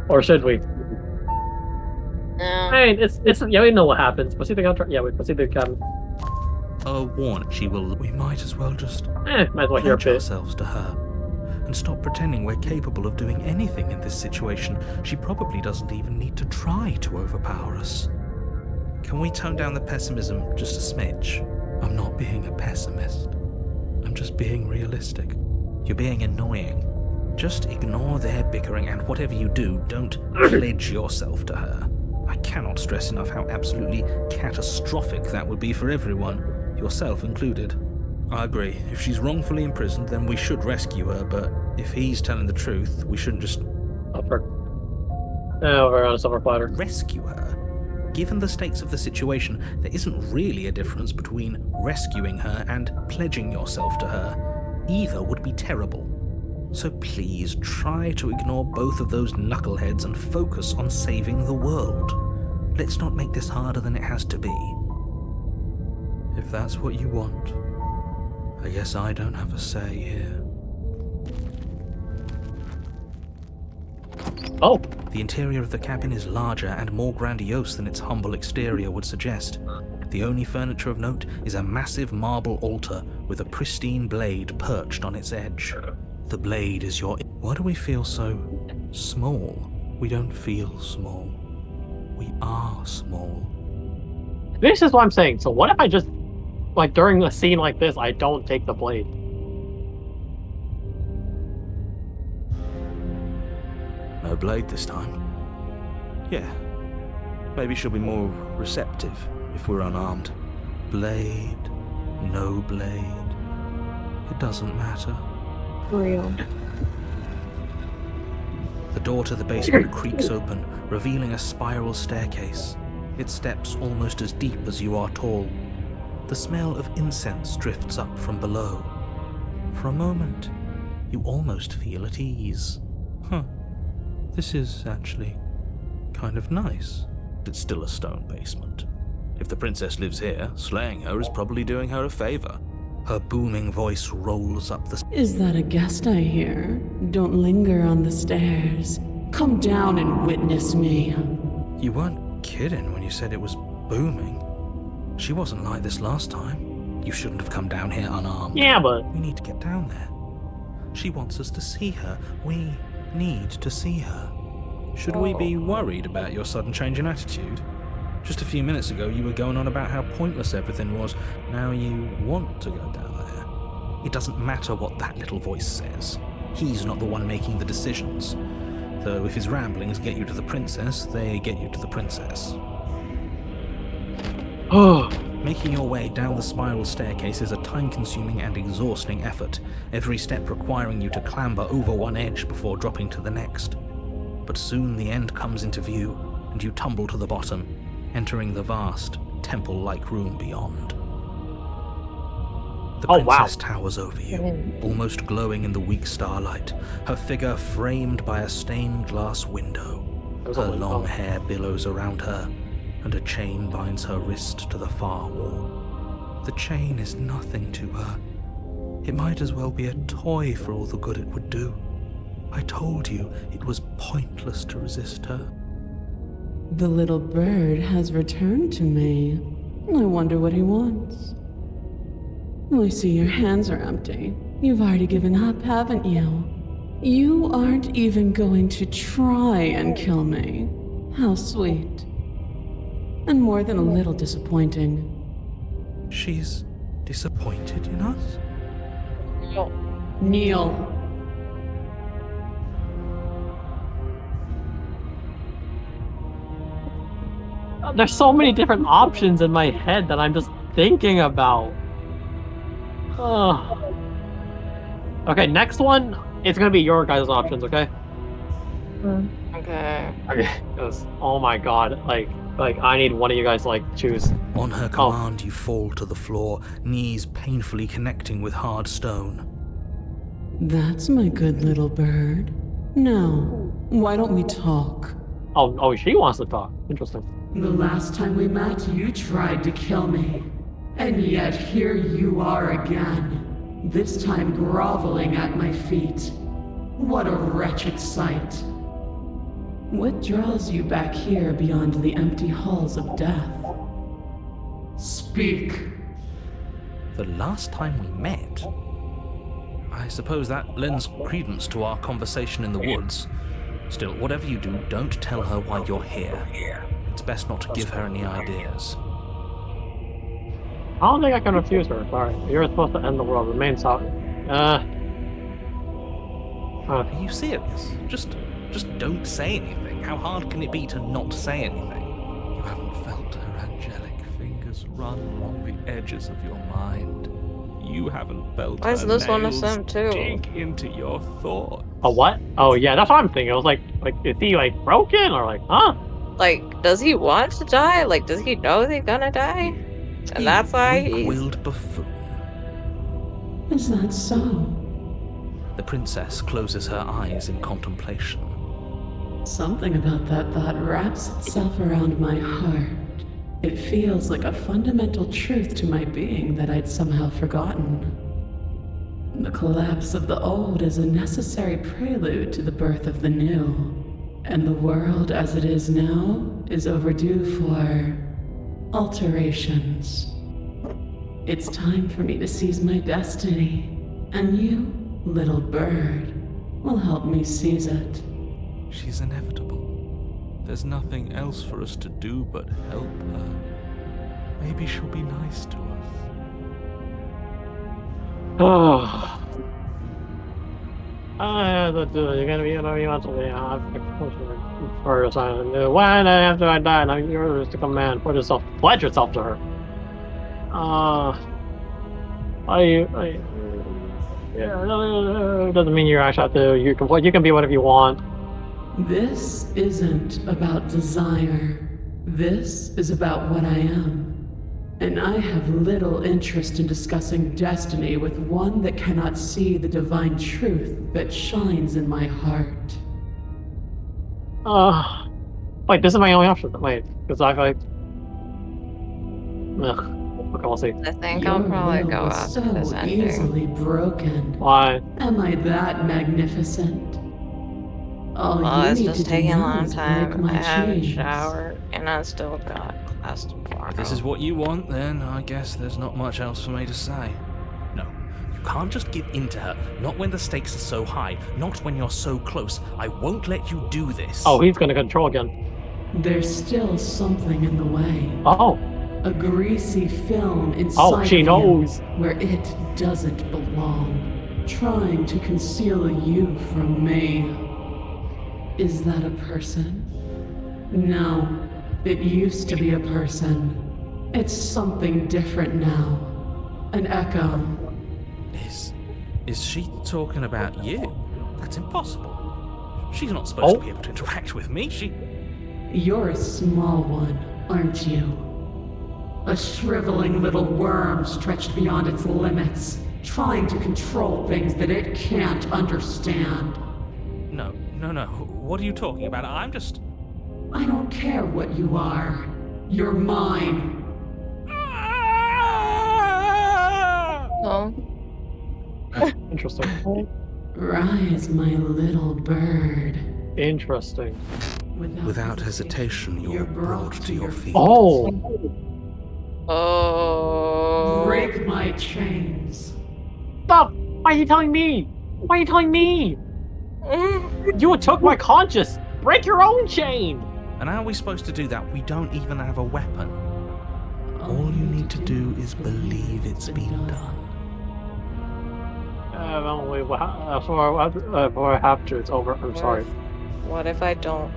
Or should we? No. I mean, it's yeah, we know what happens. Proceed the contract. Yeah, we proceed the Warn, she will... We might as well just... might as well hear a pledge bit. ourselves to her. And stop pretending we're capable of doing anything in this situation. She probably doesn't even need to try to overpower us. Can we tone down the pessimism just a smidge? I'm not being a pessimist. I'm just being realistic. You're being annoying. Just ignore their bickering, and whatever you do, don't pledge yourself to her. I cannot stress enough how absolutely catastrophic that would be for everyone, yourself included. I agree. If she's wrongfully imprisoned, then we should rescue her, but if he's telling the truth, we shouldn't just... We're on a silver platter. Rescue her? Given the stakes of the situation, there isn't really a difference between rescuing her and pledging yourself to her. Either would be terrible. So please, try to ignore both of those knuckleheads and focus on saving the world. Let's not make this harder than it has to be. If that's what you want, I guess I don't have a say here. Oh! The interior of the cabin is larger and more grandiose than its humble exterior would suggest. The only furniture of note is a massive marble altar with a pristine blade perched on its edge. The blade is your... Why do we feel so small? We don't feel small. We are small. This is what I'm saying. So what if I just, like, during a scene like this, I don't take the blade? No blade this time. Yeah. Maybe she'll be more receptive if we're unarmed. Blade, no blade. It doesn't matter. Real. The door to the basement creaks open, revealing a spiral staircase. Its steps almost as deep as you are tall. The smell of incense drifts up from below. For a moment, you almost feel at ease. This is actually kind of nice. It's still a stone basement. If the princess lives here, slaying her is probably doing her a favor. Her booming voice rolls up the... Is that a guest I hear? Don't linger on the stairs. Come down and witness me. You weren't kidding when you said it was booming. She wasn't like this last time. You shouldn't have come down here unarmed. Yeah, but We need to get down there. She wants us to see her. We need to see her. Should we be worried about your sudden change in attitude? Just a few minutes ago, you were going on about how pointless everything was. Now you want to go down there. It doesn't matter what that little voice says. He's not the one making the decisions. Though if his ramblings get you to the princess, they get you to the princess. Making your way down the spiral staircase is a time-consuming and exhausting effort, every step requiring you to clamber over one edge before dropping to the next. But soon the end comes into view, and you tumble to the bottom, entering the vast, temple-like room beyond. The princess towers over you, almost glowing in the weak starlight, her figure framed by a stained glass window. Her long hair billows around her, and a chain binds her wrist to the far wall. The chain is nothing to her. It might as well be a toy for all the good it would do. I told you it was pointless to resist her. The little bird has returned to me. I wonder what he wants. I see your hands are empty. You've already given up, haven't you? You aren't even going to try and kill me. How sweet. And more than a little disappointing. She's disappointed in us? Kneel. There's so many different options in my head that I'm just thinking about. Okay, next one, it's gonna be your guys' options, okay? Okay. Okay. Because, oh my god, like I need one of you guys to choose. On her command, you fall to the floor, knees painfully connecting with hard stone. That's my good little bird. Now, why don't we talk? Oh, she wants to talk. Interesting. The last time we met, you tried to kill me. And yet here you are again. This time groveling at my feet. What a wretched sight. What draws you back here beyond the empty halls of death? Speak. The last time we met? I suppose that lends credence to our conversation in the woods. Still, whatever you do, don't tell her why you're here. It's best not to give her any ideas. I don't think I can refuse her. Sorry. You're supposed to end the world. Remain silent. Are you serious? Just don't say anything. How hard can it be to not say anything? You haven't felt her angelic fingers run along the edges of your mind. You haven't felt Why is her this one of nails them too? dig into your thoughts. A what? Oh yeah, that's what I'm thinking. I was like, is he broken or huh? Does he want to die? Does he know they're gonna die? And that's why he's... Weak-willed buffoon. Is that so? The princess closes her eyes in contemplation. Something about that thought wraps itself around my heart. It feels like a fundamental truth to my being that I'd somehow forgotten. The collapse of the old is a necessary prelude to the birth of the new. And the world as it is now is overdue for alterations. It's time for me to seize my destiny. And you, little bird, will help me seize it. She's inevitable. There's nothing else for us to do but help her. Maybe she'll be nice to us. Oh. You're gonna be whatever you want to be. For when after I die, now yours to command. Pledge yourself to her. Yeah, doesn't mean you actually have to. You can be whatever you want. This isn't about desire. This is about what I am. And I have little interest in discussing destiny with one that cannot see the divine truth that shines in my heart. Wait, this is my only option. Wait, because Okay, we'll see. I think I'll probably go after this ending. Easily broken. Why? Am I that magnificent? All Well, you it's need just to do taking a now long is break time. my I haven't chains. showered, and I still got class tomorrow. If this is what you want, then I guess there's not much else for me to say. No, you can't just give in to her. Not when the stakes are so high. Not when you're so close. I won't let you do this. Oh, he's gonna control again. There's still something in the way. Oh. A greasy film inside Oh, she of knows. you where it doesn't belong. Trying to conceal you from me. Is that a person? No. It used to be a person. It's something different now. An echo. Is she talking about you? That's impossible. She's not supposed to be able to interact with me. You're a small one, aren't you? A shriveling little worm stretched beyond its limits, trying to control things that it can't understand. No. What are you talking about? I'm just... I don't care what you are. You're mine. Oh. Interesting. Rise, my little bird. Interesting. Without hesitation, you're brought to your feet. Oh! Oh. Break my chains. Stop! Why are you telling me? Why are you telling me? You took my conscience! Break your own chain! And how are we supposed to do that? We don't even have a weapon. All you need to do is believe it's been done. Before I have to, it's over. I'm sorry. What if I don't?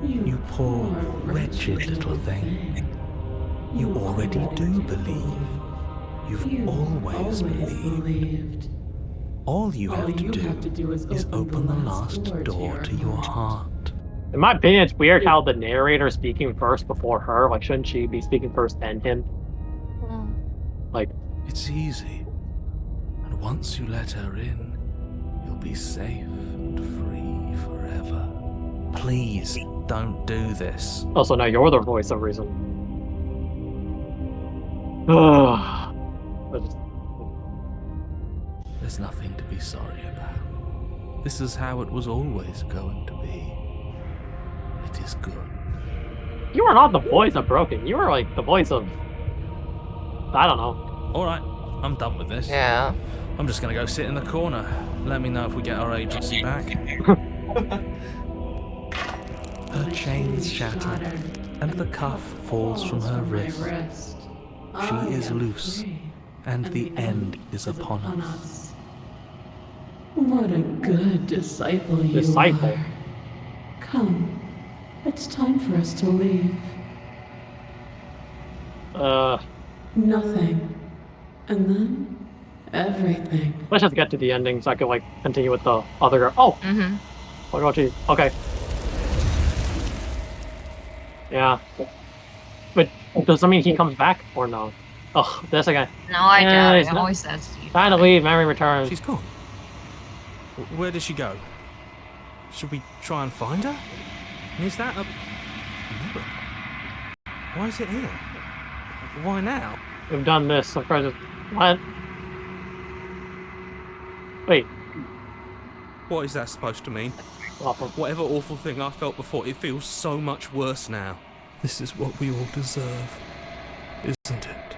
You poor, wretched little thing. You already do believe. You've always believed. All you have to do is open the last door to your heart. In my opinion, it's weird how the narrator is speaking first before her. Like, shouldn't she be speaking first and him? Like, it's easy. And once you let her in, you'll be safe and free forever. Please, don't do this. Also, now you're the voice of reason. There's nothing to be sorry about. This is how it was always going to be. It is good. You are not the voice of Broken. You are like the voice of... I don't know. Alright, I'm done with this. Yeah. I'm just gonna go sit in the corner. Let me know if we get our agency back. Her chains shatter, and the cuff falls from her wrist. She is loose, and the end is upon us. What a good disciple you are. Come, it's time for us to leave. Nothing. And then, everything. Let's just get to the ending so I can, like, continue with the other girl. Oh! What about you? Okay. Yeah. But does that mean he comes back or no? Oh, this again. No, I doubt he's it. not- Always says Steve. Trying to leave, memory returns. She's gone. Where did she go? Should we try and find her? And is that a mirror? Why is it here? Why now? We've done this. Of course, what? Wait. What is that supposed to mean? Awful. Whatever awful thing I felt before, it feels so much worse now. This is what we all deserve, isn't it?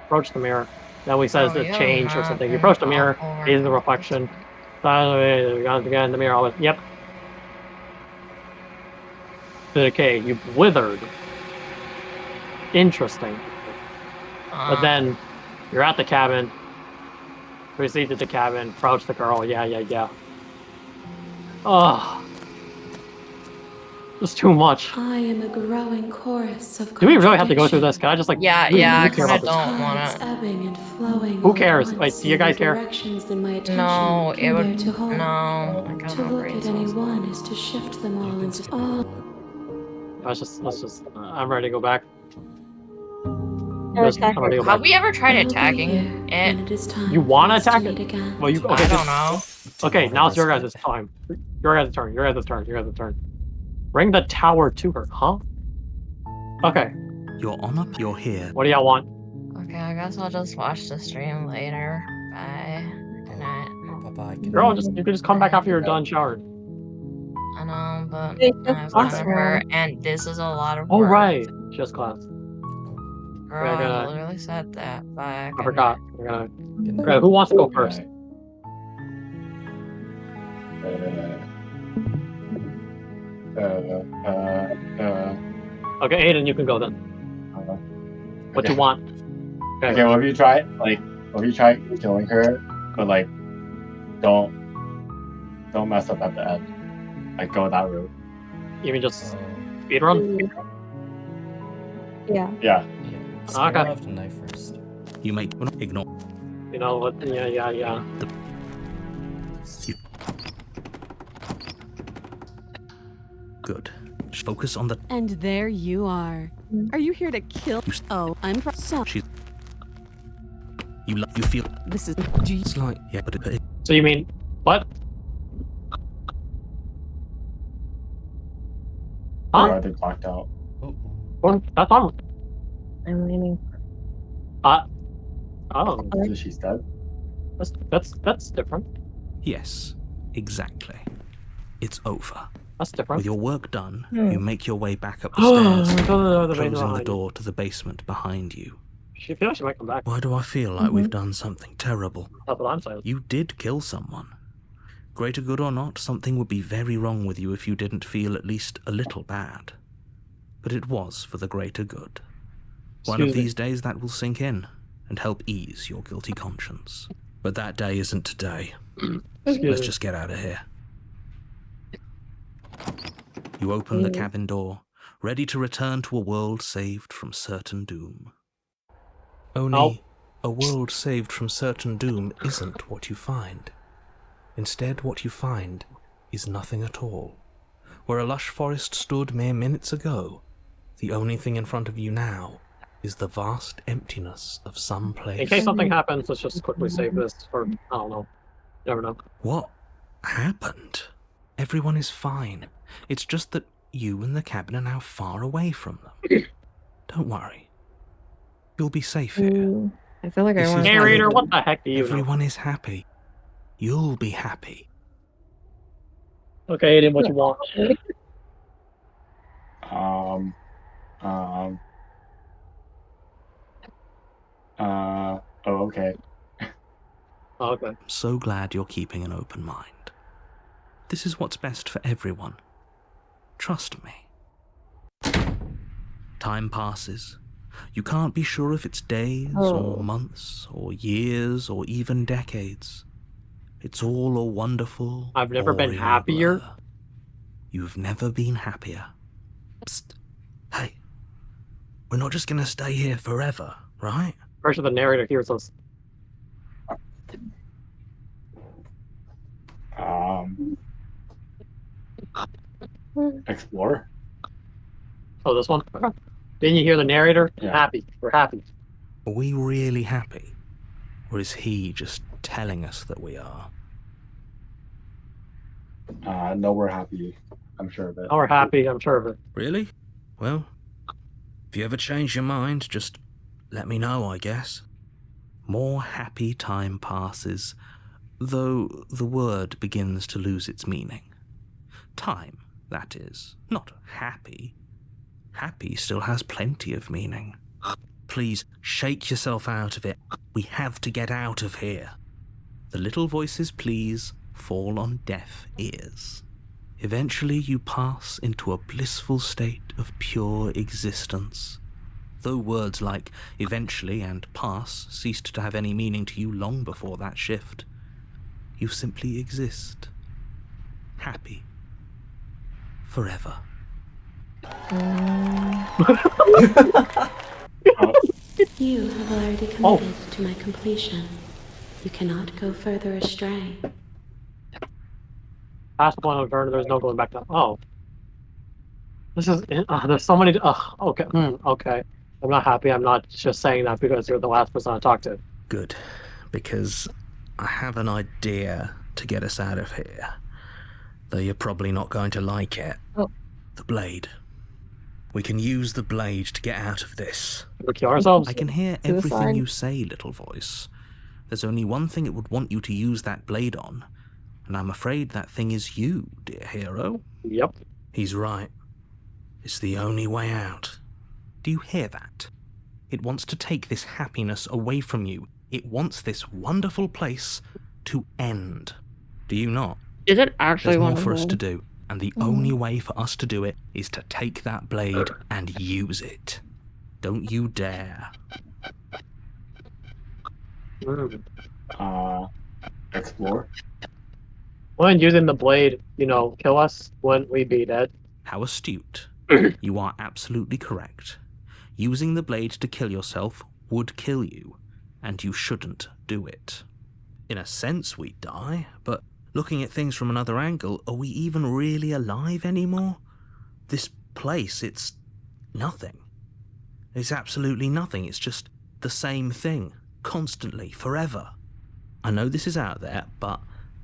Approach the mirror. Then he says Oh, to yeah, change or yeah, something. You yeah. approach the mirror, Oh, gaze the reflection. Again, the mirror always. Yep. Okay, you withered. Interesting. But then you're at the cabin. Proceed to the cabin. Approach the girl. Yeah. Oh. It's too much. I am a growing chorus of Do we really have to go through this? Can I just like... Yeah, really I care kind of about don't want to. ebbing and flowing. Who cares? Wait, do you guys care? No, it would. No, I To got look brain at cells. anyone is to shift them all into all. Let's just... I'm ready to go back. Or Just- attack I'm ready to go Have back. we ever tried I'll be attacking here it? when it is time You for wanna us to attack meet it? again. Well, you... Okay, I just- don't know. Okay, now it's your guys' time. Your guys' turn. Your guys' turn. Bring the tower to her, huh? Okay. You're on up, you're here. What do y'all want? Okay, I guess I'll just watch the stream later. Bye. Good night. Bye-bye. Girl, you can just come back after you're done showering. I know, but It's my just kind of possible. hurt, and this is a lot of Oh, work. right. Just class. Girl, We're I gonna- literally said that. Bye. I Good forgot. night. We're gonna. Okay, who wants to go first? Okay, Aiden, you can go then. What Okay. you want? Okay, well, if you try killing her, but like, don't mess up at the end. Like, go that route. You mean just speed run? Yeah. Yeah. Scare Okay. off the knife first. You may ignore. You know what? Yeah. Good. Focus on the. And there you are. Are you here to kill? Oh, I'm from. So She's. You feel. this is. It's like yeah, but it, So you mean what? Or Huh? are they blocked out? Well, that's on. I'm leaning. Oh, So she's dead? that's different. yes, exactly. It's over. That's different. With your work done, Hmm. you make your way back up the stairs, The closing the behind you. door to the basement behind you. She feels like she might come back. Why do I feel like we've done something terrible? That's what I'm saying. You did kill someone. Greater good or not, something would be very wrong with you if you didn't feel at least a little bad. But it was for the greater good. One of Excuse me. these days that will sink in and help ease your guilty conscience. But that day isn't today. Excuse Let's me. just get out of here. You open the cabin door, ready to return to a world saved from certain doom. Only a world saved from certain doom isn't what you find. Instead, what you find is nothing at all. Where a lush forest stood mere minutes ago, the only thing in front of you now is the vast emptiness of some place. In case something happens, let's just quickly save this for, I don't know. Never know. What happened? Everyone is fine. It's just that you and the cabin are now far away from them. Don't worry. You'll be safe here. I feel like This I is want Narrator, what the heck do you know? Everyone is happy. You'll be happy. Okay, Aiden, what you want? Oh, okay. Oh, okay. So glad you're keeping an open mind. This is what's best for everyone. Trust me. Time passes. You can't be sure if it's days or months or years or even decades. It's all a wonderful. I've never been boring happier. blur. You've never been happier. Psst. Hey. We're not just gonna stay here forever, right? First, the narrator hears us. Explore? Oh, this one? Okay. Didn't you hear the narrator? Yeah. Happy. We're happy. Are we really happy? Or is he just telling us that we are? No, we're happy. I'm sure of it. Oh, we're happy. I'm sure of it. Really? Well, if you ever change your mind, just let me know, I guess. More happy time passes, though the word begins to lose its meaning. Time, that is, not happy. Happy still has plenty of meaning. Please, shake yourself out of it. We have to get out of here. The little voices, please, fall on deaf ears. Eventually you pass into a blissful state of pure existence. Though words like eventually and pass ceased to have any meaning to you long before that shift, you simply exist. Happy. Forever. You have already committed to my completion. You cannot go further astray. Past point of turn, there's no going back to. Oh. This is. There's so many. Okay. Okay. I'm not happy. I'm not just saying that because you're the last person I talked to. Good, because I have an idea to get us out of here. Though you're probably not going to like it. Oh. The blade. We can use the blade to get out of this. We'll kill ourselves. I can hear everything Suicide. you say, little voice. There's only one thing it would want you to use that blade on, and I'm afraid that thing is you, dear hero. Yep. He's right. It's the only way out. Do you hear that? It wants to take this happiness away from you. It wants this wonderful place to end. Do you not? Is it actually There's more wonderful? for us to do, and the only way for us to do it is to take that blade and use it. Don't you dare. Explore. When using the blade, kill us, wouldn't we be dead? How astute. You are absolutely correct. Using the blade to kill yourself would kill you, and you shouldn't do it. In a sense, we die, but looking at things from another angle, are we even really alive anymore? This place, it's nothing. It's absolutely nothing. It's just the same thing, constantly, forever. I know this is out there, but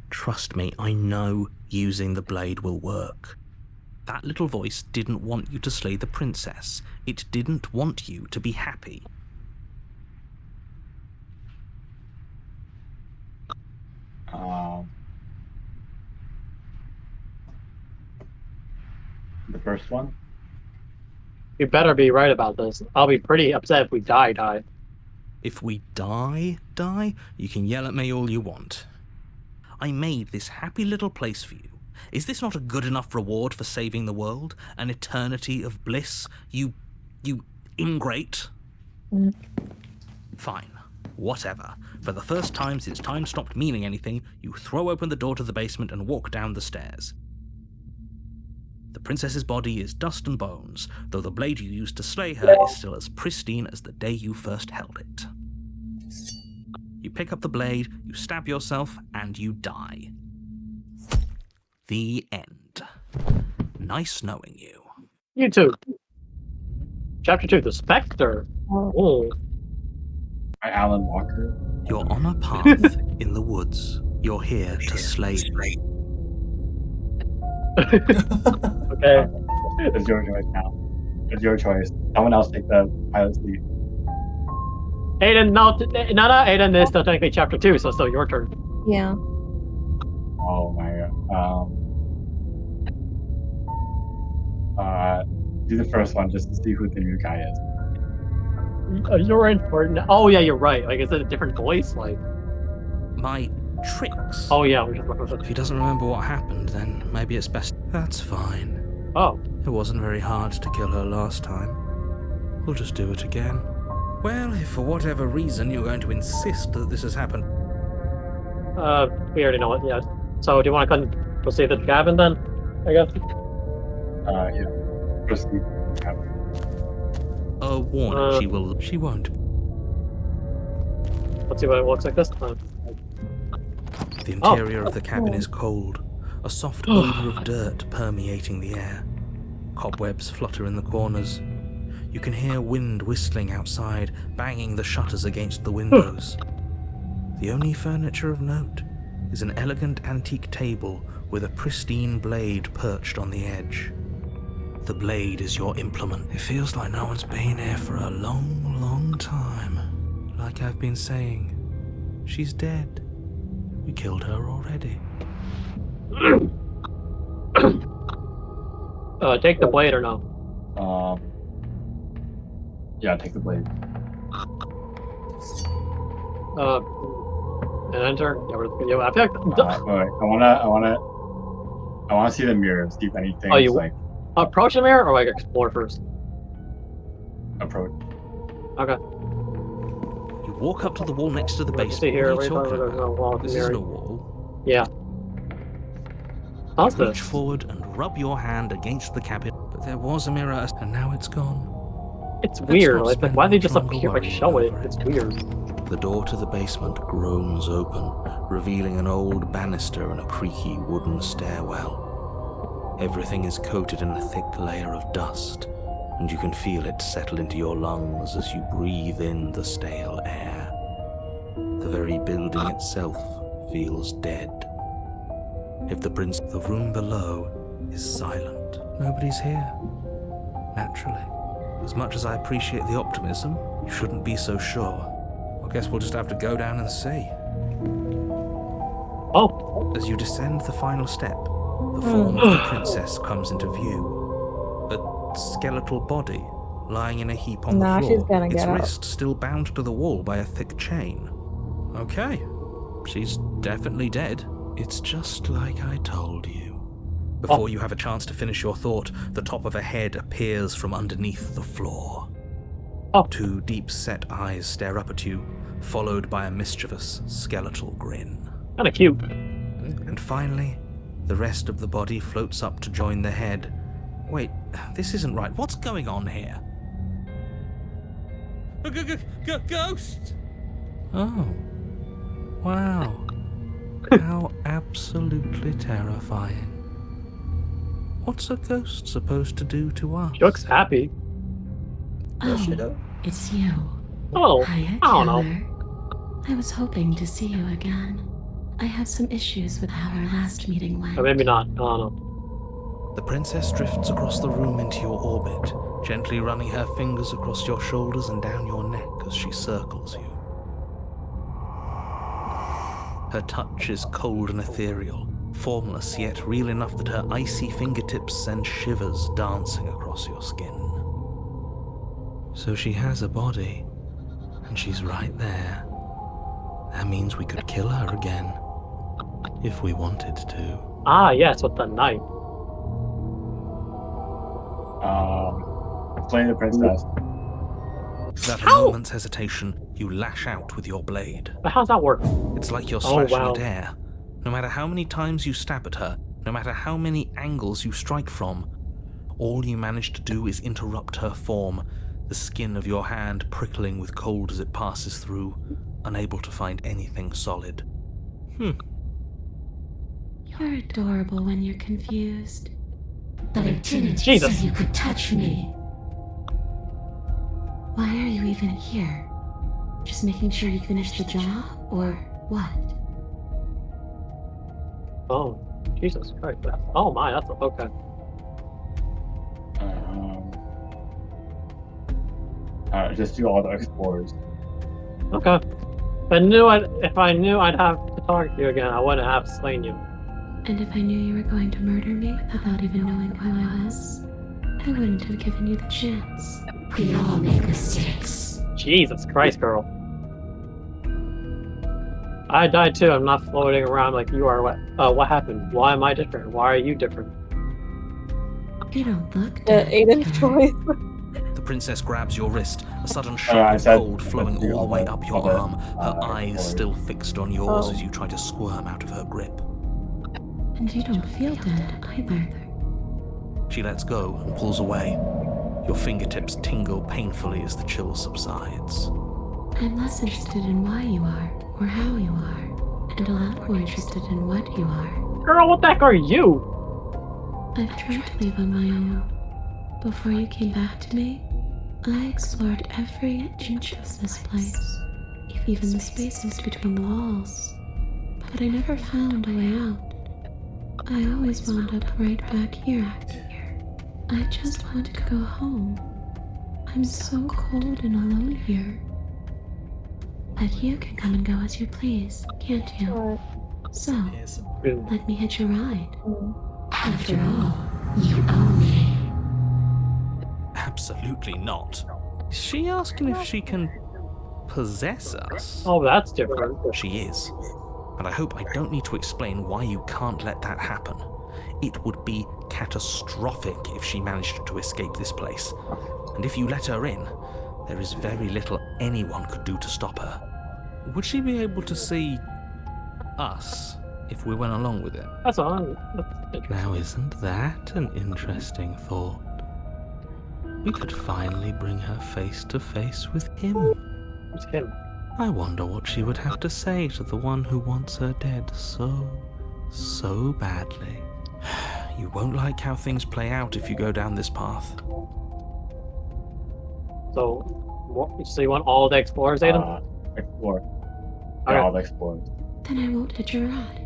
trust me, I know using the blade will work. That little voice didn't want you to slay the princess. It didn't want you to be happy. The first one? You better be right about this. I'll be pretty upset if we die. If we die, you can yell at me all you want. I made this happy little place for you. Is this not a good enough reward for saving the world? An eternity of bliss? You ingrate? Fine. Whatever. For the first time since time stopped meaning anything, you throw open the door to the basement and walk down the stairs. The princess's body is dust and bones, though the blade you used to slay her is still as pristine as the day you first held it. You pick up the blade, you stab yourself, and you die. The end. Nice knowing you. You too. Chapter 2, The Spectre. Oh. By Alan Walker. You're on a path in the woods. You're here to slay me. Okay. It's your choice now. It's your choice. Someone else take the pilot seat. Aiden, no, Aiden is still technically chapter 2, so it's still your turn. Yeah. Oh my god. Do the first one just to see who the new guy is. You're in for it. Oh yeah, you're right. Like, is it a different voice? Like my tricks. Oh yeah. If he doesn't remember what happened, then maybe it's best. That's fine. Oh. It wasn't very hard to kill her last time. We'll just do it again. Well, if for whatever reason you're going to insist that this has happened. We already know it. Yeah. So do you want to proceed to the cabin then? I guess. Yeah. Proceed to the cabin. A warning, she won't. Let's see what it looks like this time. The interior of the cabin is cold, a soft odor of dirt permeating the air. Cobwebs flutter in the corners. You can hear wind whistling outside, banging the shutters against the windows. The only furniture of note is an elegant antique table with a pristine blade perched on the edge. The blade is your implement. It feels like no one's been here for a long, long time. Like I've been saying, she's dead. We killed her already. Take the blade or no? Yeah, take the blade. And enter. Yeah, I feel like. Wait, I wanna see the mirror. See if anything. You like approach the mirror or like explore first? Approach. Okay. You walk up to the wall next to the basement. See here, what are you talking there's no wall. This isn't a wall. Yeah. How's Reach this? forward and rub your hand against the cabin, but there was a mirror, and now it's gone. It's weird. Like, why they just appear, like, show it? It's weird. The door to the basement groans open, revealing an old banister and a creaky wooden stairwell. Everything is coated in a thick layer of dust, and you can feel it settle into your lungs as you breathe in the stale air. The very building itself feels dead. The room below is silent. Nobody's here. Naturally. As much as I appreciate the optimism, you shouldn't be so sure. I guess we'll just have to go down and see. Oh. As you descend the final step, the form of the princess comes into view. A skeletal body lying in a heap on the Nah, floor, she's gonna its get up. wrist still bound to the wall by a thick chain. Okay, she's definitely dead. It's just like I told you. Before you have a chance to finish your thought, the top of a head appears from underneath the floor. Two deep-set eyes stare up at you, followed by a mischievous skeletal grin. Kinda cute. And finally, the rest of the body floats up to join the head. Wait, this isn't right. What's going on here? Ghost! Oh. Wow. How absolutely terrifying. What's a ghost supposed to do to us? She looks happy. Oh, it's you. Oh, Hiya, I don't Killer. know. I was hoping to see you again. I have some issues with how our last meeting went. Or maybe not. I don't know. The princess drifts across the room into your orbit, gently running her fingers across your shoulders and down your neck as she circles you. Her touch is cold and ethereal, formless yet real enough that her icy fingertips send shivers dancing across your skin. So she has a body, and she's right there. That means we could kill her again, if we wanted to. Ah, yes, with the knife. Slay the princess. Without a moment's hesitation, you lash out with your blade. But how's that work? It's like you're Oh, slashing wow. at air. No matter how many times you stab at her, no matter how many angles you strike from, all you manage to do is interrupt her form, the skin of your hand prickling with cold as it passes through, unable to find anything solid. You're adorable when you're confused. But I didn't Jesus. so you could touch me. Why are you even here? Just making sure you finish the job, or what? Oh, Jesus Christ. Oh my, that's okay. Just do all the explorers. Okay. If I knew I'd have to talk to you again, I wouldn't have slain you. And if I knew you were going to murder me without even knowing who I was, I wouldn't have given you the chance. We all make mistakes. Jesus Christ, girl. I died too. I'm not floating around like you are. What happened? Why am I different? Why are you different? You don't look The dead. Aiden's choice. The princess grabs your wrist, a sudden shock of cold flowing all the way up your arm, her eyes still fixed on yours as you try to squirm out of her grip. And you don't feel dead either. She lets go and pulls away. Your fingertips tingle painfully as the chill subsides. I'm less interested in why you are, or how you are, and a lot more interested in what you are. Girl, what the heck are you? I've tried to leave on my own. Before you came back to me, I explored every inch of this place, even the spaces between the walls. But I never found a way out. I always wound up right back here. I just want to go home. I'm so cold and alone here. But you can come and go as you please, can't you? So, let me hitch a ride. After all, you owe me. Absolutely not. Is she asking if she can possess us? Oh, that's different. She is. And I hope I don't need to explain why you can't let that happen. It would be catastrophic if she managed to escape this place. And if you let her in, there is very little anyone could do to stop her. Would she be able to see us if we went along with it? That's all. Now, isn't that an interesting thought? We could finally bring her face to face with him. Who's him? I wonder what she would have to say to the one who wants her dead so badly. You won't like how things play out if you go down this path. So you want all the explorers, Aiden? Explore. Okay. All the explorers. Then I won't hitch a ride.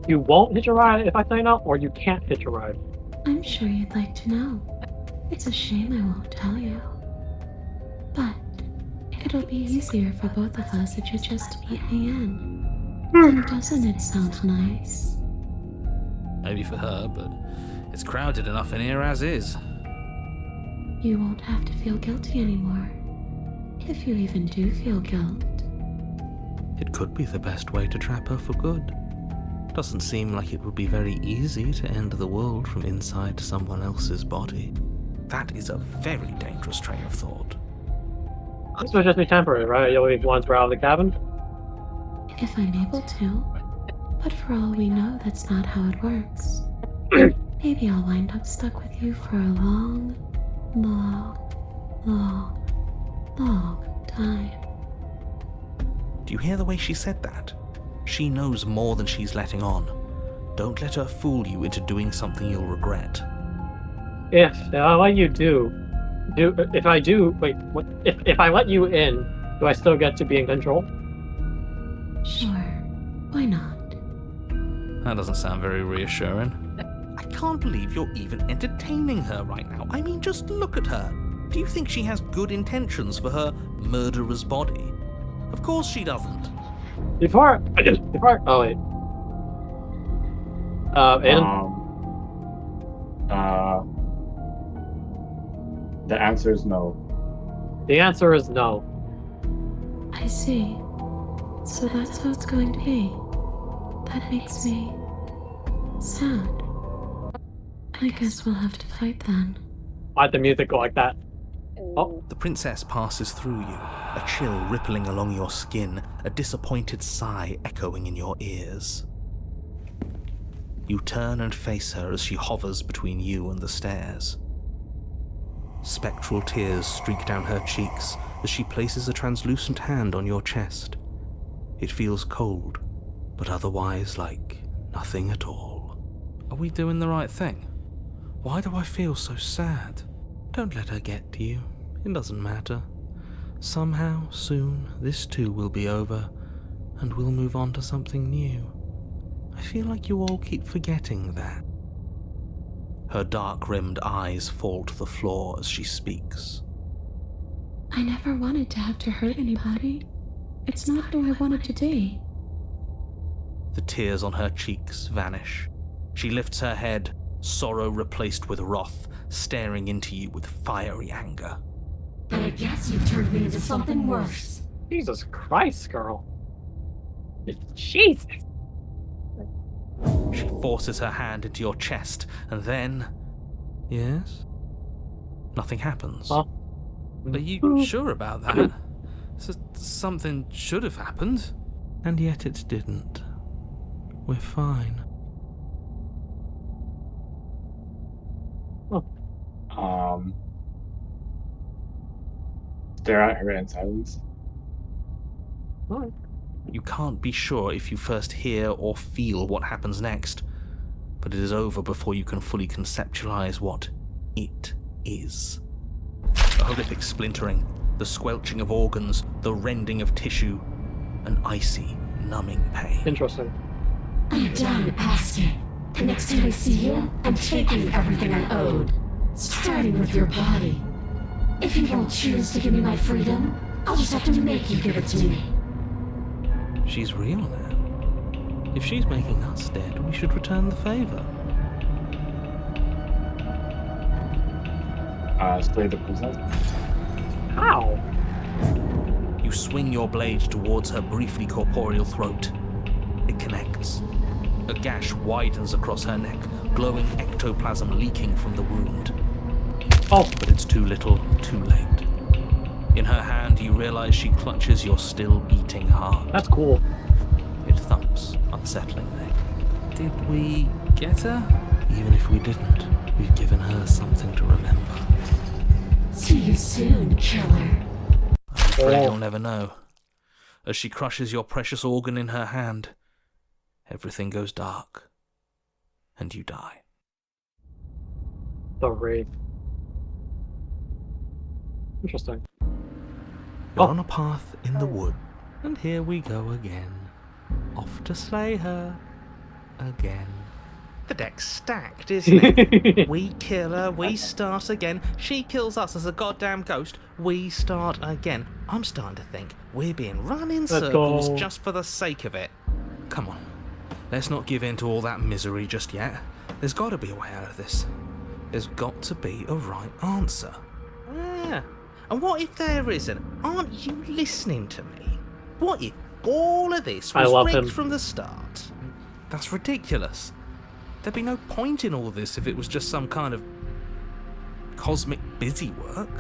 You won't hitch a ride if I say no, or you can't hitch a ride? I'm sure you'd like to know. It's a shame I won't tell you. But it'll be easier for both of us if you just let me in. And doesn't it sound nice? Maybe for her, but it's crowded enough in here as is. You won't have to feel guilty anymore. If you even do feel guilt. It could be the best way to trap her for good. Doesn't seem like it would be very easy to end the world from inside someone else's body. That is a very dangerous train of thought. This will just be temporary, right? You'll leave once we're out of the cabin? If I'm able to. But for all we know, that's not how it works. Maybe I'll wind up stuck with you for a long, long time. Do you hear the way she said that? She knows more than she's letting on. Don't let her fool you into doing something you'll regret. If I let you if I do, wait, what? If I let you in, do I still get to be in control? Sure, why not? That doesn't sound very reassuring. I can't believe you're even entertaining her right now. I mean, just look at her. Do you think she has good intentions for her murderer's body? Of course she doesn't. Before, oh wait. Aiden? The answer is no. The answer is no. I see. So that's how it's going to be. That makes me sad. I guess we'll have to fight then. Why'd the music go like that? Oh. The princess passes through you, a chill rippling along your skin, a disappointed sigh echoing in your ears. You turn and face her as she hovers between you and the stairs. Spectral tears streak down her cheeks as she places a translucent hand on your chest. It feels cold, but otherwise like nothing at all. Are we doing the right thing? Why do I feel so sad? Don't let her get to you. It doesn't matter. Somehow, soon, this too will be over, and we'll move on to something new. I feel like you all keep forgetting that. Her dark-rimmed eyes fall to the floor as she speaks. I never wanted to have to hurt anybody. It's not who I wanted to be. The tears on her cheeks vanish. She lifts her head, sorrow replaced with wrath, staring into you with fiery anger. But I guess you turned me into something worse. Jesus Christ, girl. Jesus. She forces her hand into your chest, and then... Yes? Nothing happens. Huh? Are you sure about that? Something should have happened. And yet it didn't. We're fine. Stare at her in silence. What? You can't be sure if you first hear or feel what happens next, but it is over before you can fully conceptualize what it is. The horrific splintering, the squelching of organs, the rending of tissue, an icy, numbing pain. Interesting. I'm done asking. The next time I see you, I'm taking everything I owed. Starting with your body. If you won't choose to give me my freedom, I'll just have to make you give it to me. She's real now. If she's making us dead, we should return the favor. Slay the princess. How? You swing your blade towards her briefly corporeal throat. It connects. A gash widens across her neck, glowing ectoplasm leaking from the wound. Oh, but it's too little, too late. In her hand, you realize she clutches your still beating heart. That's cool. It thumps unsettlingly. Did we get her? Even if we didn't, we've given her something to remember. See you soon, killer. I'm afraid you'll never know. As she crushes your precious organ in her hand, everything goes dark, and you die. The Wraith. Interesting. You're on a path in the wood, and here we go again. Off to slay her. Again. The deck's stacked, isn't it? We kill her, we start again. She kills us as a goddamn ghost, we start again. I'm starting to think we're being run in circles just for the sake of it. Come on, let's not give in to all that misery just yet. There's got to be a way out of this. There's got to be a right answer. Yeah. And what if there isn't? Aren't you listening to me? What if all of this was rigged from the start? That's ridiculous. There'd be no point in all this if it was just some kind of cosmic busy work.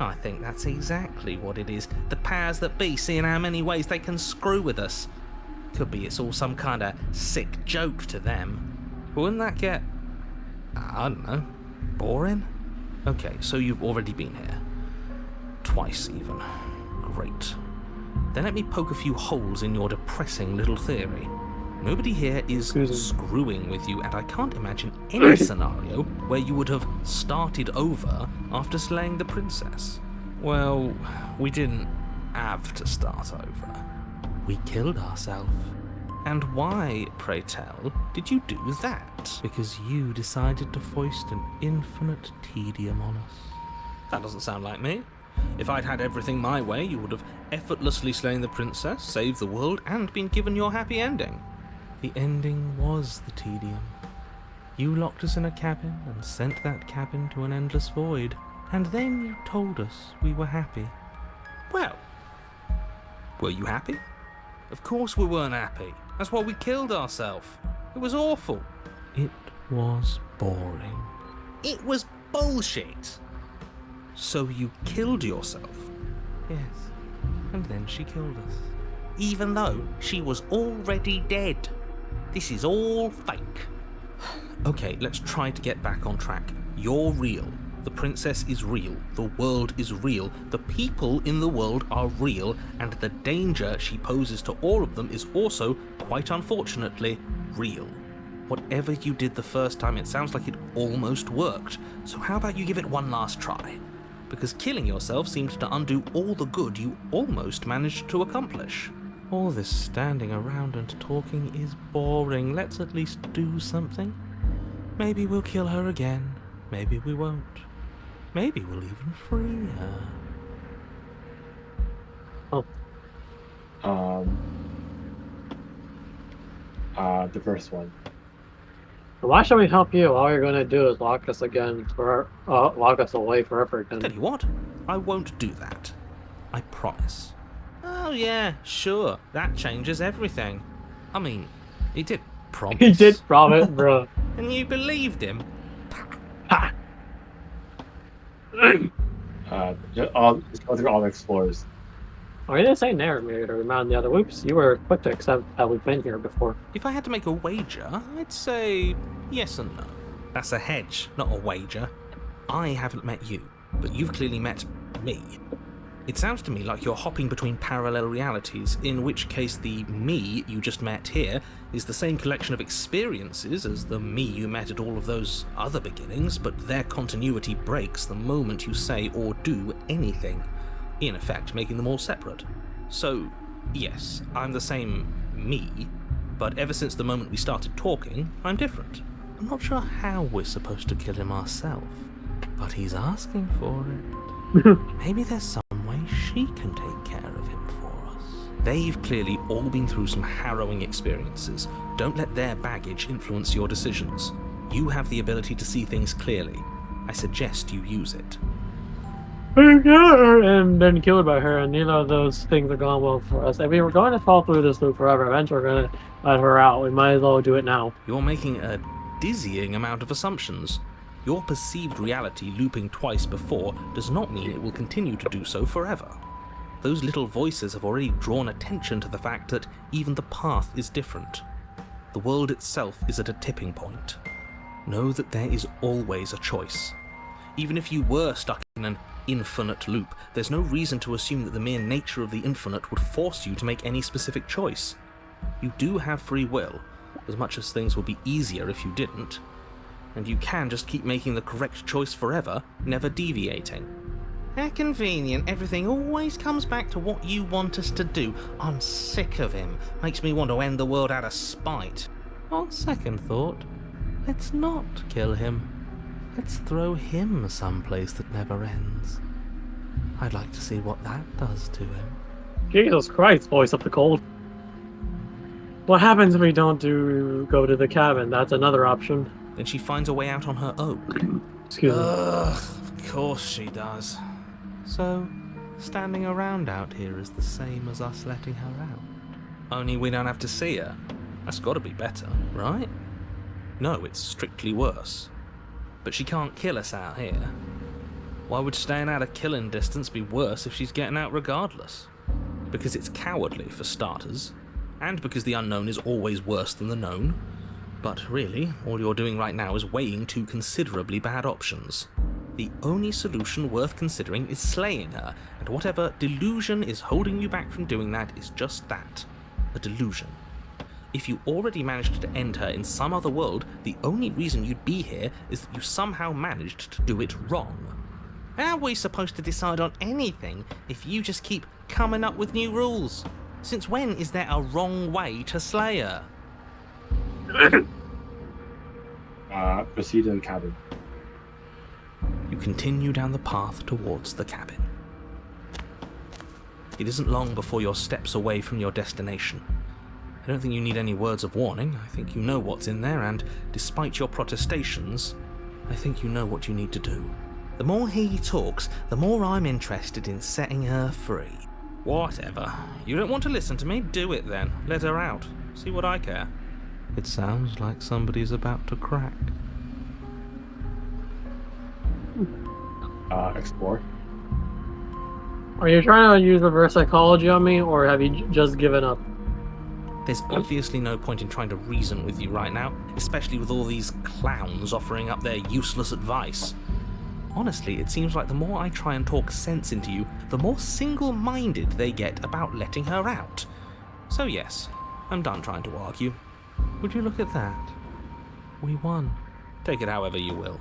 I think that's exactly what it is. The powers that be seeing how many ways they can screw with us. Could be it's all some kind of sick joke to them. Wouldn't that get, I don't know, boring? Okay, so you've already been here. Twice even. Great. Then let me poke a few holes in your depressing little theory. Nobody here is screwing with you, and I can't imagine any scenario where you would have started over after slaying the princess. Well, we didn't have to start over. We killed ourselves. And why, pray tell, did you do that? Because you decided to foist an infinite tedium on us. That doesn't sound like me. If I'd had everything my way, you would have effortlessly slain the princess, saved the world, and been given your happy ending. The ending was the tedium. You locked us in a cabin and sent that cabin to an endless void, and then you told us we were happy. Well, were you happy? Of course we weren't happy. That's why we killed ourselves. It was awful. It was boring. It was bullshit. So you killed yourself? Yes, and then she killed us. Even though she was already dead. This is all fake. Okay, let's try to get back on track. You're real. The princess is real. The world is real. The people in the world are real. And the danger she poses to all of them is also, quite unfortunately, real. Whatever you did the first time, it sounds like it almost worked. So how about you give it one last try? Because killing yourself seemed to undo all the good you almost managed to accomplish. All this standing around and talking is boring. Let's at least do something. Maybe we'll kill her again. Maybe we won't. Maybe we'll even free her. The first one. Why should we help you? All you're gonna do is lock us again lock us away forever again. Tell you what, I won't do that. I promise. Oh yeah, sure. That changes everything. I mean, he did promise. He did promise, bro. And you believed him? Just go through all the explorers. Oh, you didn't say narrator to remind the other. Whoops, you were quick to accept that we've been here before. If I had to make a wager, I'd say yes and no. That's a hedge, not a wager. I haven't met you, but you've clearly met me. It sounds to me like you're hopping between parallel realities, in which case the me you just met here is the same collection of experiences as the me you met at all of those other beginnings, but their continuity breaks the moment you say or do anything, in effect making them all separate. So, yes, I'm the same me, but ever since the moment we started talking, I'm different. I'm not sure how we're supposed to kill him ourselves, but he's asking for it. Maybe there's some way she can take care of him for us. They've clearly all been through some harrowing experiences. Don't let their baggage influence your decisions. You have the ability to see things clearly. I suggest you use it. And then killed by her, and neither of those things are going well for us. If we were going to fall through this loop forever, eventually we're going to let her out. We might as well do it now. You're making a dizzying amount of assumptions. Your perceived reality looping twice before does not mean it will continue to do so forever. Those little voices have already drawn attention to the fact that even the path is different. The world itself is at a tipping point. Know that there is always a choice. Even if you were stuck in an infinite loop, there's no reason to assume that the mere nature of the infinite would force you to make any specific choice. You do have free will, as much as things would be easier if you didn't. And you can just keep making the correct choice forever, never deviating. How convenient, everything always comes back to what you want us to do. I'm sick of him. Makes me want to end the world out of spite. On second thought, Let's not kill him. Let's throw him someplace that never ends. I'd like to see what that does to him. Jesus Christ, voice of the cold. What happens if we don't go to the cabin? That's another option. Then she finds a way out on her own. Excuse me. Of course she does. So, standing around out here is the same as us letting her out. Only we don't have to see her. That's got to be better, right? No, it's strictly worse. But she can't kill us out here. Why would staying out of killing distance be worse if she's getting out regardless? Because it's cowardly, for starters, and because the unknown is always worse than the known. But really, all you're doing right now is weighing two considerably bad options. The only solution worth considering is slaying her, and whatever delusion is holding you back from doing that is just that, a delusion. If you already managed to end her in some other world, the only reason you'd be here is that you somehow managed to do it wrong. How are we supposed to decide on anything if you just keep coming up with new rules? Since when is there a wrong way to slay her? Proceed to the cabin. You continue down the path towards the cabin. It isn't long before you're steps away from your destination. I don't think you need any words of warning. I think you know what's in there, and despite your protestations, I think you know what you need to do. The more he talks, the more I'm interested in setting her free. Whatever. You don't want to listen to me? Do it then. Let her out. See what I care. It sounds like somebody's about to crack. Explore. Are you trying to use reverse psychology on me, or have you just given up? There's obviously no point in trying to reason with you right now, especially with all these clowns offering up their useless advice. Honestly, it seems like the more I try and talk sense into you, the more single-minded they get about letting her out. So yes, I'm done trying to argue. Would you look at that? We won. Take it however you will.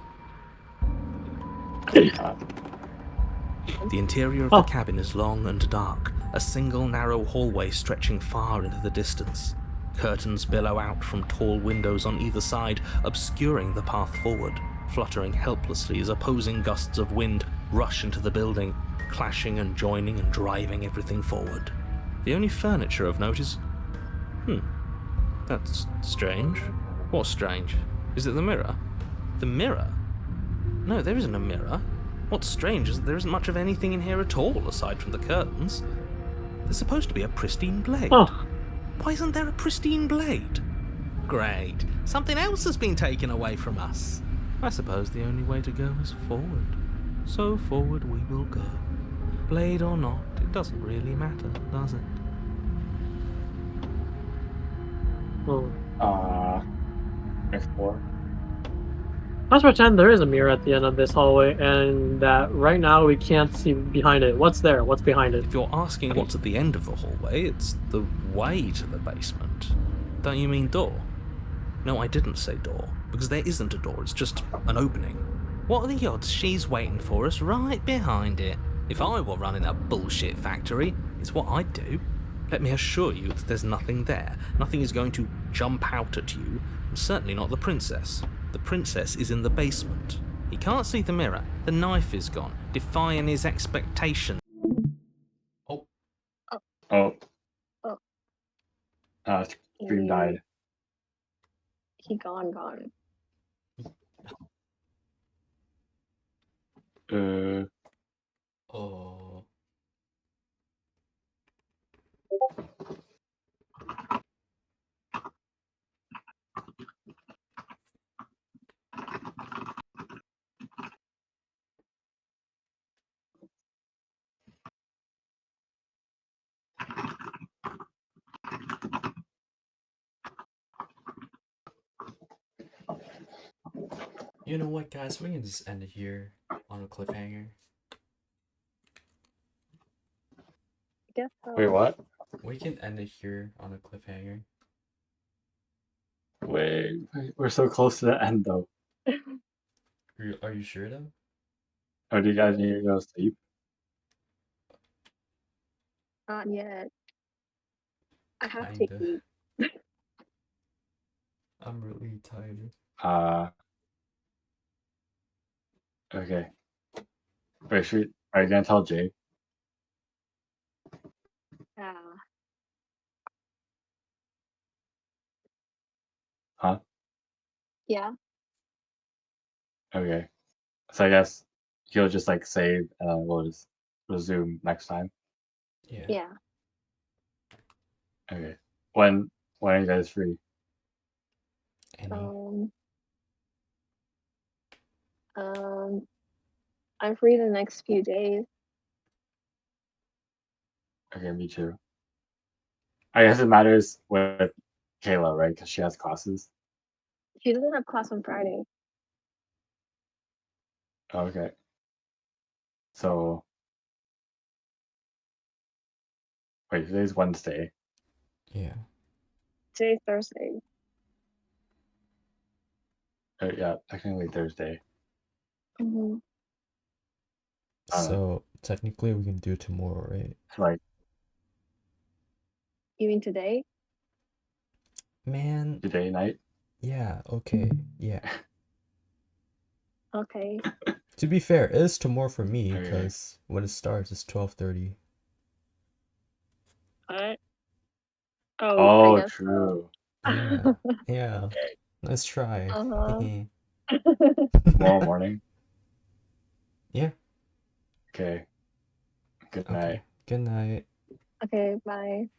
The interior of the cabin is long and dark, a single narrow hallway stretching far into the distance. Curtains billow out from tall windows on either side, obscuring the path forward, fluttering helplessly as opposing gusts of wind rush into the building, clashing and joining and driving everything forward. The only furniture of note is... That's strange. What's strange? Is it the mirror? The mirror? No, there isn't a mirror. What's strange is that there isn't much of anything in here at all, aside from the curtains. There's supposed to be a pristine blade. Oh. Why isn't there a pristine blade? Great. Something else has been taken away from us. I suppose the only way to go is forward. So forward we will go. Blade or not, it doesn't really matter, does it? Explore. Let's pretend there is a mirror at the end of this hallway, and that right now we can't see behind it. What's there? What's behind it? If you're asking what's at the end of the hallway, it's the way to the basement. Don't you mean door? No, I didn't say door, because there isn't a door, it's just an opening. What are the odds she's waiting for us right behind it? If I were running a bullshit factory, it's what I'd do. Let me assure you that there's nothing there. Nothing is going to jump out at you, and certainly not the princess. The princess is in the basement. He can't see the mirror. The knife is gone, defying his expectations. Stream died. He gone. Oh. You know what, guys? We can just end it here on a cliffhanger. Guess so. Wait, what? We can end it here on a cliffhanger. Wait, we're so close to the end though. Are you sure though? Oh, do you guys need to go to sleep? Not yet. I have to Kinda. eat. I'm really tired. Okay. Wait, are you gonna tell Jay? Yeah. Huh? Yeah. Okay. So I guess he'll just like save and we'll just resume next time. Yeah. Yeah. Okay. When are you guys free? Any? I'm free the next few days. Okay, me too. I guess it matters with Kayla, right? Because she has classes. She doesn't have class on Friday. Okay. So wait, today's Wednesday. Yeah. Today's Thursday. Yeah, technically Thursday. Mm-hmm. So technically we can do tomorrow, right? Like, You mean today? Man. Today night? Yeah, okay. Yeah. Okay. To be fair, it is tomorrow for me Okay. because when it starts it's 12:30. What? I Oh, guess true. Yeah. Yeah. Let's try. Uh-huh. Tomorrow morning. Yeah. Okay. Good Okay. night. Good night. Okay, bye.